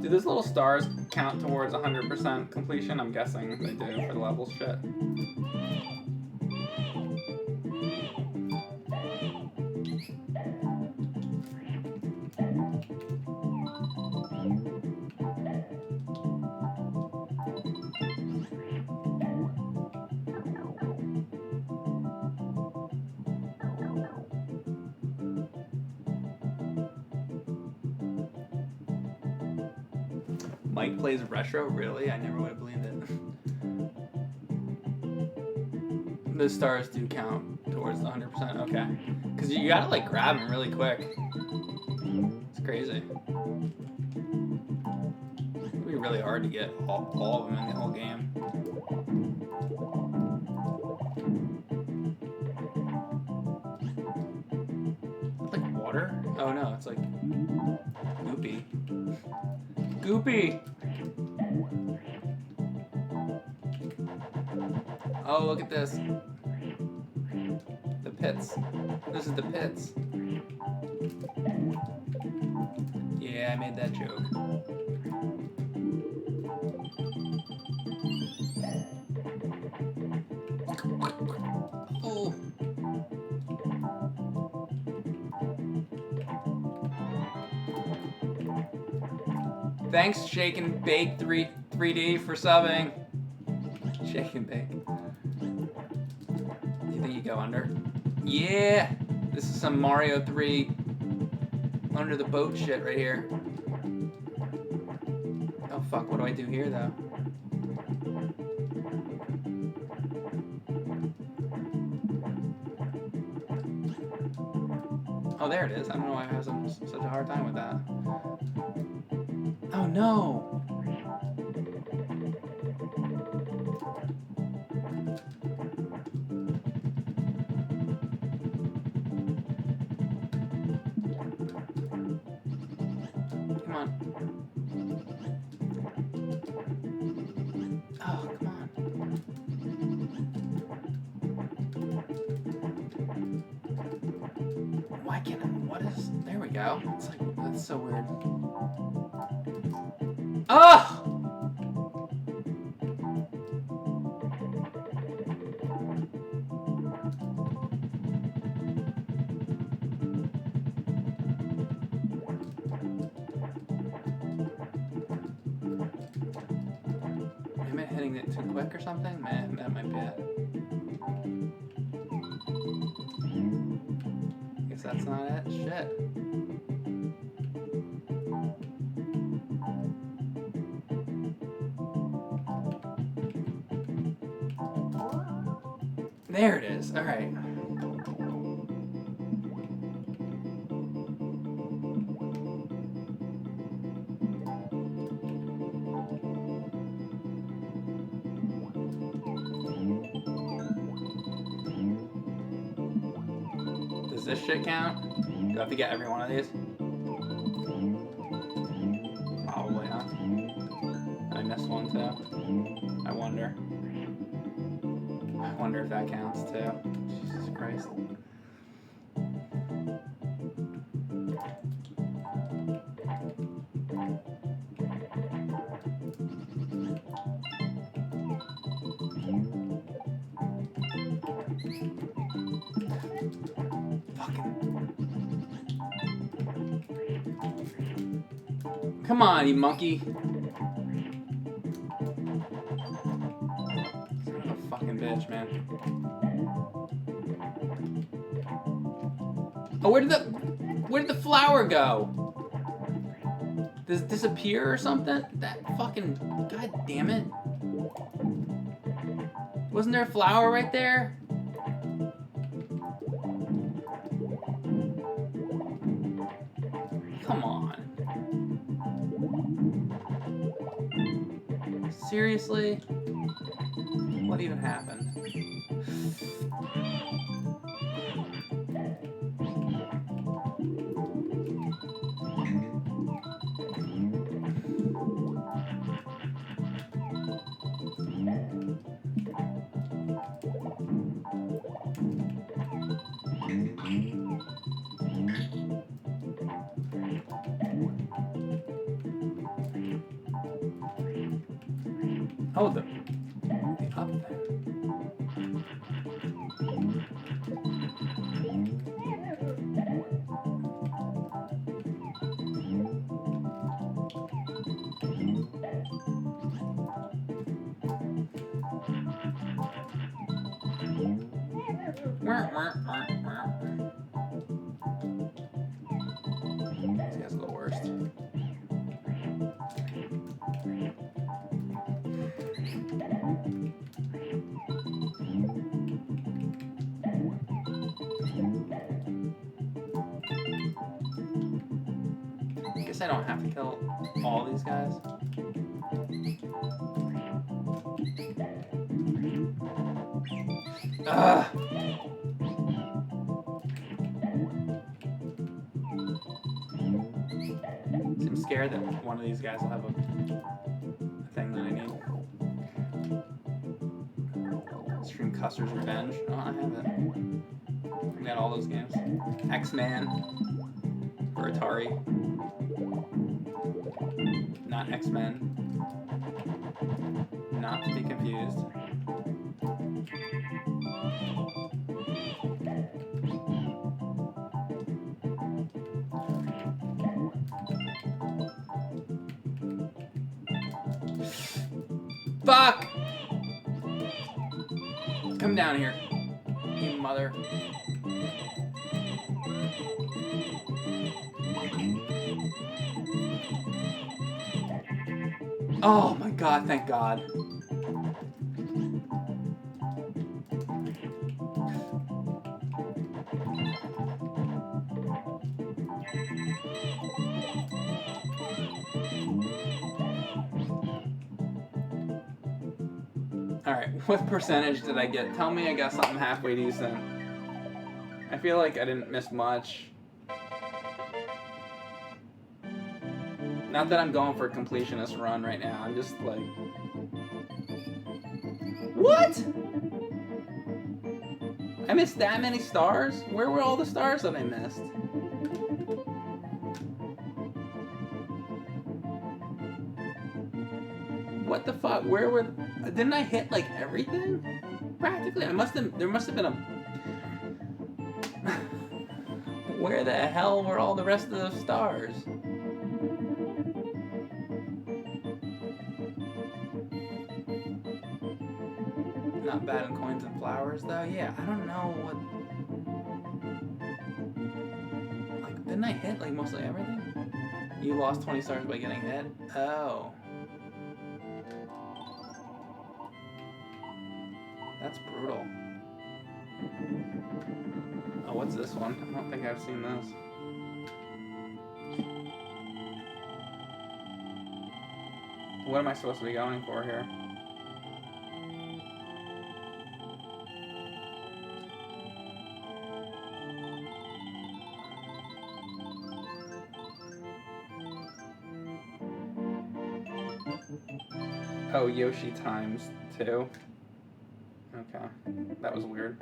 Do those little stars count towards 100% completion? I'm guessing they do for the level shit. Mike plays retro? Really? I never would have believed it. The stars do count towards the 100%. Okay. Because you gotta like grab them really quick. It's crazy. It'd be really hard to get all of them in the whole game. Is that like water? Oh no, it's like goopy. Goopy! Oh, look at this. The pits. This is the pits. Yeah, I made that joke. Oh. Thanks, Shake and Bake 3D for subbing. Shake and Bake. You think you go under? Yeah! This is some Mario 3 under the boat shit right here. Oh fuck, what do I do here though? Oh, there it is. I don't know why I have such a hard time with that. Oh no! Come on. Oh, come on. go. It's like, that's so weird. Oh! Am I hitting it too quick or something? Man, that might be it. Guess that's not it. Shit. There it is. All right. Does this shit count? Do I have to get every one of these? Probably not. I missed one too. I wonder. I wonder if that counts too. Jesus Christ. Come on, you monkey. Son of a fucking bitch, man. Oh, where did the flower go? Does it disappear or something? That fucking, god damn it. Wasn't there a flower right there? Come on. Seriously? What even happened? Oh, the up there. These guys are the worst. I guess I don't have to kill all these guys. Ugh. I'm scared that one of these guys will have a thing that I need. Stream Custer's Revenge. Oh, I have it. I got all those games. X-Man for Atari. Not X-Men. Not to be confused. Fuck! Come down here, you mother. Oh my god, thank God. Alright, what percentage did I get? Tell me I got something halfway decent. I feel like I didn't miss much. Not that I'm going for a completionist run right now, I'm just like... What?! I missed that many stars? Where were all the stars that I missed? What the fuck? Where were? Didn't I hit like everything? Practically, there must have been a. Where the hell were all the rest of the stars? Not bad in coins and flowers though. Yeah, I don't know what. Like, didn't I hit like mostly everything? You lost 20 stars by getting hit. Oh. That's brutal. Oh, what's this one? I don't think I've seen this. What am I supposed to be going for here? Oh, Yoshi times 2. Okay, that was weird.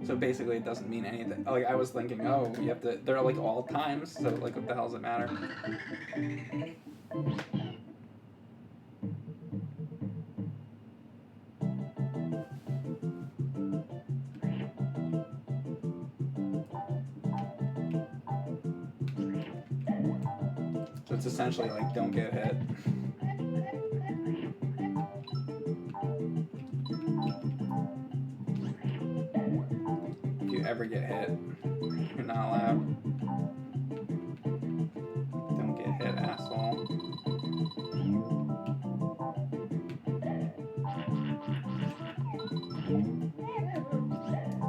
So basically, it doesn't mean anything. Like I was thinking, oh, you have to. They're like all times. So like, what the hell does it matter? So it's essentially like, don't get hit. If you ever get hit, you're not allowed. Don't get hit, asshole.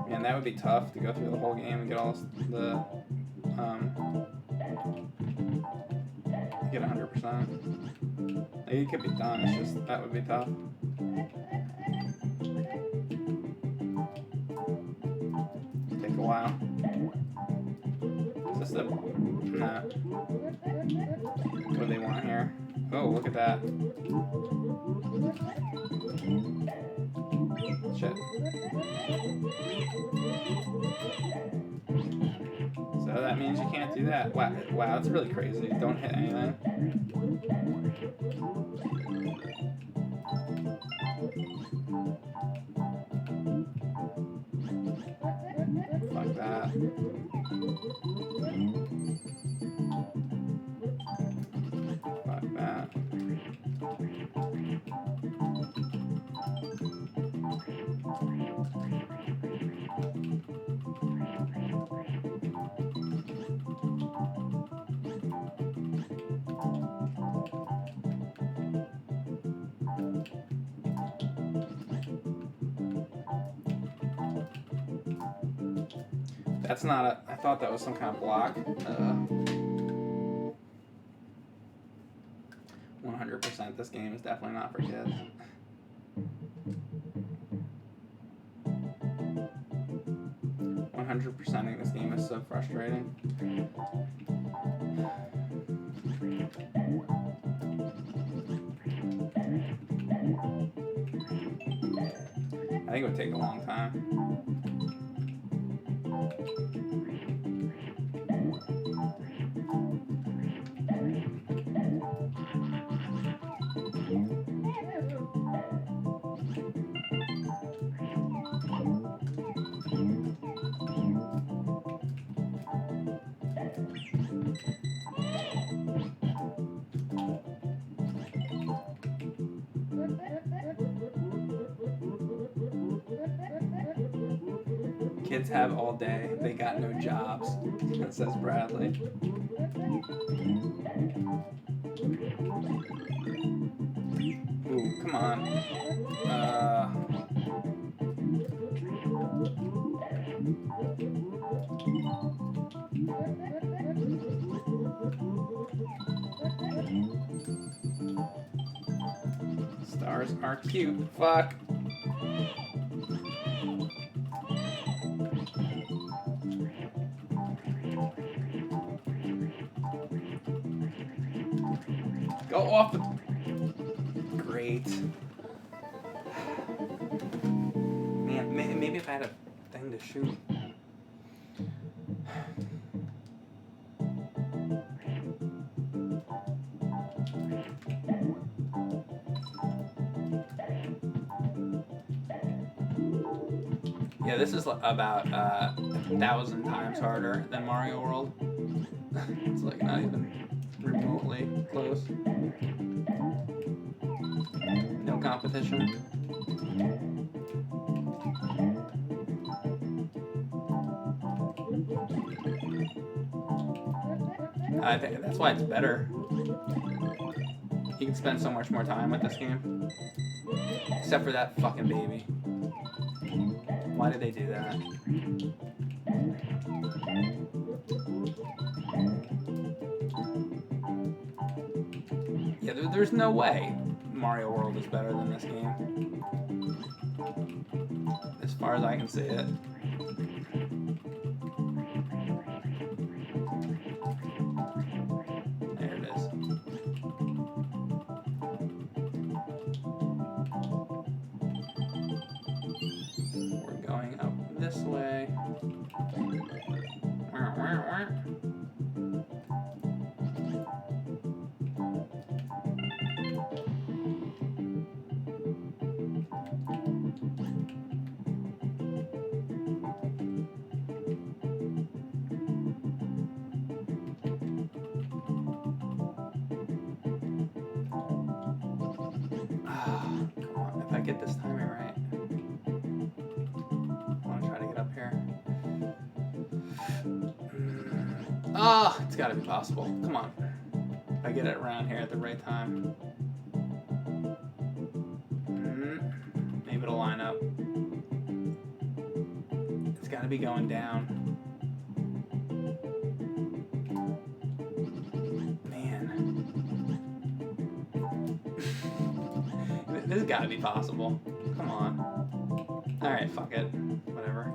Man, that would be tough to go through the whole game and get all the get 100%. Like, it could be done, it's just, that would be tough. Take a while. Is this the... No. What do they want here? Oh, look at that. Shit. So that means you can't do that. Wow, that's really crazy. Don't hit anything. Fuck that. Fuck that. That's not a... I thought that was some kind of block. 100%, this game is definitely not for kids. .100%ing this game is so frustrating. I think it would take a long time. Kids have all day. They got no jobs. That says Bradley. Ooh, come on. Stars are cute. Fuck. Go off the... Great. Man, maybe if I had a thing to shoot. Yeah, this is about 1,000 times harder than Mario World. It's like not even remotely close. No competition. I think that's why it's better. You can spend so much more time with this game. Except for that fucking baby. Why did they do that? Yeah, there's no way Mario World is better than this game. As far as I can see it. There it is. We're going up this way. Come on, if I get this timing right. I want to try to get up here. Oh, it's got to be possible. Come on. If I get it around here at the right time. Maybe it'll line up. It's got to be going down. This has got to be possible. Come on. Alright, fuck it. Whatever.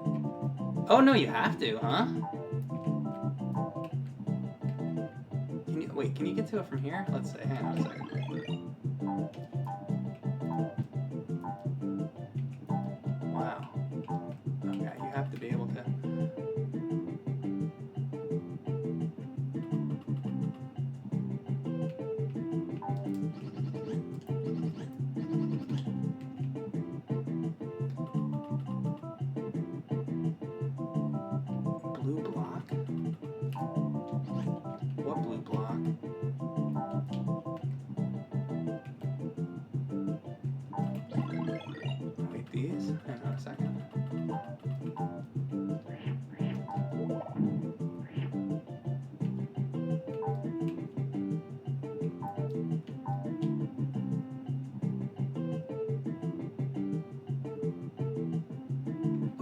Oh, no, you have to, huh? Wait, can you get to it from here? Let's see. Hang on a second. Wow. Okay, you have to be able to... Blue block? What blue block? Wait, these? Hang on a second.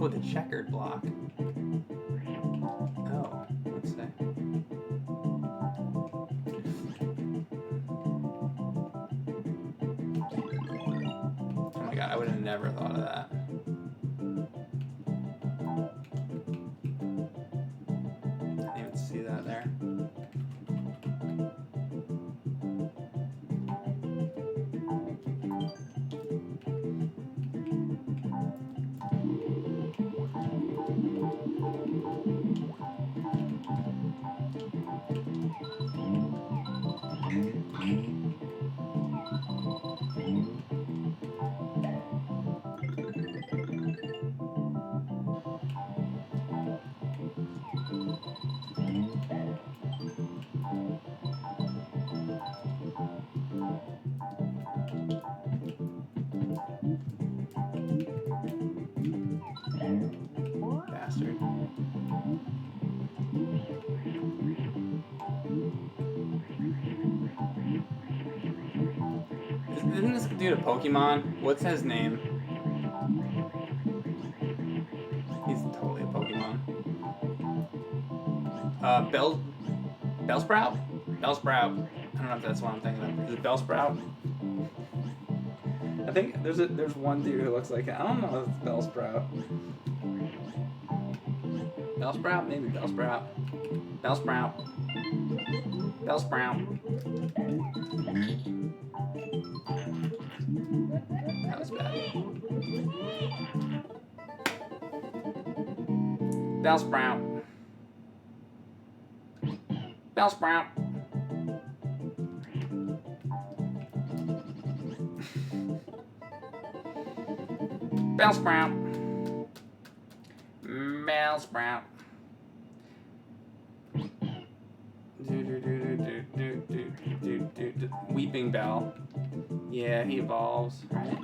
Oh, the checkered block. Oh, let's see. Oh my god, I would have never thought of that. Didn't even see that there. Bastard. Isn't this dude a Pokemon? What's his name? He's totally a Pokemon. Bellsprout? Bellsprout. I don't know if that's what I'm thinking of. Is it Bellsprout? I think there's one dude who looks like it. I don't know if it's Bellsprout. Bellsprout? Maybe Bellsprout. Bellsprout. Bellsprout. That was bad. Bellsprout. Bellsprout. Bellsprout. Sprout. Weeping Bell. Yeah, he evolves, right?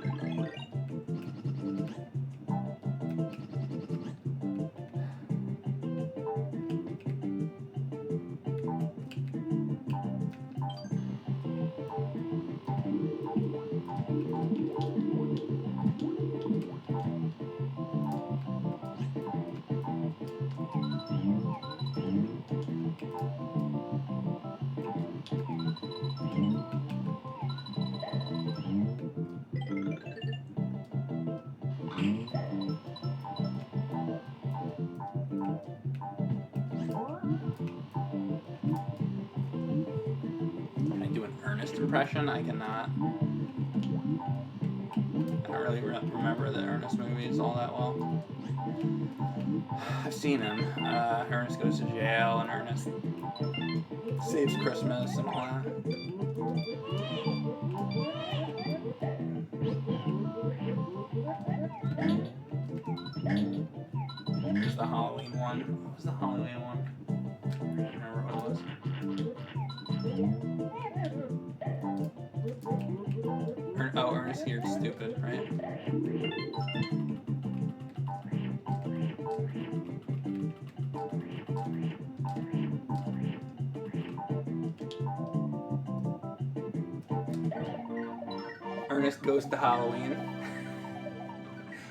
Can I do an Ernest impression? I cannot. I don't really remember the Ernest movies all that well. I've seen him. Ernest Goes to Jail and Ernest Saves Christmas and all that. There's the Halloween one. What was the Halloween one? I don't remember what it was. Ernest Here Stupid, right? Ernest Goes to Halloween.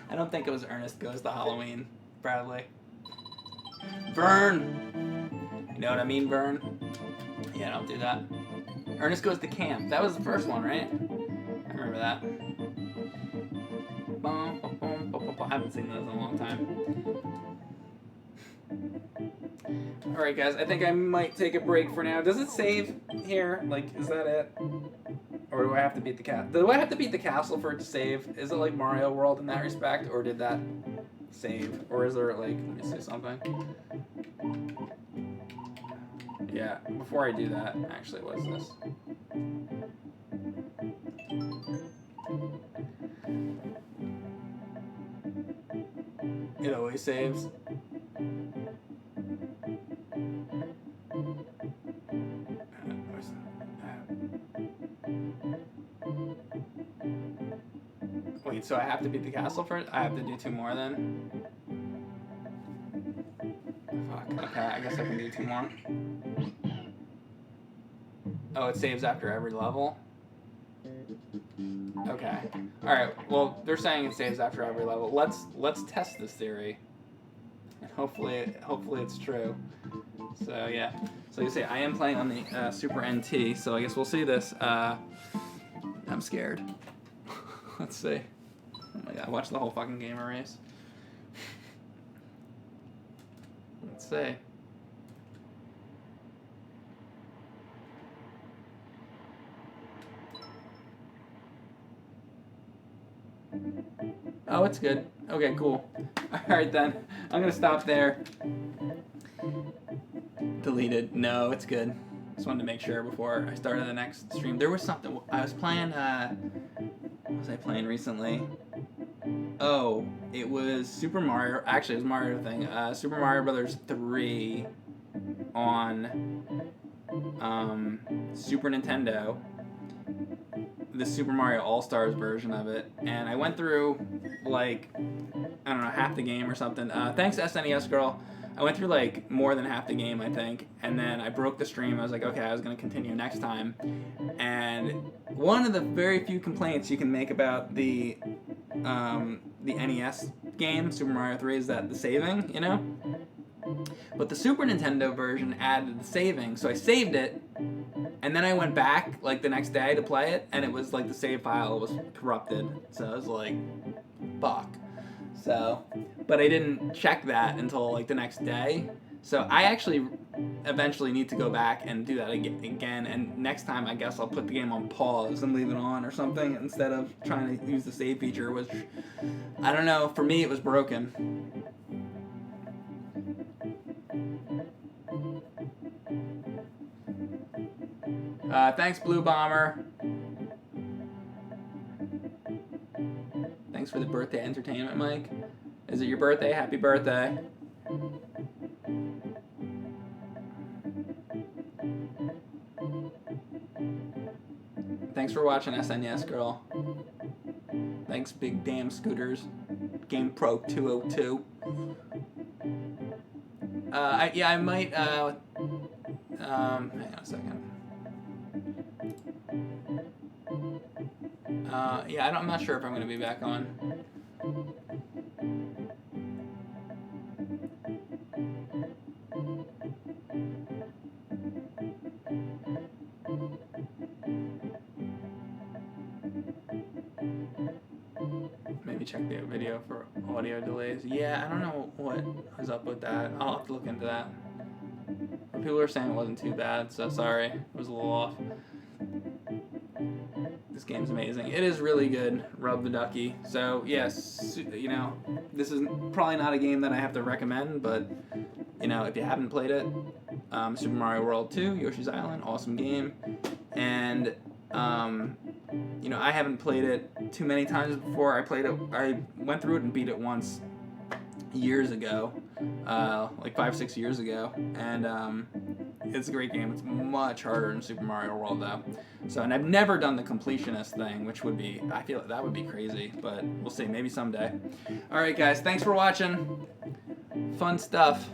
I don't think it was Ernest Goes to Halloween, Bradley. Vern! You know what I mean, Vern? Yeah, don't do that. Ernest Goes to Camp. That was the first one, right? I remember that. I haven't seen those in a long time. Alright, guys, I think I might take a break for now. Does it save here? Like, is that it? Or do I have to beat the castle? Do I have to beat the castle for it to save? Is it like Mario World in that respect? Or did that save? Or is there, like, let me see something. Yeah, before I do that, actually, what is this? It always saves. Wait, so I have to beat the castle first? I have to do 2 more then? Fuck, okay, I guess I can do 2 more. Oh, it saves after every level? Okay. Alright, well, they're saying it saves after every level. Let's test this theory. And hopefully it's true. So, yeah. So, you say, I am playing on the Super NT, so I guess we'll see this. I'm scared. Let's see. Oh my god, watch the whole fucking game erase. Let's see. Oh, it's good. Okay, cool. Alright then. I'm gonna stop there. Deleted. No, it's good. Just wanted to make sure before I started the next stream. There was something. I was playing, what was I playing recently? Oh, it was Super Mario. Actually, it was Mario thing. Super Mario Brothers 3 on Super Nintendo. The Super Mario All-Stars version of it. And I went through, like, I don't know, half the game or something. Thanks, SNES Girl. I went through, like, more than half the game, I think. And then I broke the stream. I was like, okay, I was going to continue next time. And one of the very few complaints you can make about the NES game, Super Mario 3, is that the saving, you know? But the Super Nintendo version added the saving, so I saved it, and then I went back, like, the next day to play it, and it was, like, the save file was corrupted. So I was like, fuck. So, but I didn't check that until, like, the next day. So I actually eventually need to go back and do that again, and next time I guess I'll put the game on pause and leave it on or something instead of trying to use the save feature, which, I don't know, for me it was broken. Thanks, Blue Bomber. Thanks for the birthday entertainment, Mike. Is it your birthday? Happy birthday. Thanks for watching SNES Girl. Thanks, Big Damn Scooters. Game Pro 202. I might, hang on a second. I'm not sure if I'm going to be back on. Maybe check the video for audio delays. Yeah, I don't know what was up with that. I'll have to look into that. But people were saying it wasn't too bad, so sorry. It was a little off. This game's amazing. It is really good. Rub the ducky. So, yes, you know, this is probably not a game that I have to recommend, but, you know, if you haven't played it, Super Mario World 2, Yoshi's Island, awesome game. And, you know, I haven't played it too many times before. I went through it and beat it once years ago, like 5-6 years ago, and it's a great game. It's much harder than Super Mario World though. So, and I've never done the Completionist thing, which would be, I feel like that would be crazy, but we'll see, maybe someday. Alright guys, thanks for watching. Fun stuff.